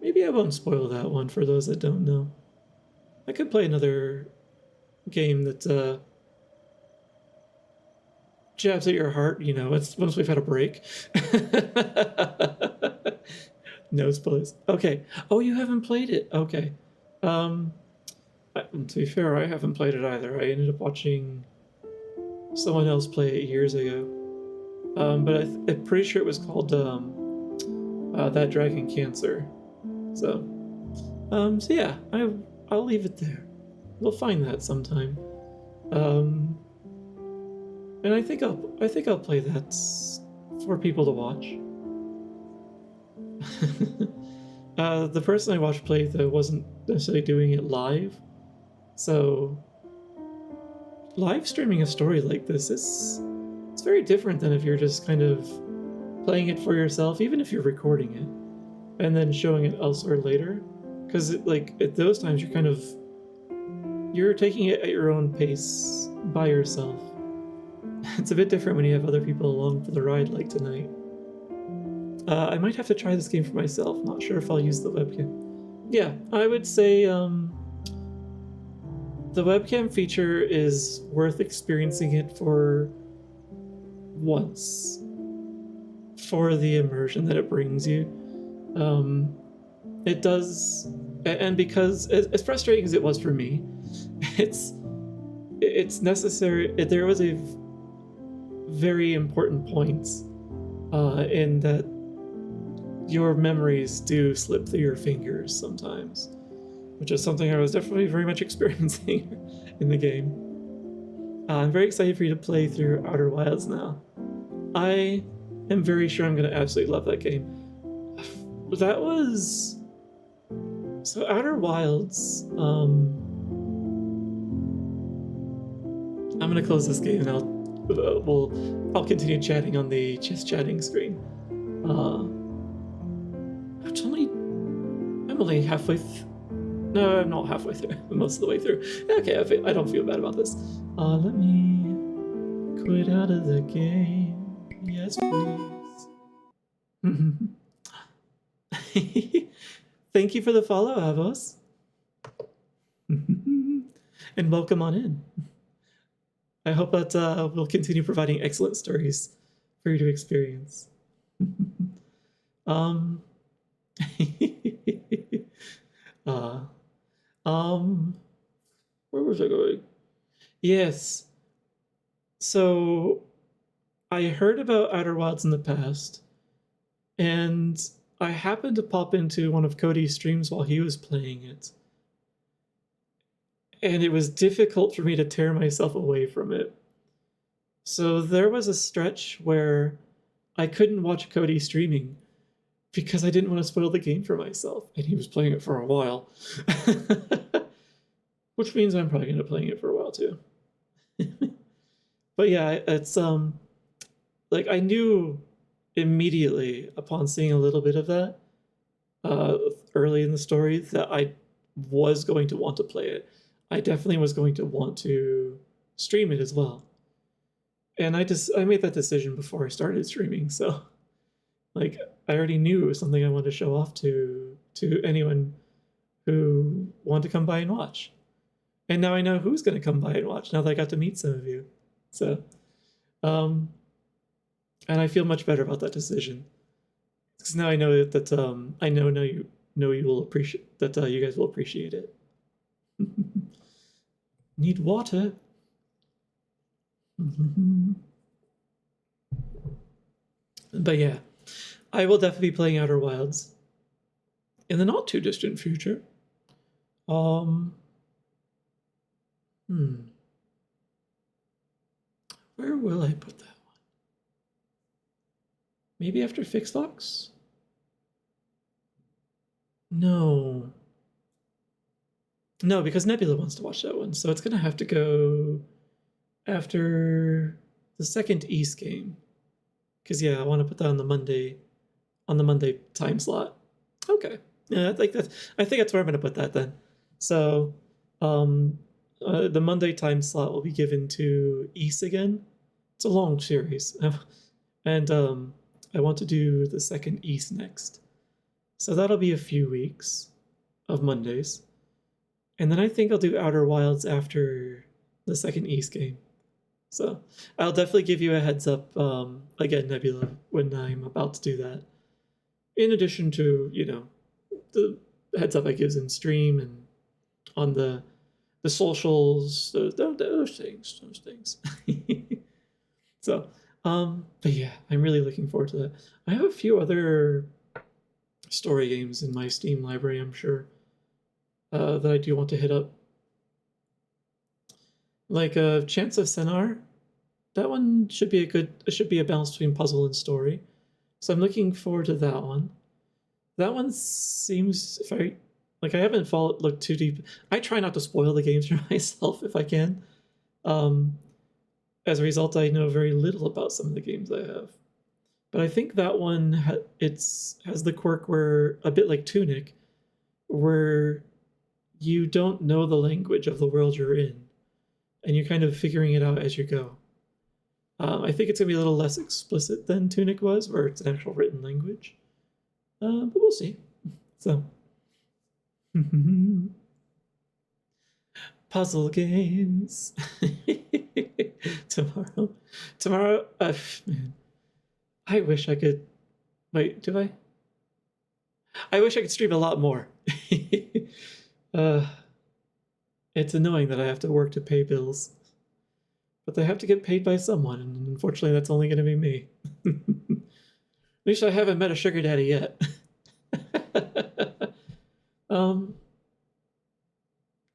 Maybe I won't spoil that one for those that don't know. I could play another game that jabs at your heart, you know, it's once we've had a break. No spoilers. Okay. Oh, you haven't played it? Okay. To be fair, I haven't played it either. I ended up watching someone else play it years ago. But I'm pretty sure it was called That Dragon Cancer. So yeah, I'll leave it there. We'll find that sometime. And I think I'll play that for people to watch. The person I watched play though wasn't necessarily doing it live, so live streaming a story like this it's very different than if you're just kind of playing it for yourself, even if you're recording it and then showing it elsewhere later, because like at those times you're taking it at your own pace by yourself. It's a bit different when you have other people along for the ride like tonight. I might have to try this game for myself. Not sure if I'll use the webcam. Yeah, I would say the webcam feature is worth experiencing it for once, for the immersion that it brings you. It does, and because as frustrating as it was for me, it's necessary. There was a very important point in that your memories do slip through your fingers sometimes, which is something I was definitely very much experiencing in the game. I'm very excited for you to play through Outer Wilds now. I am very sure I'm going to absolutely love that game. That was... So Outer Wilds, I'm going to close this game and I'll continue chatting on the just chatting screen. I'm only halfway no, I'm not halfway through. I'm most of the way through. Okay, I don't feel bad about this. Let me quit out of the game. Yes, please. Thank you for the follow, Avos. And welcome on in. I hope that we'll continue providing excellent stories for you to experience. Where was I going? Yes. So I heard about Outer Wilds in the past, and I happened to pop into one of Cody's streams while he was playing it. And it was difficult for me to tear myself away from it. So there was a stretch where I couldn't watch Cody streaming because I didn't want to spoil the game for myself. And he was playing it for a while. Which means I'm probably going to be playing it for a while too. But yeah, it's like I knew immediately upon seeing a little bit of that early in the story that I was going to want to play it. I definitely was going to want to stream it as well. And I made that decision before I started streaming, so like I already knew it was something I wanted to show off to anyone who wanted to come by and watch. And now I know who's going to come by and watch now that I got to meet some of you. So and I feel much better about that decision. Because now I know that I know you will appreciate that you guys will appreciate it. Need water. But yeah, I will definitely be playing Outer Wilds in the not too distant future. Where will I put that one? Maybe after Fixfox? No. No, because Nebula wants to watch that one, so it's gonna have to go after the second East game. Because yeah, I want to put that on the Monday time slot. Okay. Yeah, I think that's where I'm gonna put that then. So the Monday time slot will be given to East again. It's a long series. And I want to do the second East next. So that'll be a few weeks of Mondays. And then I think I'll do Outer Wilds after the second East game. So I'll definitely give you a heads up, again, Nebula, when I'm about to do that. In addition to, the heads up I give in stream and on the socials, those things. So, but yeah, I'm really looking forward to that. I have a few other story games in my Steam library, I'm sure, that I do want to hit up. Like Chance of Senar, that one should be a balance between puzzle and story. So I'm looking forward to that one. That one seems, I haven't looked too deep. I try not to spoil the games for myself if I can. As a result, I know very little about some of the games I have. But I think that one has the quirk where, a bit like Tunic, where you don't know the language of the world you're in, and you're kind of figuring it out as you go. I think it's going to be a little less explicit than Tunic was, where it's an actual written language. But we'll see. So. Puzzle games. Tomorrow, man. I wish I could. Wait, do I? I wish I could stream a lot more. It's annoying that I have to work to pay bills. But they have to get paid by someone, and unfortunately that's only going to be me. At least I haven't met a sugar daddy yet.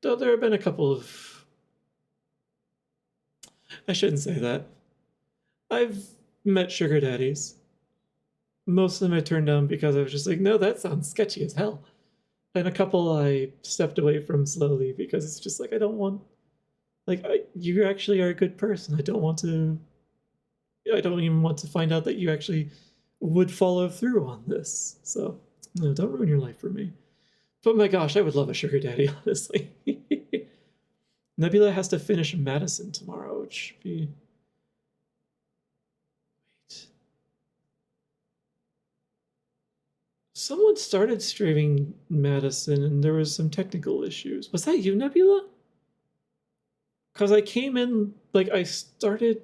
Though there have been a couple of... I shouldn't say that. I've met sugar daddies. Most of them I turned down because I was just like, no, that sounds sketchy as hell. And a couple I stepped away from slowly because it's just like, I don't want... Like, you actually are a good person. I don't even want to find out that you actually would follow through on this. So, no, don't ruin your life for me. But my gosh, I would love a sugar daddy, honestly. Nebula has to finish Madison tomorrow, which should be... Wait. Someone started streaming Madison and there was some technical issues. Was that you, Nebula? Because I came in, like, I started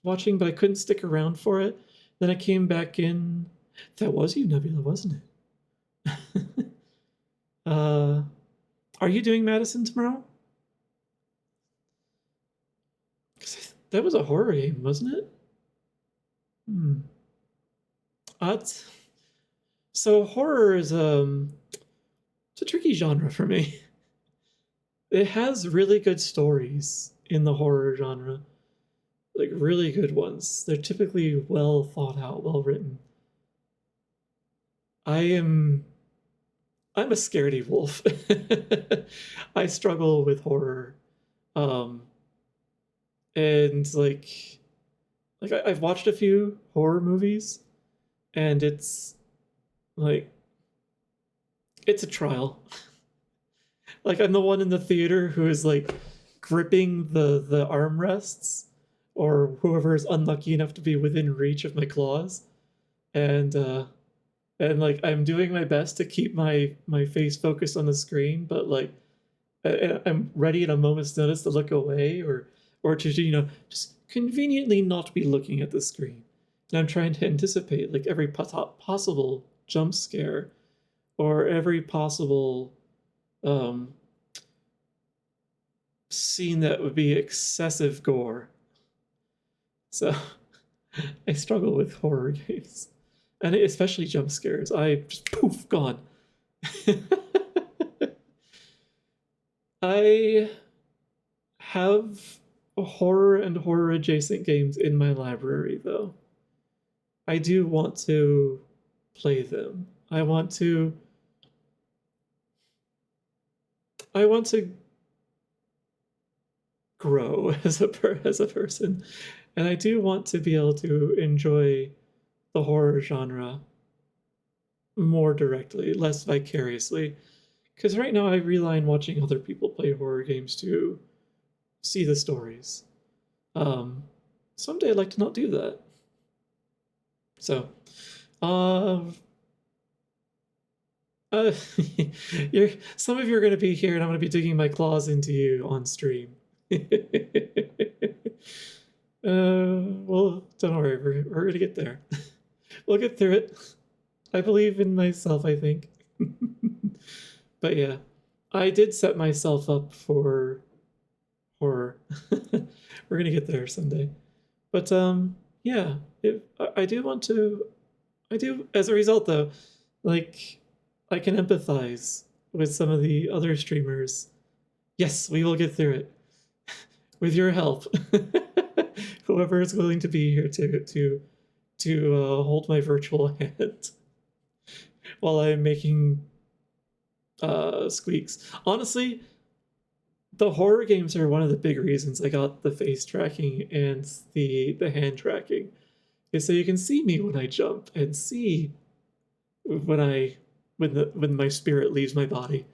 watching, but I couldn't stick around for it. Then I came back in. That was you, Nebula, wasn't it? Are you doing Madison tomorrow? That was a horror game, wasn't it? So horror is it's a tricky genre for me. It has really good stories in the horror genre. Like, really good ones. They're typically well thought out, well written. I'm a scaredy wolf. I struggle with horror. And like I've watched a few horror movies, and it's like, it's a trial. Like, I'm the one in the theater who is like gripping the armrests, or whoever is unlucky enough to be within reach of my claws, and like I'm doing my best to keep my face focused on the screen, but like I'm ready at a moment's notice to look away, or to just conveniently not be looking at the screen. And I'm trying to anticipate like every possible jump scare, or every possible scene that would be excessive gore. So I struggle with horror games, and especially jump scares. I just poof, gone. I have horror and horror adjacent games in my library, though. I do want to play them. I want to grow as a person, and I do want to be able to enjoy the horror genre more directly, less vicariously. Because right now I rely on watching other people play horror games to see the stories. Someday I'd like to not do that. So, some of you are going to be here, and I'm going to be digging my claws into you on stream. Well, don't worry, we're going to get there. We'll get through it. I believe in myself, I think. But yeah, I did set myself up for horror. We're going to get there someday. But yeah, I do want to... I do, as a result, though, like, I can empathize with some of the other streamers. Yes, we will get through it. With your help. Whoever is willing to be here to hold my virtual hand while I'm making squeaks. Honestly, the horror games are one of the big reasons I got the face tracking and the hand tracking. Is so you can see me when I jump, and see when my spirit leaves my body.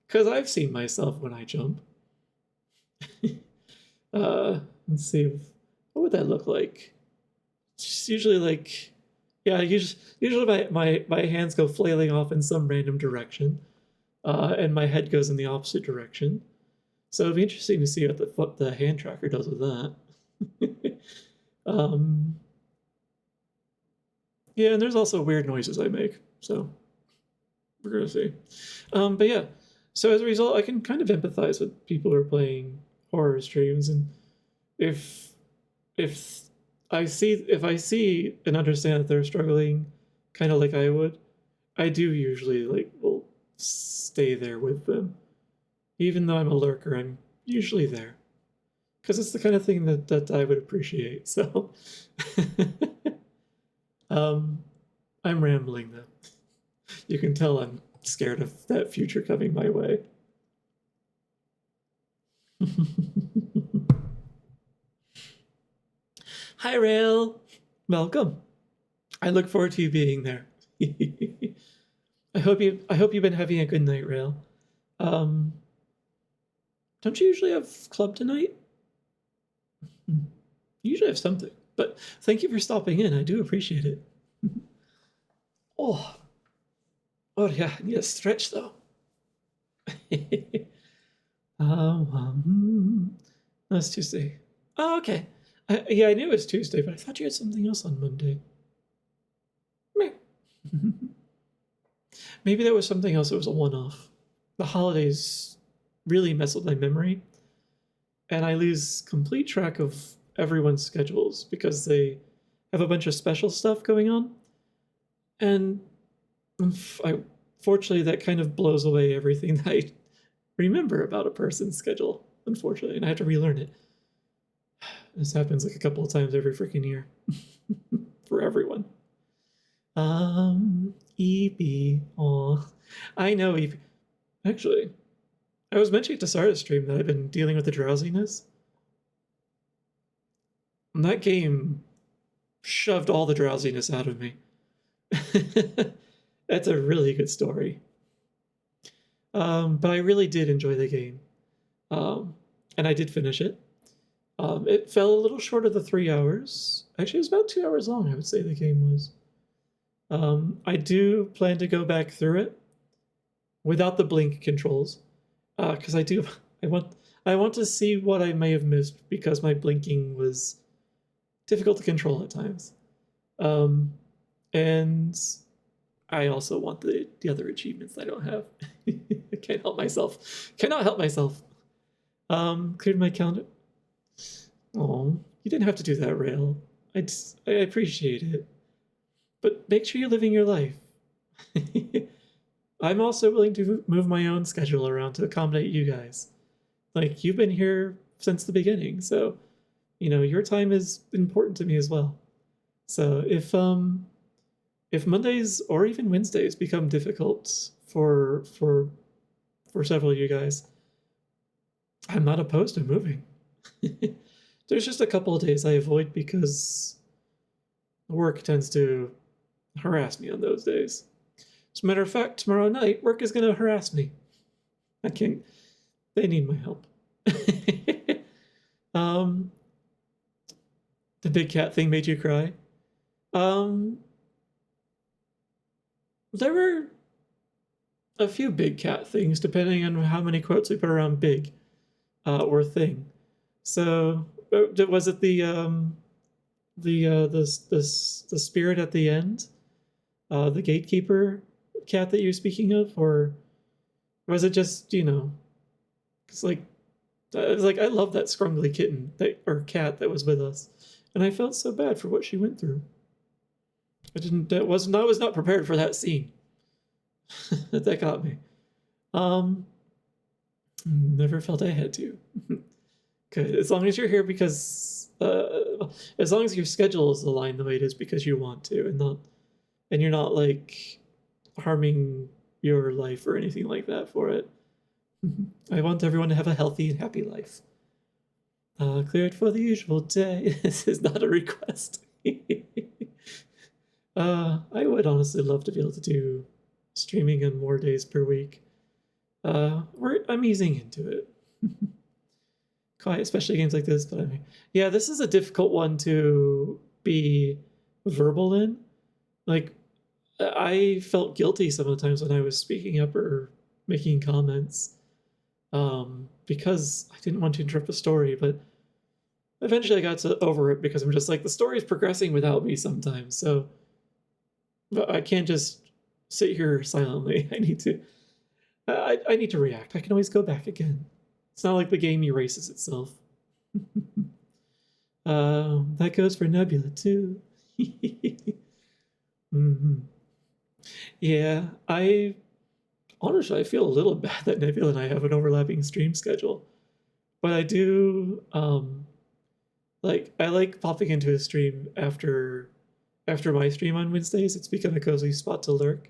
Because I've seen myself when I jump. Let's see, what would that look like? Just usually like, yeah, usually my hands go flailing off in some random direction, and my head goes in the opposite direction. So it'd be interesting to see what the hand tracker does with that. Yeah, and there's also weird noises I make, so we're gonna see. But yeah, so as a result, I can kind of empathize with people who are playing horror streams, and if I see and understand that they're struggling, kind of like I would, I do usually will stay there with them, even though I'm a lurker. I'm usually there because it's the kind of thing that I would appreciate. So, I'm rambling though. You can tell I'm scared of that future coming my way. Hi, Rail. Welcome. I look forward to you being there. I hope you've been having a good night, Rail. Don't you usually have club tonight? You usually have something, but thank you for stopping in. I do appreciate it. Oh yeah, I need a stretch though. That's Tuesday. Oh, okay. Yeah, I knew it was Tuesday, but I thought you had something else on Monday. Meh. Maybe there was something else that was a one-off. The holidays really mess with my memory, and I lose complete track of everyone's schedules because they have a bunch of special stuff going on. And fortunately, that kind of blows away everything that I remember about a person's schedule, unfortunately, and I have to relearn it. This happens like a couple of times every freaking year for everyone. EP. Aw. I know EP. Actually, I was mentioning to start a stream that I've been dealing with the drowsiness. And that game shoved all the drowsiness out of me. That's a really good story. But I really did enjoy the game. And I did finish it. It fell a little short of the 3 hours. Actually, it was about 2 hours long, I would say the game was. I do plan to go back through it without the blink controls, because I want to see what I may have missed because my blinking was difficult to control at times. And I also want the other achievements I don't have. I can't help myself. Cannot help myself. Cleared my calendar. Oh, you didn't have to do that, Rail. I appreciate it. But make sure you're living your life. I'm also willing to move my own schedule around to accommodate you guys. Like, you've been here since the beginning, so, your time is important to me as well. So if Mondays or even Wednesdays become difficult for several of you guys, I'm not opposed to moving. There's just a couple of days I avoid because work tends to harass me on those days. As a matter of fact, tomorrow night, work is going to harass me. They need my help. The big cat thing made you cry? There were a few big cat things, depending on how many quotes we put around big or thing. So, was it the spirit at the end? The gatekeeper cat that you're speaking of? Or was it just, it's like, I love that scrumbly kitten or cat that was with us. And I felt so bad for what she went through. I was not prepared for that scene. That got me. Never felt I had to. Good. As long as you're here because, as long as your schedule is aligned the way it is because you want to, and you're not like harming your life or anything like that for it. I want everyone to have a healthy and happy life. Cleared for the usual day. This is not a request. I would honestly love to be able to do streaming on more days per week. I'm easing into it. quiet, especially games like this. But I mean, yeah, this is a difficult one to be verbal in. Like, I felt guilty some of the times when I was speaking up or making comments, because I didn't want to interrupt the story. But eventually, I got over it because I'm just like, the story is progressing without me sometimes. So but I can't just sit here silently. I need to react. I can always go back again. It's not like the game erases itself. That goes for Nebula too. hmm Yeah, honestly I feel a little bad that Nebula and I have an overlapping stream schedule, but I do I like popping into a stream after my stream on Wednesdays. It's become a cozy spot to lurk,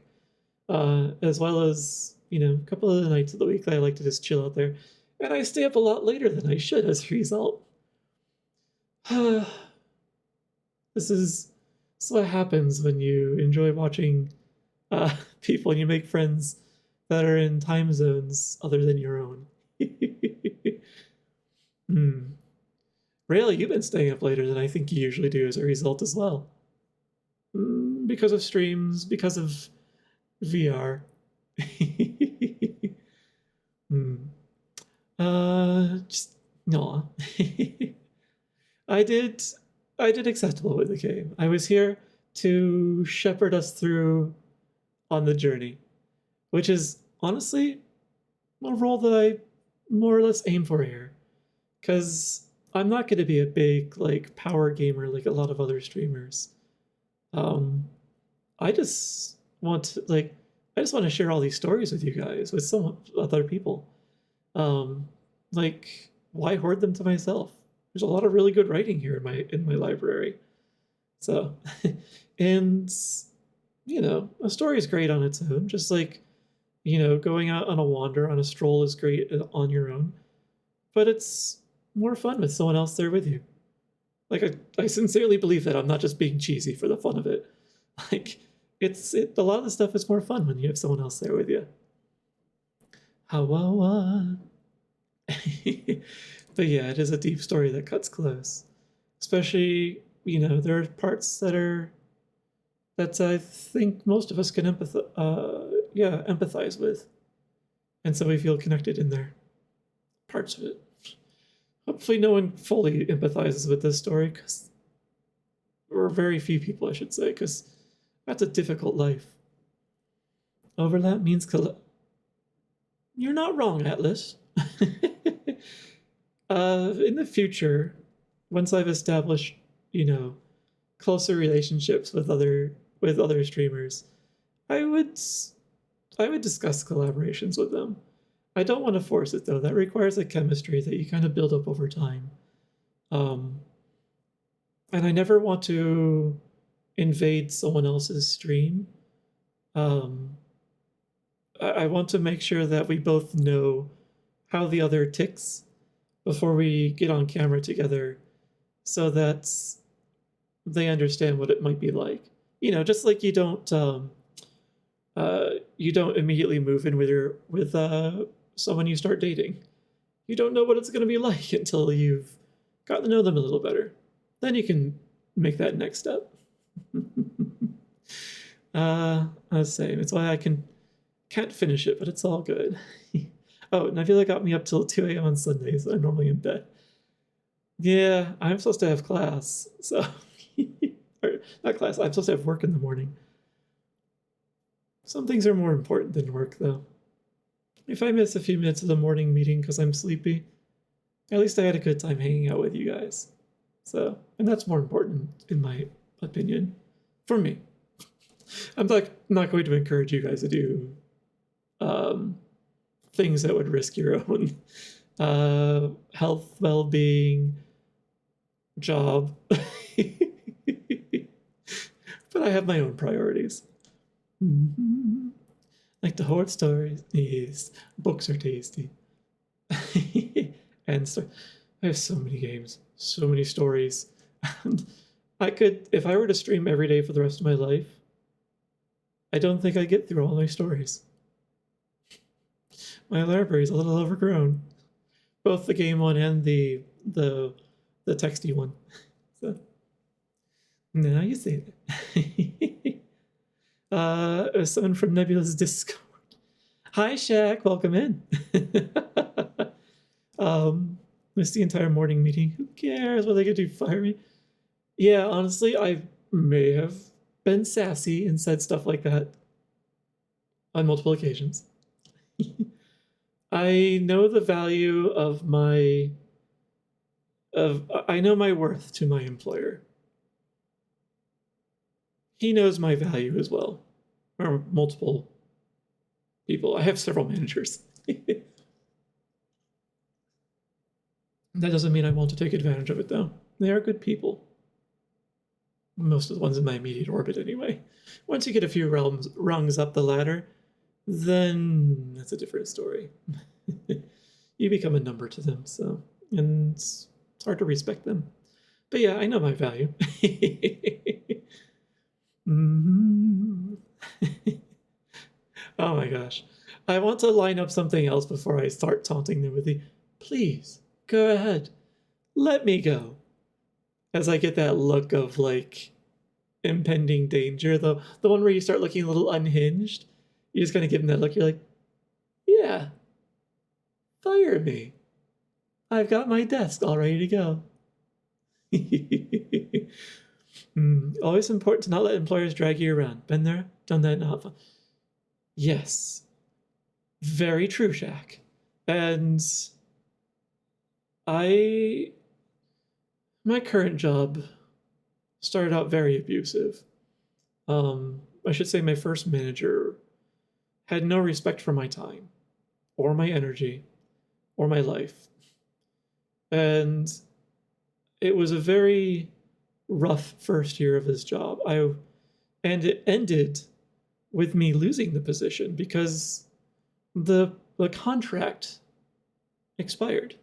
as well as a couple of the nights of the week that I like to just chill out there, and I stay up a lot later than I should as a result. This is what happens when you enjoy watching people and you make friends that are in time zones other than your own. Really, you've been staying up later than I think you usually do as a result as well. Because of streams, because of VR. Just no. I did acceptable with the game. I was here to shepherd us through on the journey, which is honestly a role that I more or less aim for here, because I'm not going to be a big power gamer like a lot of other streamers. I just want to share all these stories with you guys, with some other people. Why hoard them to myself? There's a lot of really good writing here in my library. So, and a story is great on its own. Just going out on a wander, on a stroll is great on your own, but it's more fun with someone else there with you. I sincerely believe that I'm not just being cheesy for the fun of it. A lot of the stuff is more fun when you have someone else there with you. But yeah, it is a deep story that cuts close. Especially, there are parts that I think most of us can empathize with. And so we feel connected in there. Parts of it. Hopefully no one fully empathizes with this story, or very few people, I should say, because that's a difficult life. Overlap means You're not wrong, Atlas. In the future, once I've established, closer relationships with other streamers, I would discuss collaborations with them. I don't want to force it though. That requires a chemistry that you kind of build up over time. And I never want to invade someone else's stream. I want to make sure that we both know how the other ticks before we get on camera together, so that they understand what it might be like. Just like you don't immediately move in with someone you start dating. You don't know what it's going to be like until you've gotten to know them a little better. Then you can make that next step. I was saying, it's why I can't finish it, but it's all good. Oh, Nebula got me up till 2 a.m. on Sundays. I'm normally in bed. Yeah, I'm supposed to have class, so or not class. I'm supposed to have work in the morning. Some things are more important than work, though. If I miss a few minutes of the morning meeting because I'm sleepy, at least I had a good time hanging out with you guys. So, and that's more important, in my opinion, for me. I'm not going to encourage you guys to do things that would risk your own health, well-being, job. But I have my own priorities. Like the horror stories. Yes, books are tasty. And I have so many games, so many stories. And if I were to stream every day for the rest of my life, I don't think I'd get through all my stories. My library is a little overgrown. both the game one and the texty one. So now you see it. Someone from Nebula's Discord. Hi, Shaq. Welcome in. Missed the entire morning meeting. Who cares? What are they gonna do? Fire me? Yeah, honestly, I may have been sassy and said stuff like that on multiple occasions. I know the value of I know my worth to my employer. He knows my value as well. Or multiple people. I have several managers. That doesn't mean I want to take advantage of it, though. They are good people. Most of the ones in my immediate orbit, anyway. Once you get a few rungs up the ladder, then that's a different story. You become a number to them, so... And it's hard to respect them. But yeah, I know my value. Mm-hmm. Oh my gosh. I want to line up something else before I start taunting them with the, please, go ahead. Let me go. As I get that look of, like, impending danger. The one where you start looking a little unhinged. You just kind of give them that look. You're like, yeah. Fire me. I've got my desk all ready to go. Always important to not let employers drag you around. Been there? Done that? Not fun. Yes. Very true, Shaq. And my current job started out very abusive. I should say my first manager had no respect for my time, or my energy, or my life. And it was a very rough first year of his job. And it ended with me losing the position because the contract expired.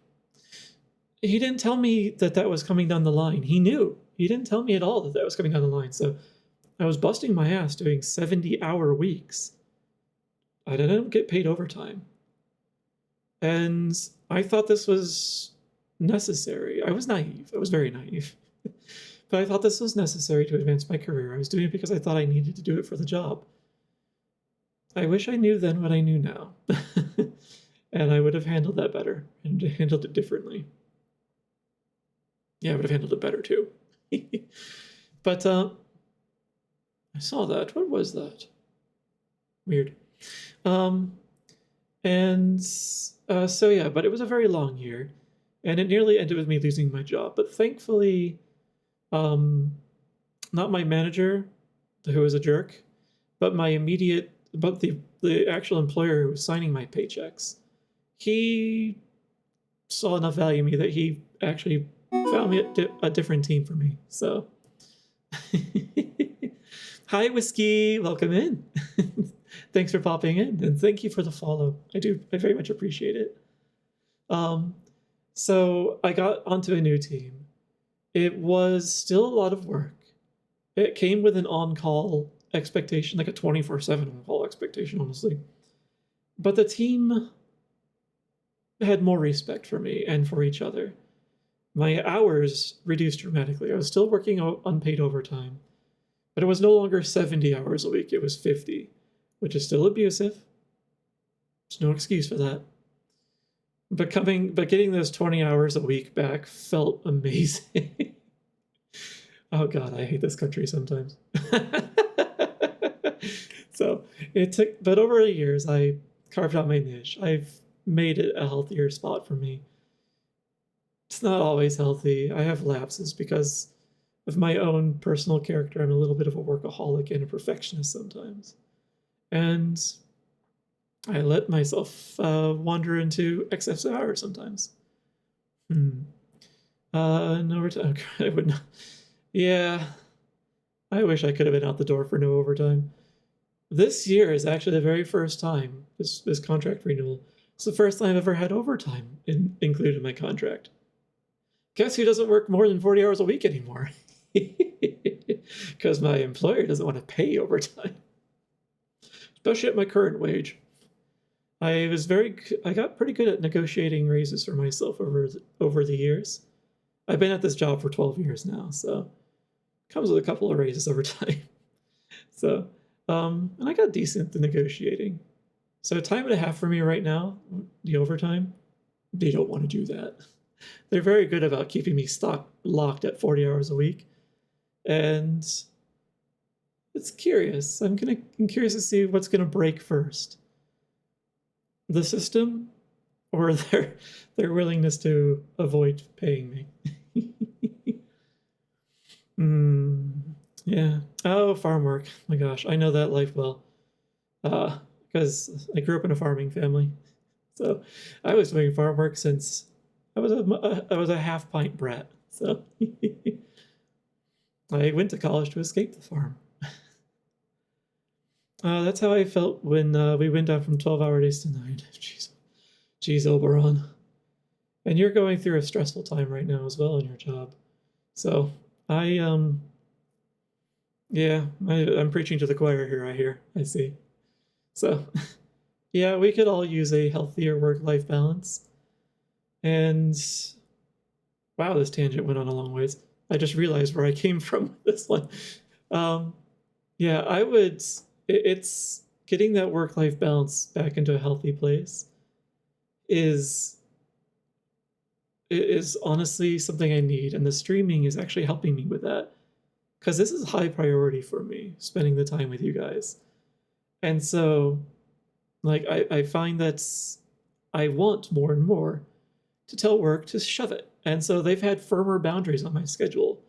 He didn't tell me that was coming down the line. He knew. He didn't tell me at all that was coming down the line. So I was busting my ass doing 70-hour weeks. I didn't get paid overtime. And I thought this was necessary. I was naive. I was very naive. But I thought this was necessary to advance my career. I was doing it because I thought I needed to do it for the job. I wish I knew then what I knew now. And I would have handled that better and handled it differently. Yeah, I would have handled it better too. But I saw that. What was that? Weird. So yeah, but it was a very long year. And it nearly ended with me losing my job. But thankfully, not my manager, who was a jerk, but the actual employer who was signing my paychecks. He saw enough value in me that he actually found me a different team for me. So, hi, Whiskey. Welcome in. Thanks for popping in, and thank you for the follow. I very much appreciate it. So I got onto a new team. It was still a lot of work. It came with an on-call expectation, like a 24/7 on-call expectation, honestly. But the team had more respect for me and for each other. My hours reduced dramatically. I was still working unpaid overtime, but it was no longer 70 hours a week. It was 50, which is still abusive. There's no excuse for that. But getting those 20 hours a week back felt amazing. Oh God, I hate this country sometimes. So but over the years, I carved out my niche. I've made it a healthier spot for me. It's not always healthy. I have lapses because of my own personal character. I'm a little bit of a workaholic and a perfectionist sometimes. And I let myself wander into excess hours sometimes. No overtime. I would not. Yeah. I wish I could have been out the door for no overtime. This year is actually the very first time, this contract renewal, it's the first time I've ever had overtime included in my contract. Guess who doesn't work more than 40 hours a week anymore? Because my employer doesn't want to pay overtime. Especially at my current wage. I got pretty good at negotiating raises for myself over the years. I've been at this job for 12 years now, so comes with a couple of raises over time. So, and I got decent at negotiating. So time and a half for me right now, the overtime, they don't want to do that. They're very good about keeping me locked at 40 hours a week. And it's curious. I'm curious to see what's gonna break first. The system or their willingness to avoid paying me. Yeah. Oh, farm work. My gosh, I know that life well. Because I grew up in a farming family. So I was doing farm work since I was a half pint brat. So I went to college to escape the farm. That's how I felt when we went down from 12-hour days to 9. Jeez, Oberon. And you're going through a stressful time right now as well in your job. So I'm preaching to the choir here, I hear. I see. So yeah, we could all use a healthier work-life balance. And wow, this tangent went on a long ways. I just realized where I came from with this one. Yeah, it's getting that work-life balance back into a healthy place is honestly something I need, and the streaming is actually helping me with that. Because this is high priority for me, spending the time with you guys. And so, like, I find that I want more and more to tell work to shove it. And so they've had firmer boundaries on my schedule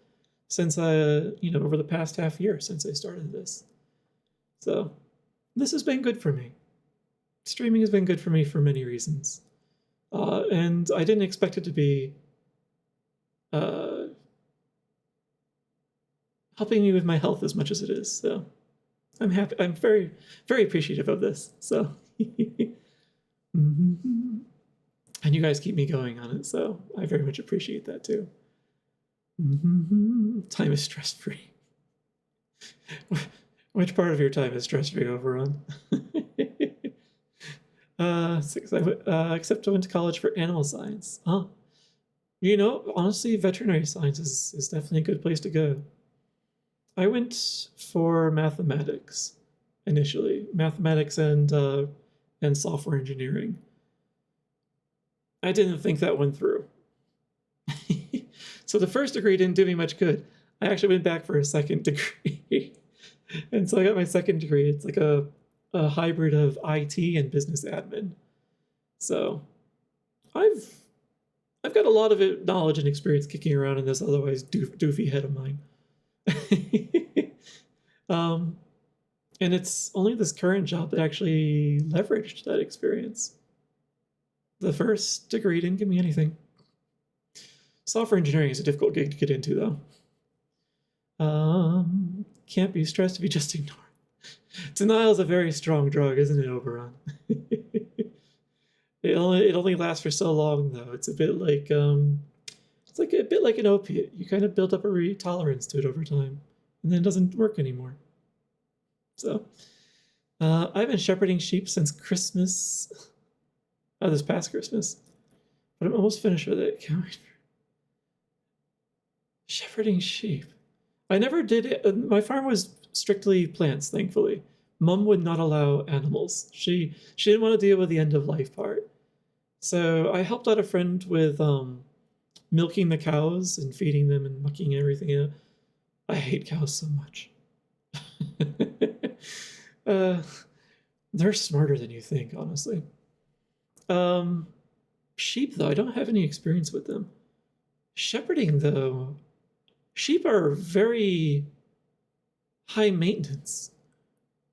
since, over the past half year since I started this. So this has been good for me. Streaming has been good for me for many reasons. And I didn't expect it to be helping me with my health as much as it is. So I'm happy. I'm very, very appreciative of this. So, and you guys keep me going on it. So I very much appreciate that too. Time is stress-free. Which part of your time is stress-free, Overrun? Except I went to college for animal science. Huh? Honestly, veterinary science is definitely a good place to go. I went for mathematics initially, mathematics and software engineering. I didn't think that went through. So the first degree didn't do me much good. I actually went back for a second degree. And so I got my second degree. It's like a hybrid of IT and business admin. So I've got a lot of knowledge and experience kicking around in this otherwise doofy head of mine. And it's only this current job that actually leveraged that experience. The first degree didn't give me anything. Software engineering is a difficult gig to get into, though. Can't be stressed if you just ignore it. Denial is a very strong drug, isn't it, Oberon? It only lasts for so long, though. It's a bit like it's like a bit like an opiate. You kind of build up a tolerance to it over time, and then it doesn't work anymore. So, I've been shepherding sheep since Christmas. This past Christmas, but I'm almost finished with it. Shepherding sheep. I never did it. My farm was strictly plants, thankfully. Mom would not allow animals. She didn't want to deal with the end of life part. So I helped out a friend with milking the cows and feeding them and mucking everything out. I hate cows so much. They're smarter than you think, honestly. Sheep, though, I don't have any experience with them. Shepherding, though, sheep are very high maintenance.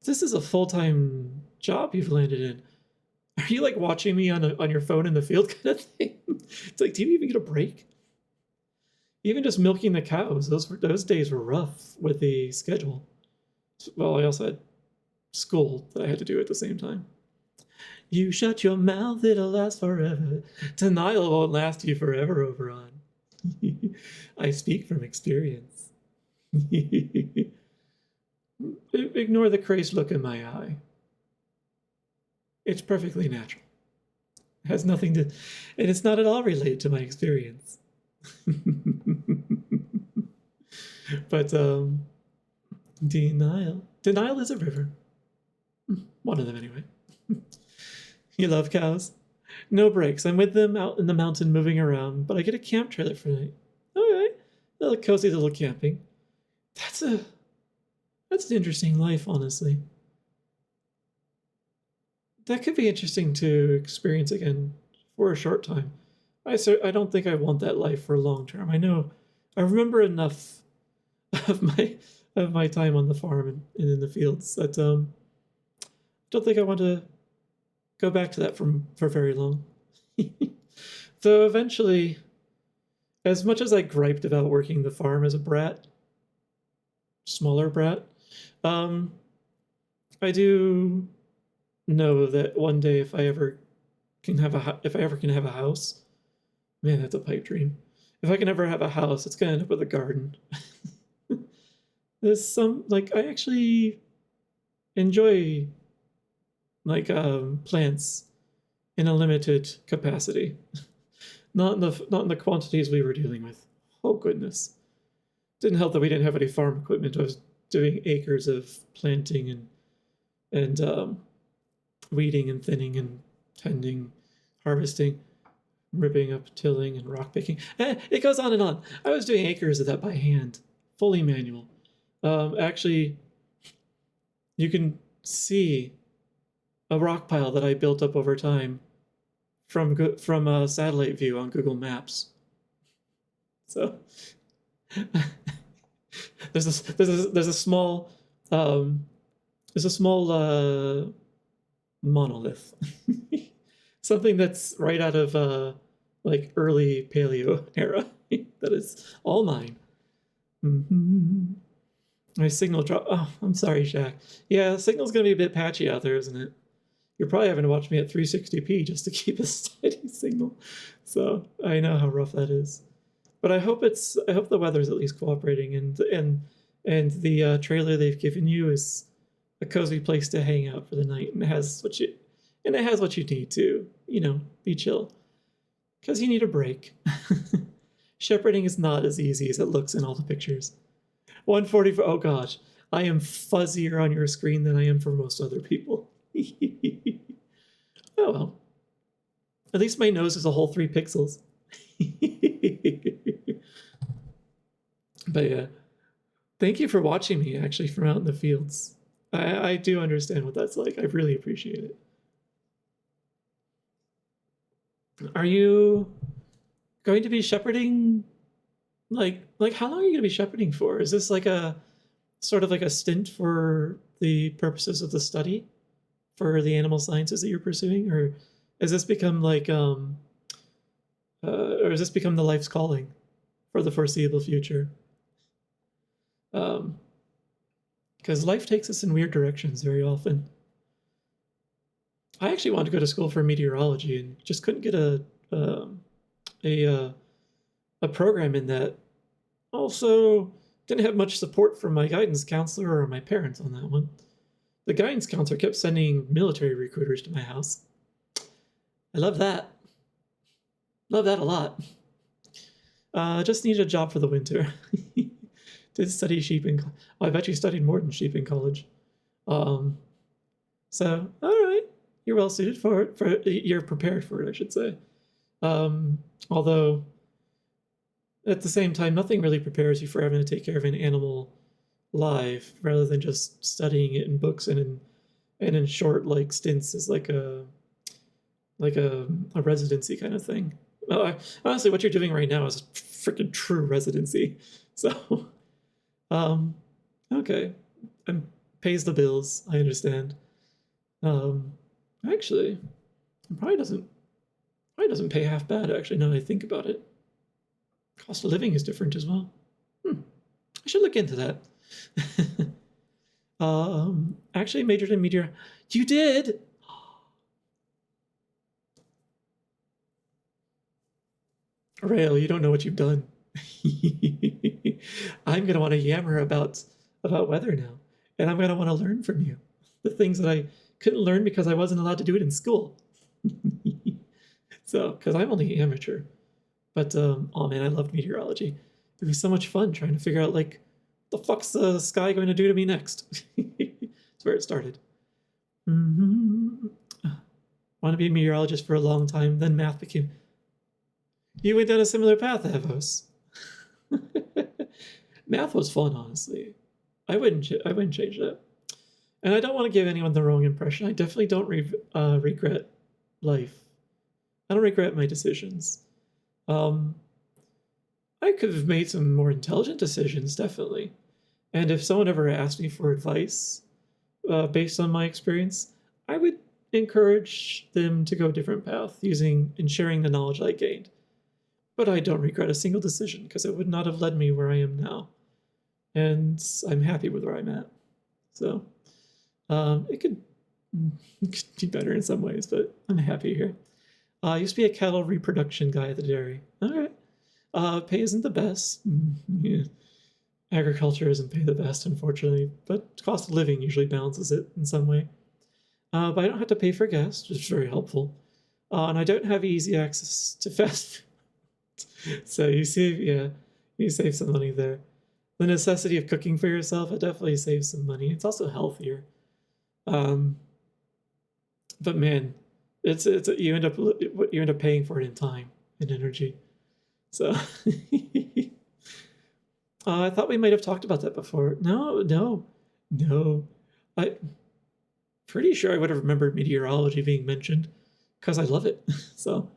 This is a full-time job you've landed in. Are you like watching me on your phone in the field kind of thing? It's like, do you even get a break? Even just milking the cows, those days were rough with the schedule. Well, I also had school that I had to do at the same time. You shut your mouth, it'll last forever. Denial won't last you forever, Oberon. I speak from experience. Ignore the crazed look in my eye. It's perfectly natural. It has nothing to, and it's not at all related to my experience. But denial is a river. One of them anyway. You love cows? No breaks. I'm with them out in the mountain moving around, but I get a camp trailer for the night. Okay. Little cozy little camping. That's an interesting life, honestly. That could be interesting to experience again for a short time. I don't think I want that life for long term. I remember enough of my time on the farm and in the fields that don't think I want to go back to that for very long. Though eventually, as much as I griped about working the farm as a brat, smaller brat, I do know that one day if I ever can have a house, man, that's a pipe dream. If I can ever have a house, it's gonna end up with a garden. There's some I actually enjoy plants in a limited capacity, not in the quantities we were dealing with. Oh goodness, didn't help that we didn't have any farm equipment. I was doing acres of planting and weeding and thinning and tending, harvesting, ripping up, tilling, and rock picking. It goes on and on. I was doing acres of that by hand, fully manual. Actually, you can see a rock pile that I built up over time from a satellite view on Google Maps. So there's a small monolith, something that's right out of early paleo era that is all mine. My signal drop. Oh, I'm sorry, Shaq. Yeah, the signal's gonna be a bit patchy out there, isn't it? You're probably having to watch me at 360p just to keep a steady signal. So I know how rough that is. But I hope the weather's at least cooperating, and the trailer they've given you is a cozy place to hang out for the night, and it has what you need to, be chill. Because you need a break. Shepherding is not as easy as it looks in all the pictures. 144. Oh gosh, I am fuzzier on your screen than I am for most other people. Oh well. At least my nose is a whole 3 pixels. But yeah, thank you for watching me actually from out in the fields. I do understand what that's like. I really appreciate it. Are you going to be shepherding? Like how long are you going to be shepherding for? Is this like a sort of like a stint for the purposes of the study for the animal sciences that you're pursuing, or has this become or has this become the life's calling for the foreseeable future? Because life takes us in weird directions very often. I actually wanted to go to school for meteorology and just couldn't get a program in that. Also, didn't have much support from my guidance counselor or my parents on that one. The guidance counselor kept sending military recruiters to my house. I love that. Love that a lot. Just needed a job for the winter. Did study sheep in college. I've actually studied more than sheep in college. So, all right. You're well suited for it. You're prepared for it, I should say. Although, at the same time, nothing really prepares you for having to take care of an animal live, rather than just studying it in books and in short stints as like a residency kind of thing. Honestly, what you're doing right now is a freaking true residency. So, okay, pays the bills. I understand. Actually, it probably doesn't pay half bad. Actually, now that I think about it, cost of living is different as well. I should look into that. Actually majored in meteor. You did. Rail, you don't know what you've done. I'm gonna want to yammer about weather now, and I'm gonna want to learn from you the things that I couldn't learn because I wasn't allowed to do it in school. So, because I'm only amateur. But, oh man, I loved meteorology. It was so much fun trying to figure out, like, the fuck's the sky going to do to me next? That's where it started. Want to be a meteorologist for a long time, then math became... You went down a similar path, Evos. Math was fun, honestly. I wouldn't change that. And I don't want to give anyone the wrong impression. I definitely don't regret life. I don't regret my decisions. I could have made some more intelligent decisions, definitely. And if someone ever asked me for advice based on my experience, I would encourage them to go a different path using and sharing the knowledge I gained. But I don't regret a single decision because it would not have led me where I am now. And I'm happy with where I'm at. So it could be better in some ways, but I'm happy here. I used to be a cattle reproduction guy at the dairy. All right. Pay isn't the best. Yeah. Agriculture doesn't pay the best, unfortunately, but cost of living usually balances it in some way. But I don't have to pay for gas, which is very helpful. And I don't have easy access to fast food. So you save some money there. The necessity of cooking for yourself, it definitely saves some money. It's also healthier. But man, you end up paying for it in time and energy. So I thought we might have talked about that before. No. I'm pretty sure I would have remembered meteorology being mentioned because I love it. So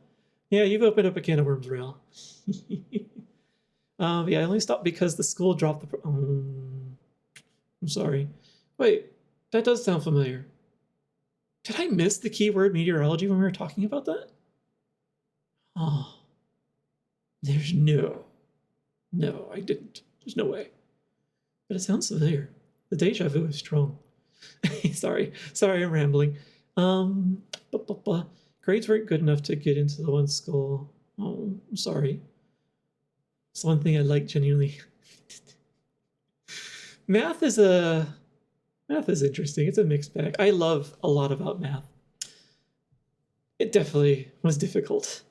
yeah, you've opened up a can of worms, Rail. Yeah, I only stopped because the school dropped the... I'm sorry. Wait, that does sound familiar. Did I miss the keyword meteorology when we were talking about that? Oh. There's no, I didn't. There's no way. But it sounds familiar. The deja vu is strong. Sorry, I'm rambling. Grades weren't good enough to get into the one school. Oh, I'm sorry. It's one thing I like genuinely. Math is interesting. It's a mixed bag. I love a lot about math. It definitely was difficult.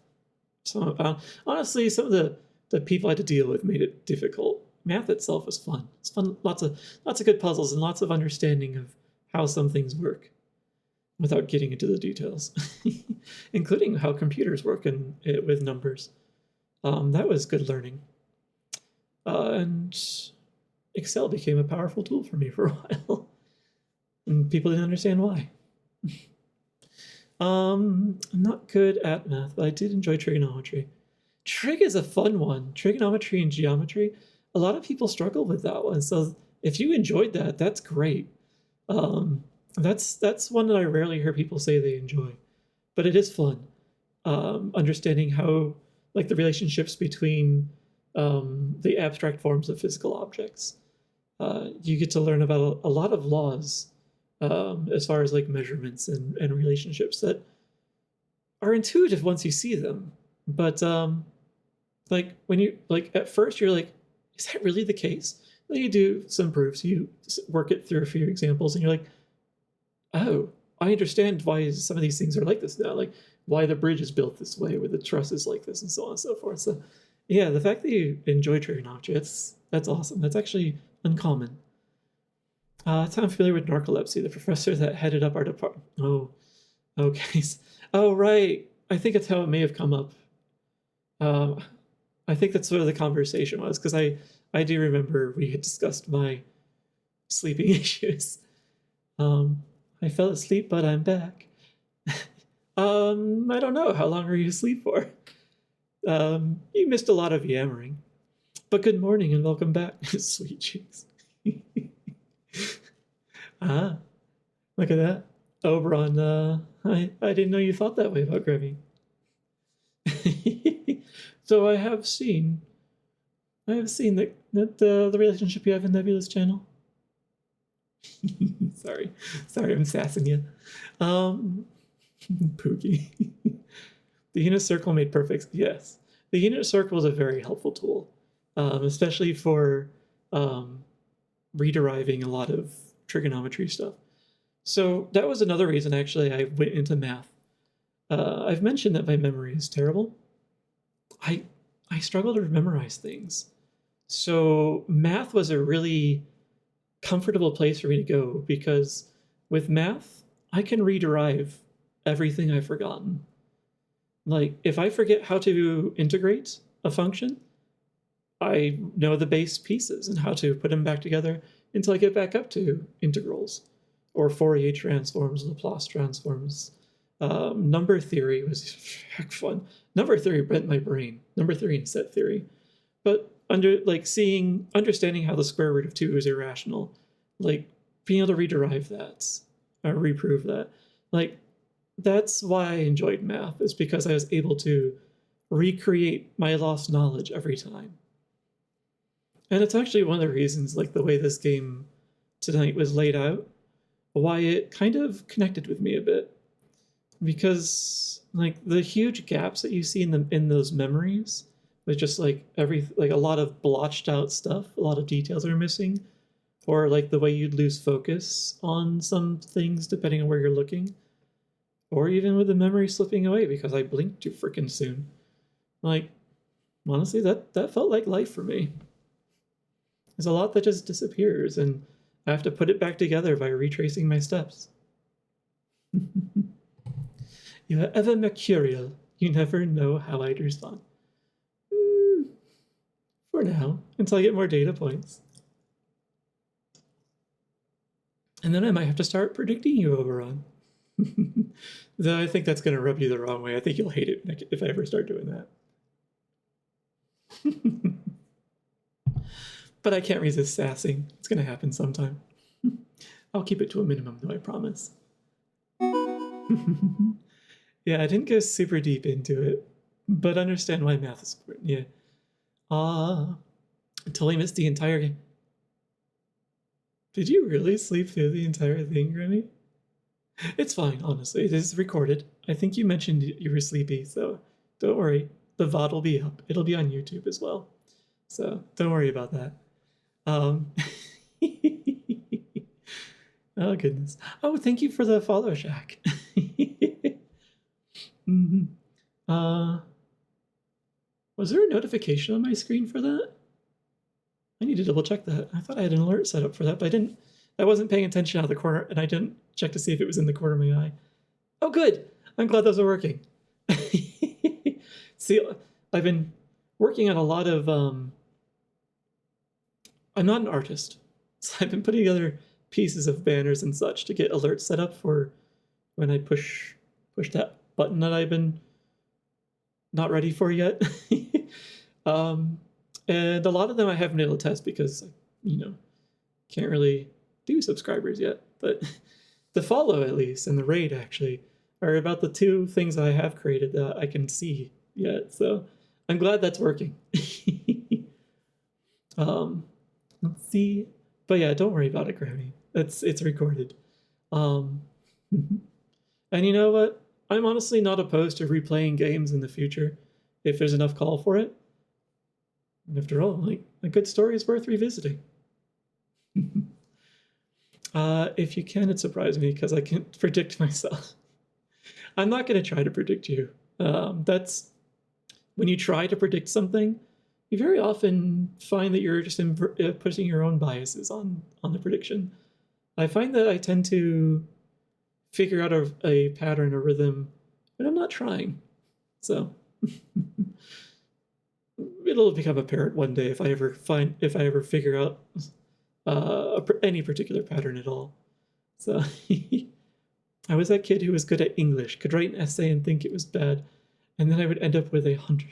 So honestly, some of the people I had to deal with made it difficult. Math itself was fun. It's fun. Lots of good puzzles and lots of understanding of how some things work, without getting into the details, including how computers work with numbers. That was good learning. And Excel became a powerful tool for me for a while, and people didn't understand why. I'm not good at math, but I did enjoy trigonometry. Trig is a fun one. Trigonometry and geometry, a lot of people struggle with that one. So if you enjoyed that, that's great. That's one that I rarely hear people say they enjoy, but it is fun. Understanding how, like, the relationships between the abstract forms of physical objects. You get to learn about a lot of laws as far as like measurements and relationships that are intuitive once you see them. But like when you at first you're like, is that really the case? Then you do some proofs, you work it through a few examples, and you're like, oh, I understand why some of these things are like this now, like why the bridge is built this way, with the trusses like this, and so on and so forth. So yeah, the fact that you enjoy trigonometry, that's awesome. That's actually uncommon. I'm familiar with narcolepsy, the professor that headed up our department. Oh, okay. Oh, right. I think that's how it may have come up. I think that's where the conversation was, because I do remember we had discussed my sleeping issues. I fell asleep, but I'm back. I don't know. How long were you asleep for? You missed a lot of yammering. But good morning and welcome back. Sweet cheeks. Ah, look at that. Oberon, I didn't know you thought that way about Grammy. So I have seen that the relationship you have in Nebula's channel. Sorry, I'm sassing you. Pookie. The unit circle made perfect. Yes, the unit circle is a very helpful tool, especially for rederiving a lot of trigonometry stuff. So that was another reason, actually, I went into math. I've mentioned that my memory is terrible. I struggle to memorize things. So math was a really comfortable place for me to go because with math, I can rederive everything I've forgotten. Like, if I forget how to integrate a function, I know the base pieces and how to put them back together until I get back up to integrals or Fourier transforms, Laplace transforms. Number theory was heck fun. Number theory bent my brain. Number theory and set theory. But understanding how the square root of 2 is irrational, like being able to rederive that or reprove that, like that's why I enjoyed math, is because I was able to recreate my lost knowledge every time. And it's actually one of the reasons, like the way this game tonight was laid out, why it kind of connected with me a bit. Because like the huge gaps that you see in those memories, with just like a lot of blotched out stuff, a lot of details are missing, or like the way you'd lose focus on some things depending on where you're looking, or even with the memory slipping away because I blinked too freaking soon. Like, honestly, that felt like life for me. There's a lot that just disappears, and I have to put it back together by retracing my steps. You are ever mercurial. You never know how I'd respond. For now, until I get more data points. And then I might have to start predicting you, Oberon. Though I think that's going to rub you the wrong way. I think you'll hate it if I ever start doing that. But I can't resist sassing. It's going to happen sometime. I'll keep it to a minimum, though, I promise. Yeah, I didn't go super deep into it, but understand why math is important. Yeah. I totally missed the entire game. Did you really sleep through the entire thing, Remy? It's fine, honestly. It is recorded. I think you mentioned you were sleepy, so don't worry. The VOD will be up. It'll be on YouTube as well. So don't worry about that. Oh, goodness. Oh, thank you for the follow, Shaq. Mm-hmm. Was there a notification on my screen for that? I need to double check that. I thought I had an alert set up for that, but I didn't. I wasn't paying attention out of the corner, and I didn't check to see if it was in the corner of my eye. Oh, good. I'm glad those are working. See, I've been working on a lot of. I'm not an artist, so I've been putting together pieces of banners and such to get alerts set up for when I push that button that I've been not ready for yet. And a lot of them I haven't been able to test because, can't really do subscribers yet. But the follow, at least, and the raid, actually, are about the two things I have created that I can see yet. So I'm glad that's working. Let's see. But yeah, don't worry about it, Grammy. It's recorded. And you know what? I'm honestly not opposed to replaying games in the future if there's enough call for it. And after all, like, a good story is worth revisiting. If you can, it surprised me because I can't predict myself. I'm not going to try to predict you. That's when you try to predict something, you very often find that you're just putting your own biases on the prediction. I find that I tend to figure out a pattern, a rhythm, but I'm not trying. So it'll become apparent one day if I ever figure out any particular pattern at all. So I was that kid who was good at English, could write an essay and think it was bad, and then I would end up with 100.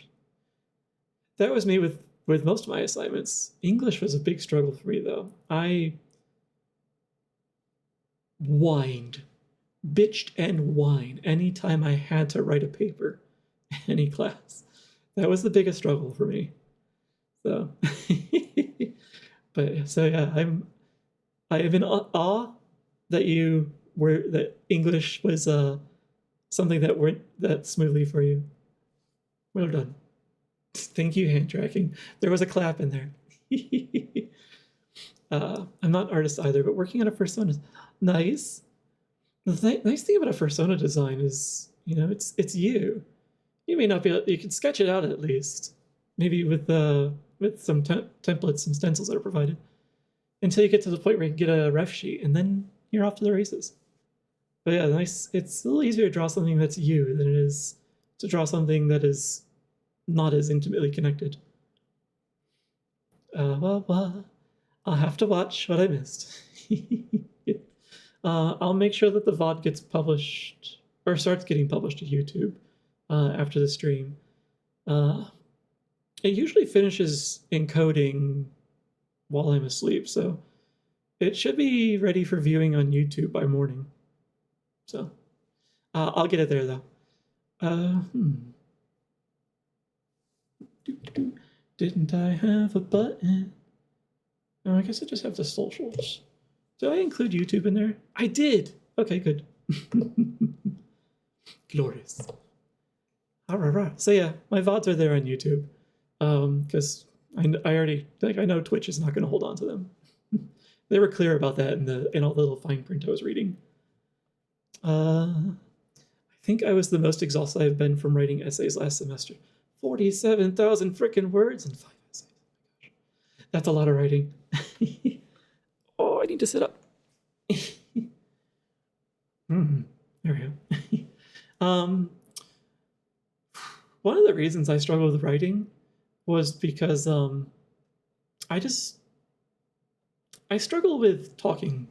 That was me with most of my assignments. English was a big struggle for me, though. I bitched and whined anytime I had to write a paper in any class. That was the biggest struggle for me. So, I am in awe that English was something that went that smoothly for you. Well done. Thank you, hand tracking. There was a clap in there. I'm not an artist either, but working on a first one is nice. Nice thing about a persona design is, you know, it's you. You may not be able, you can sketch it out at least, maybe with some templates, some stencils that are provided, until you get to the point where you can get a ref sheet, and then you're off to the races. But yeah, nice. It's a little easier to draw something that's you than it is to draw something that is not as intimately connected. Well, I'll have to watch what I missed. I'll make sure that the VOD gets published, or starts getting published to YouTube after the stream. It usually finishes encoding while I'm asleep, so it should be ready for viewing on YouTube by morning. So I'll get it there though. Didn't I have a button? Oh, I guess I just have the socials. Did I include YouTube in there? I did! Okay, good. Glorious. So yeah, my VODs are there on YouTube. Because I already, like, I know Twitch is not going to hold on to them. They were clear about that in all the little fine print I was reading. I think I was the most exhausted I've been from writing essays last semester. 47,000 frickin' words and 5 essays. Oh my gosh. That's a lot of writing. Oh, I need to sit up. There we go. One of the reasons I struggle with writing was because I struggle with talking.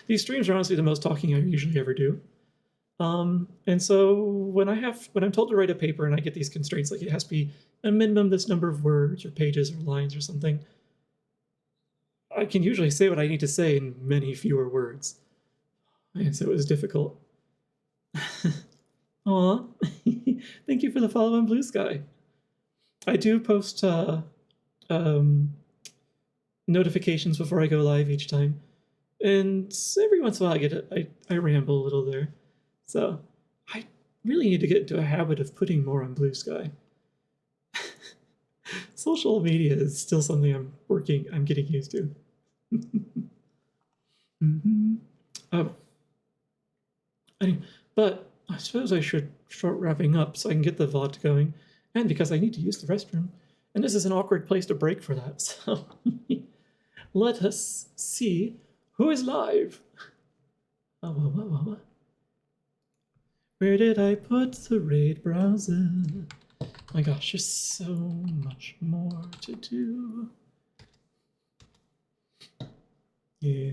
These streams are honestly the most talking I usually ever do. And so when I'm told to write a paper and I get these constraints, like it has to be a minimum this number of words or pages or lines or something, I can usually say what I need to say in many fewer words. And so it was difficult. Aw, thank you for the follow on Blue Sky. I do post notifications before I go live each time. And every once in a while I ramble a little there. So I really need to get into a habit of putting more on Blue Sky. Social media is still something I'm getting used to. Oh. But I suppose I should start wrapping up so I can get the VOD going, and because I need to use the restroom. And this is an awkward place to break for that, so let us see who is live. Where did I put the raid browser? My gosh, there's so much more to do. Yeah.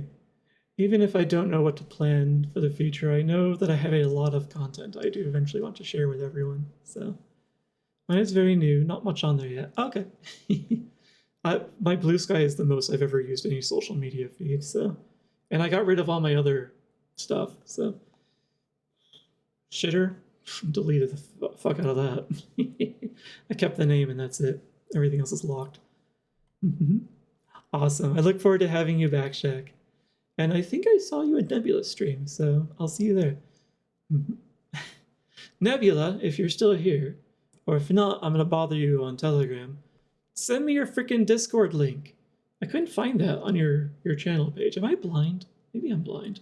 Even if I don't know what to plan for the future, I know that I have a lot of content I do eventually want to share with everyone. So mine is very new, not much on there yet. Okay. My Blue Sky is the most I've ever used any social media feed, so. And I got rid of all my other stuff, so. Shitter, deleted the fuck out of that. I kept the name and that's it. Everything else is locked. Awesome. I look forward to having you back, Shaq. And I think I saw you at Nebula stream, so I'll see you there. Nebula, if you're still here, or if not, I'm going to bother you on Telegram. Send me your freaking Discord link. I couldn't find that on your channel page. Am I blind? Maybe I'm blind.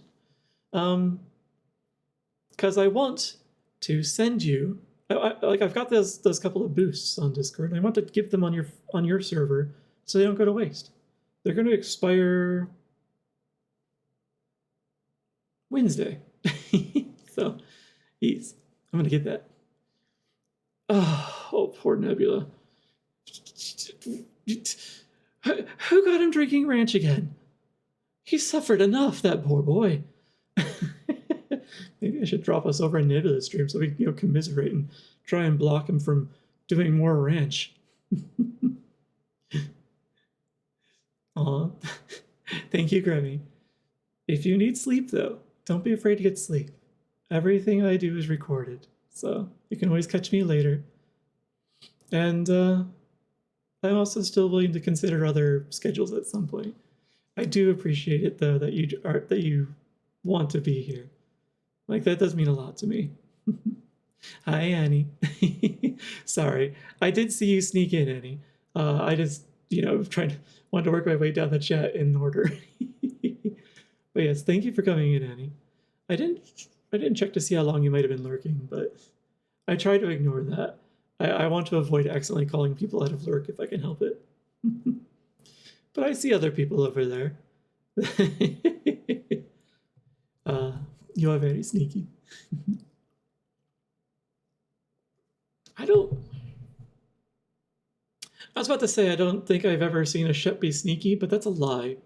Because I want to send you, I've got those couple of boosts on Discord. And I want to give them on your server so they don't go to waste. They're going to expire Wednesday. So, ease. I'm going to get that. Oh, poor Nebula. Who got him drinking ranch again? He suffered enough, that poor boy. Maybe I should drop us over in Nebula's stream so we can, commiserate and try and block him from doing more ranch. Aw. Thank you, Grammy. If you need sleep, though, don't be afraid to get sleep. Everything I do is recorded, so you can always catch me later. And I'm also still willing to consider other schedules at some point. I do appreciate it, though, that you want to be here. Like, that does mean a lot to me. Hi, Annie. Sorry. I did see you sneak in, Annie. I just, wanted to work my way down the chat in order. But yes, thank you for coming in, Annie. I didn't check to see how long you might have been lurking, but I try to ignore that. I want to avoid accidentally calling people out of lurk if I can help it. But I see other people over there. You are very sneaky. I was about to say I don't think I've ever seen a Shep be sneaky, but that's a lie.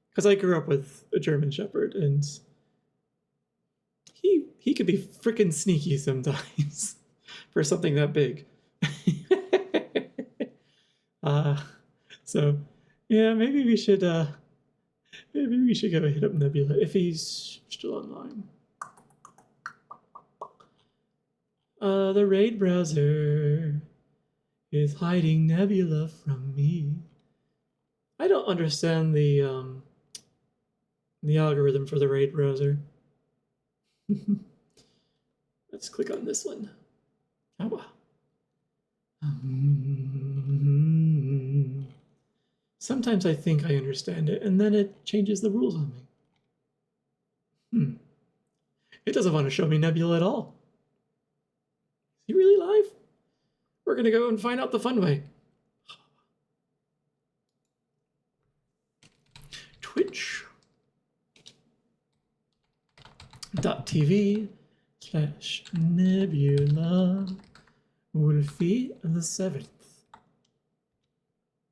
Because I grew up with a German Shepherd, and he could be freaking sneaky sometimes for something that big. So yeah, maybe we should go hit up Nebula if he's still online. The raid browser is hiding Nebula from me. I don't understand the algorithm for the raid browser. Let's click on this one. Oh. Sometimes I think I understand it, and then it changes the rules on me. It doesn't want to show me Nebula at all. Is he really live? We're gonna go and find out the fun way. Twitch.tv/Nebula Wolfie the 7th.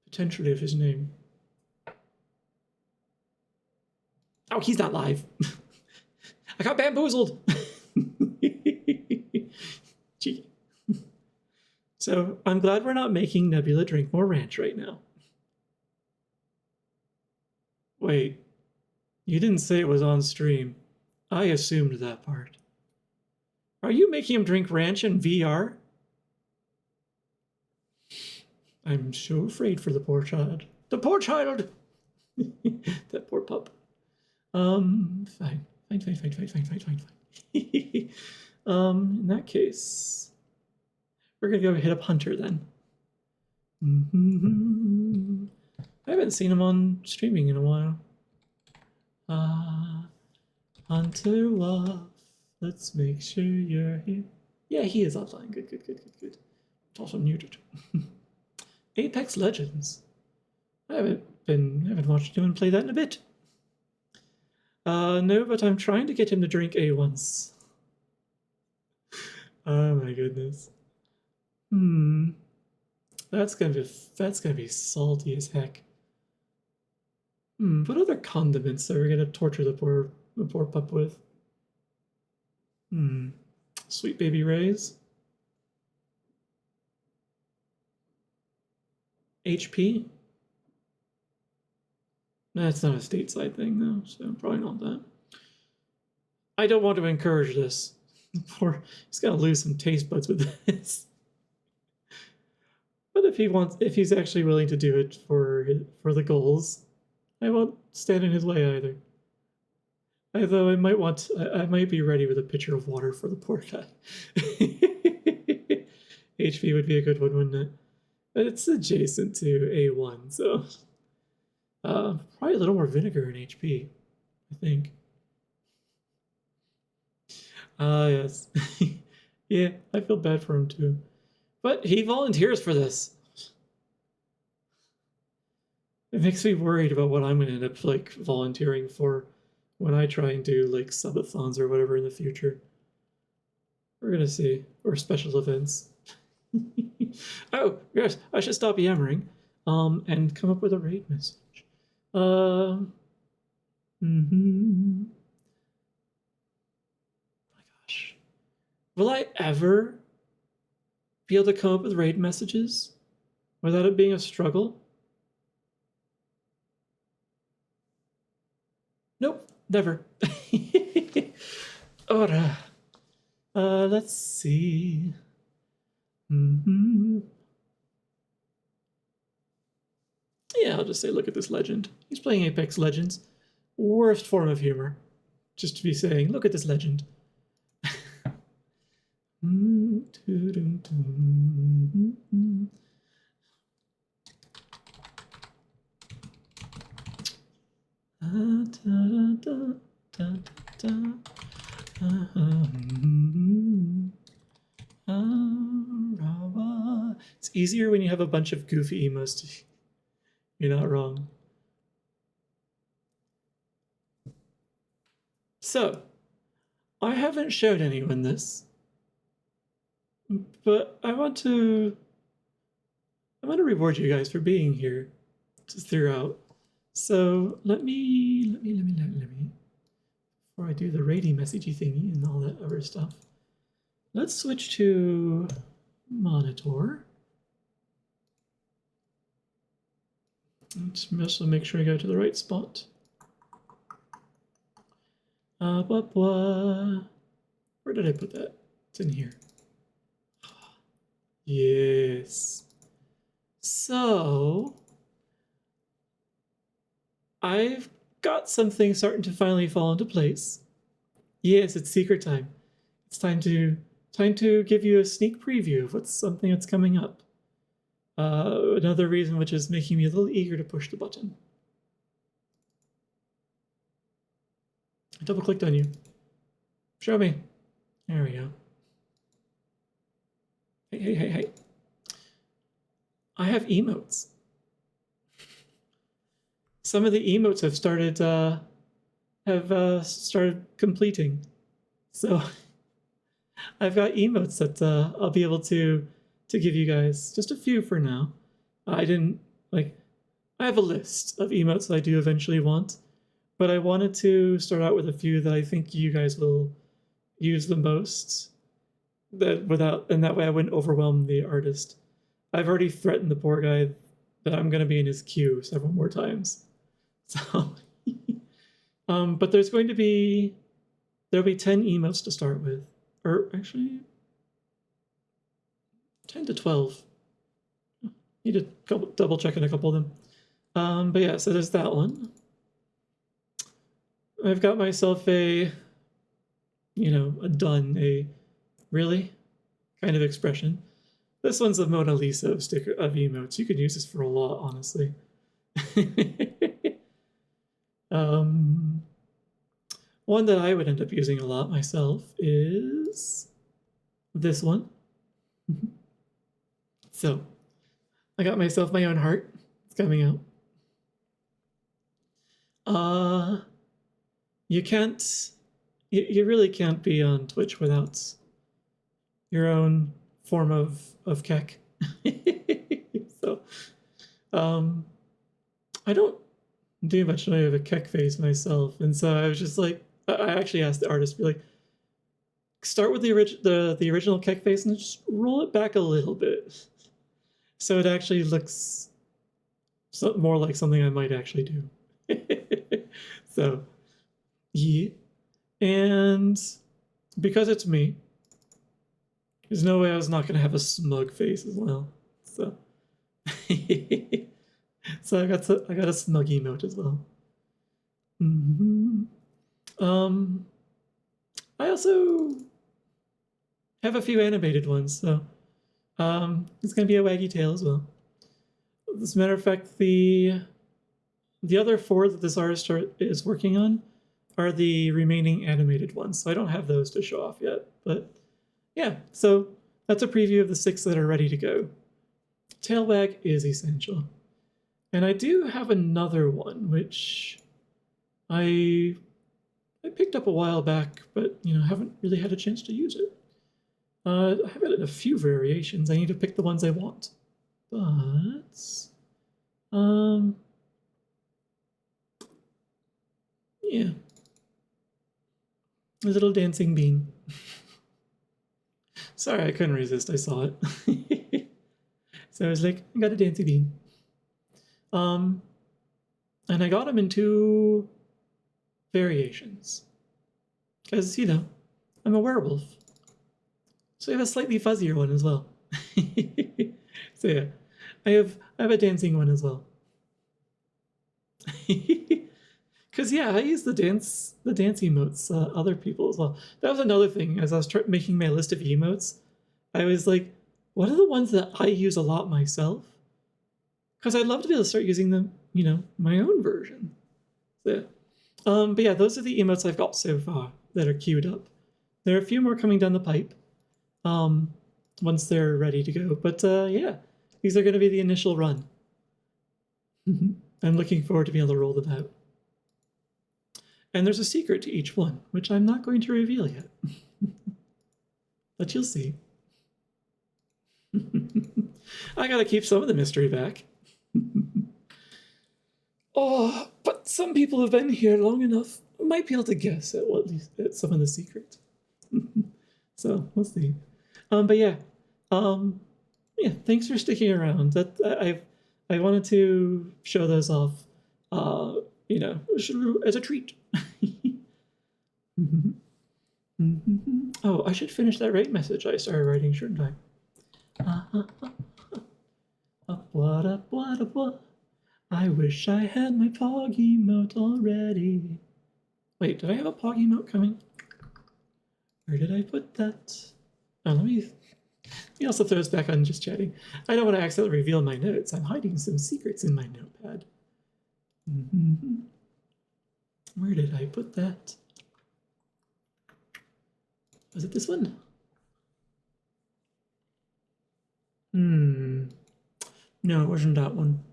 Potentially of his name. Oh, he's not live. I got bamboozled. Gee. So I'm glad we're not making Nebula drink more ranch right now. Wait, you didn't say it was on stream. I assumed that part. Are you making him drink ranch in VR? I'm so afraid for the poor child. The poor child! That poor pup. Fine. In that case, we're gonna go hit up Hunter then. I haven't seen him on streaming in a while. Hunter Wolf, let's make sure you're here. Yeah, he is offline. Good. It's also muted. Apex Legends. I haven't watched anyone play that in a bit. No, but I'm trying to get him to drink A1s. Oh my goodness. That's gonna be salty as heck. What other condiments are we gonna torture the poor pup with? Sweet baby rays. HP. That's not a stateside thing though, so probably not that. I don't want to encourage this. He's gonna lose some taste buds with this. But if he's actually willing to do it for the goals, I won't stand in his way either. Although I might be ready with a pitcher of water for the poor guy. HP would be a good one, wouldn't it? But it's adjacent to A1, so probably a little more vinegar in HP, I think. Yes. Yeah, I feel bad for him too. But he volunteers for this. It makes me worried about what I'm going to end up like volunteering for when I try and do like subathons or whatever in the future. We're going to see. Or special events. Oh, yes, I should stop yammering and come up with a raid message. My gosh. Will I ever be able to come up with raid messages without it being a struggle? Nope, never. Ora. Let's see. Yeah, I'll just say, look at this legend. He's playing Apex Legends. Worst form of humor. Just to be saying, look at this legend. It's easier when you have a bunch of goofy emotes. You're not wrong. So, I haven't showed anyone this, but I want to reward you guys for being here just throughout. So let me, before I do the rating messagey thingy and all that other stuff, let's switch to monitor. Let's also make sure I go to the right spot. Where did I put that? It's in here. Yes. So, I've got something starting to finally fall into place. Yes, it's secret time. It's time to give you a sneak preview of what's something that's coming up. Another reason which is making me a little eager to push the button. I double clicked on you. Show me. There we go. Hey. I have emotes. Some of the emotes have started completing. So I've got emotes that I'll be able to give you guys, just a few for now. I have a list of emotes that I do eventually want, but I wanted to start out with a few that I think you guys will use the most, and that way I wouldn't overwhelm the artist. I've already threatened the poor guy that I'm going to be in his queue several more times. So, but there'll be 10 emotes to start with, or actually 10 to 12. Need to double check on a couple of them. But yeah, so there's that one. I've got myself a really kind of expression. This one's a Mona Lisa of emotes. You could use this for a lot, honestly. One that I would end up using a lot myself is this one. So, I got myself my own heart. It's coming out. You really can't be on Twitch without your own form of kek. So, I don't do much of a kek face myself, and so I was just like, I actually asked the artist, be like, start with the original kek face and just roll it back a little bit, so it actually looks more like something I might actually do. So, yeah, and because it's me, there's no way I was not going to have a smug face as well. So, so I got a smug emote as well. I also have a few animated ones, so it's going to be a waggy tail as well. As a matter of fact, the other 4 that this artist is working on are the remaining animated ones, so I don't have those to show off yet. But yeah, so that's a preview of the 6 that are ready to go. Tail wag is essential. And I do have another one, which I picked up a while back, but haven't really had a chance to use it. I have it in a few variations. I need to pick the ones I want. But yeah. A little dancing bean. Sorry, I couldn't resist. I saw it. So I was like, I got a dancing bean. And I got them in 2 variations. Because, I'm a werewolf. So I have a slightly fuzzier one as well. So yeah, I have a dancing one as well. Because yeah, I use the dance emotes, other people as well. That was another thing. As I was making my list of emotes, I was like, what are the ones that I use a lot myself? Because I'd love to be able to start using them, my own version. So, but yeah, those are the emotes I've got so far that are queued up. There are a few more coming down the pipe once they're ready to go. But yeah, these are going to be the initial run. I'm looking forward to being able to roll them out. And there's a secret to each one, which I'm not going to reveal yet. But you'll see. I gotta keep some of the mystery back. Oh, but some people have been here long enough. Might be able to guess at what at some of the secret. So we'll see. But yeah, yeah. Thanks for sticking around. That I wanted to show those off. You know, as a treat. Oh, I should finish that rate message I started writing, shouldn't I? What up, what up, what? I wish I had my Pog emote already. Wait, did I have a Pog emote coming? Where did I put that? Oh, let me also throw this back on just chatting. I don't want to accidentally reveal my notes. I'm hiding some secrets in my notepad. Where did I put that? Was it this one? No, it wasn't that one.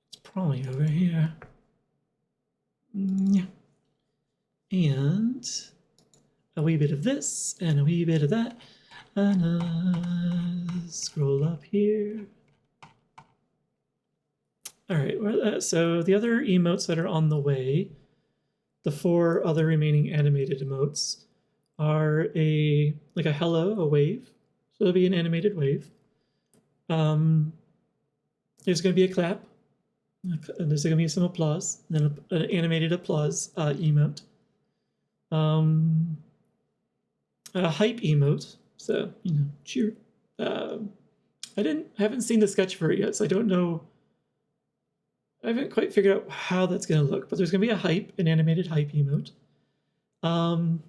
It's probably over here. Yeah. And a wee bit of this, and a wee bit of that. And scroll up here. All right, so the other emotes that are on the way, the 4 other remaining animated emotes, are like a hello, a wave. So it'll be an animated wave. There's going to be a clap. There's going to be some applause. Then an animated applause emote. A hype emote. So, you know, cheer. I haven't seen the sketch for it yet, so I don't know. I haven't quite figured out how that's going to look, but there's going to be a hype, an animated hype emote. And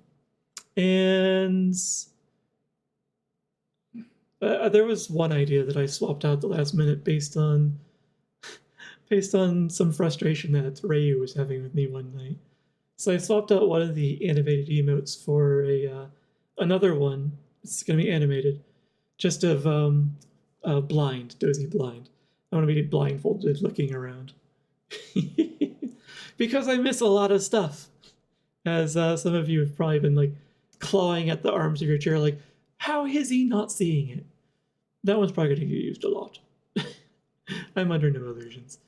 there was one idea that I swapped out the last minute based on some frustration that Rayu was having with me one night. So I swapped out one of the animated emotes for another one. It's going to be animated, just of blind, dozy blind. I want to be blindfolded looking around. Because I miss a lot of stuff. As some of you have probably been like clawing at the arms of your chair, like, how is he not seeing it? That one's probably going to get used a lot. I'm under no illusions.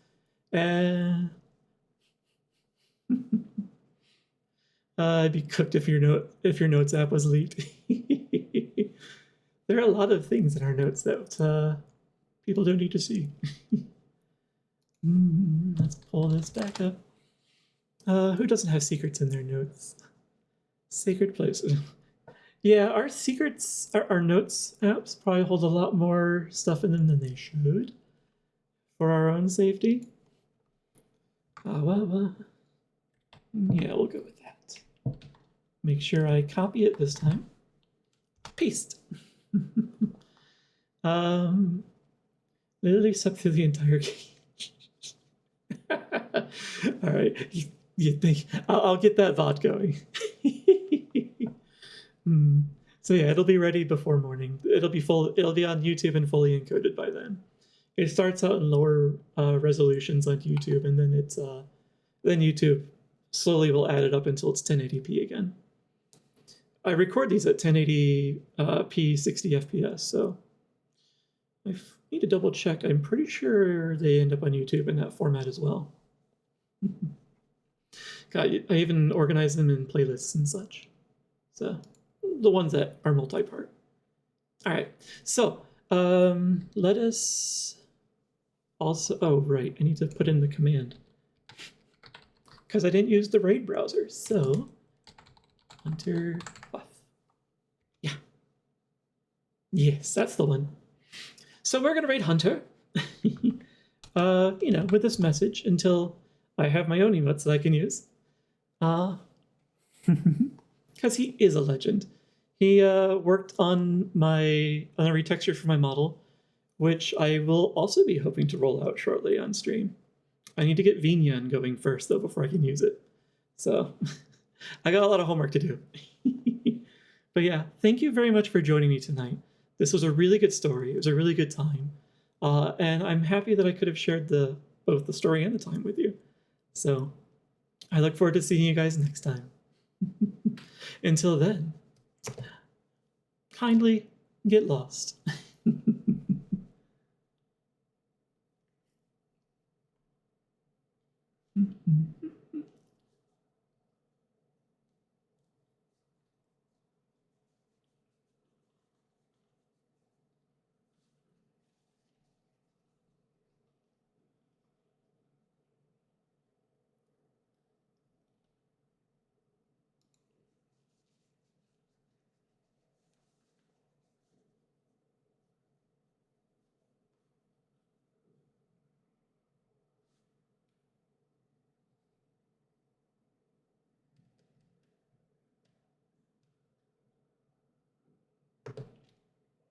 I'd be cooked if your notes app was leaked. There are a lot of things in our notes that people don't need to see. Let's pull this back up. Who doesn't have secrets in their notes? Sacred places. Yeah, our secrets, our notes apps probably hold a lot more stuff in them than they should for our own safety. Well. Yeah, we'll go with that. Make sure I copy it this time. Paste. Literally sucked through the entire game. All right, you think I'll get that VOD going. So yeah, it'll be ready before morning. It'll be on YouTube and fully encoded by then. It starts out in lower resolutions on YouTube, and then then YouTube slowly will add it up until it's 1080p again. I record these at 1080p 60 FPS, so I need to double check. I'm pretty sure they end up on YouTube in that format as well. God, I even organize them in playlists and such. So the ones that are multi-part. All right, so let us also, oh right, I need to put in the command because I didn't use the raid browser. So Hunter buff. Yeah. Yes, that's the one. So we're gonna raid Hunter. You know, with this message until I have my own emotes that I can use. Because he is a legend. He worked on a retexture for my model, which I will also be hoping to roll out shortly on stream. I need to get Vinyan going first, though, before I can use it. So I got a lot of homework to do. But yeah, thank you very much for joining me tonight. This was a really good story. It was a really good time. And I'm happy that I could have shared both the story and the time with you. So I look forward to seeing you guys next time. Until then, kindly get lost.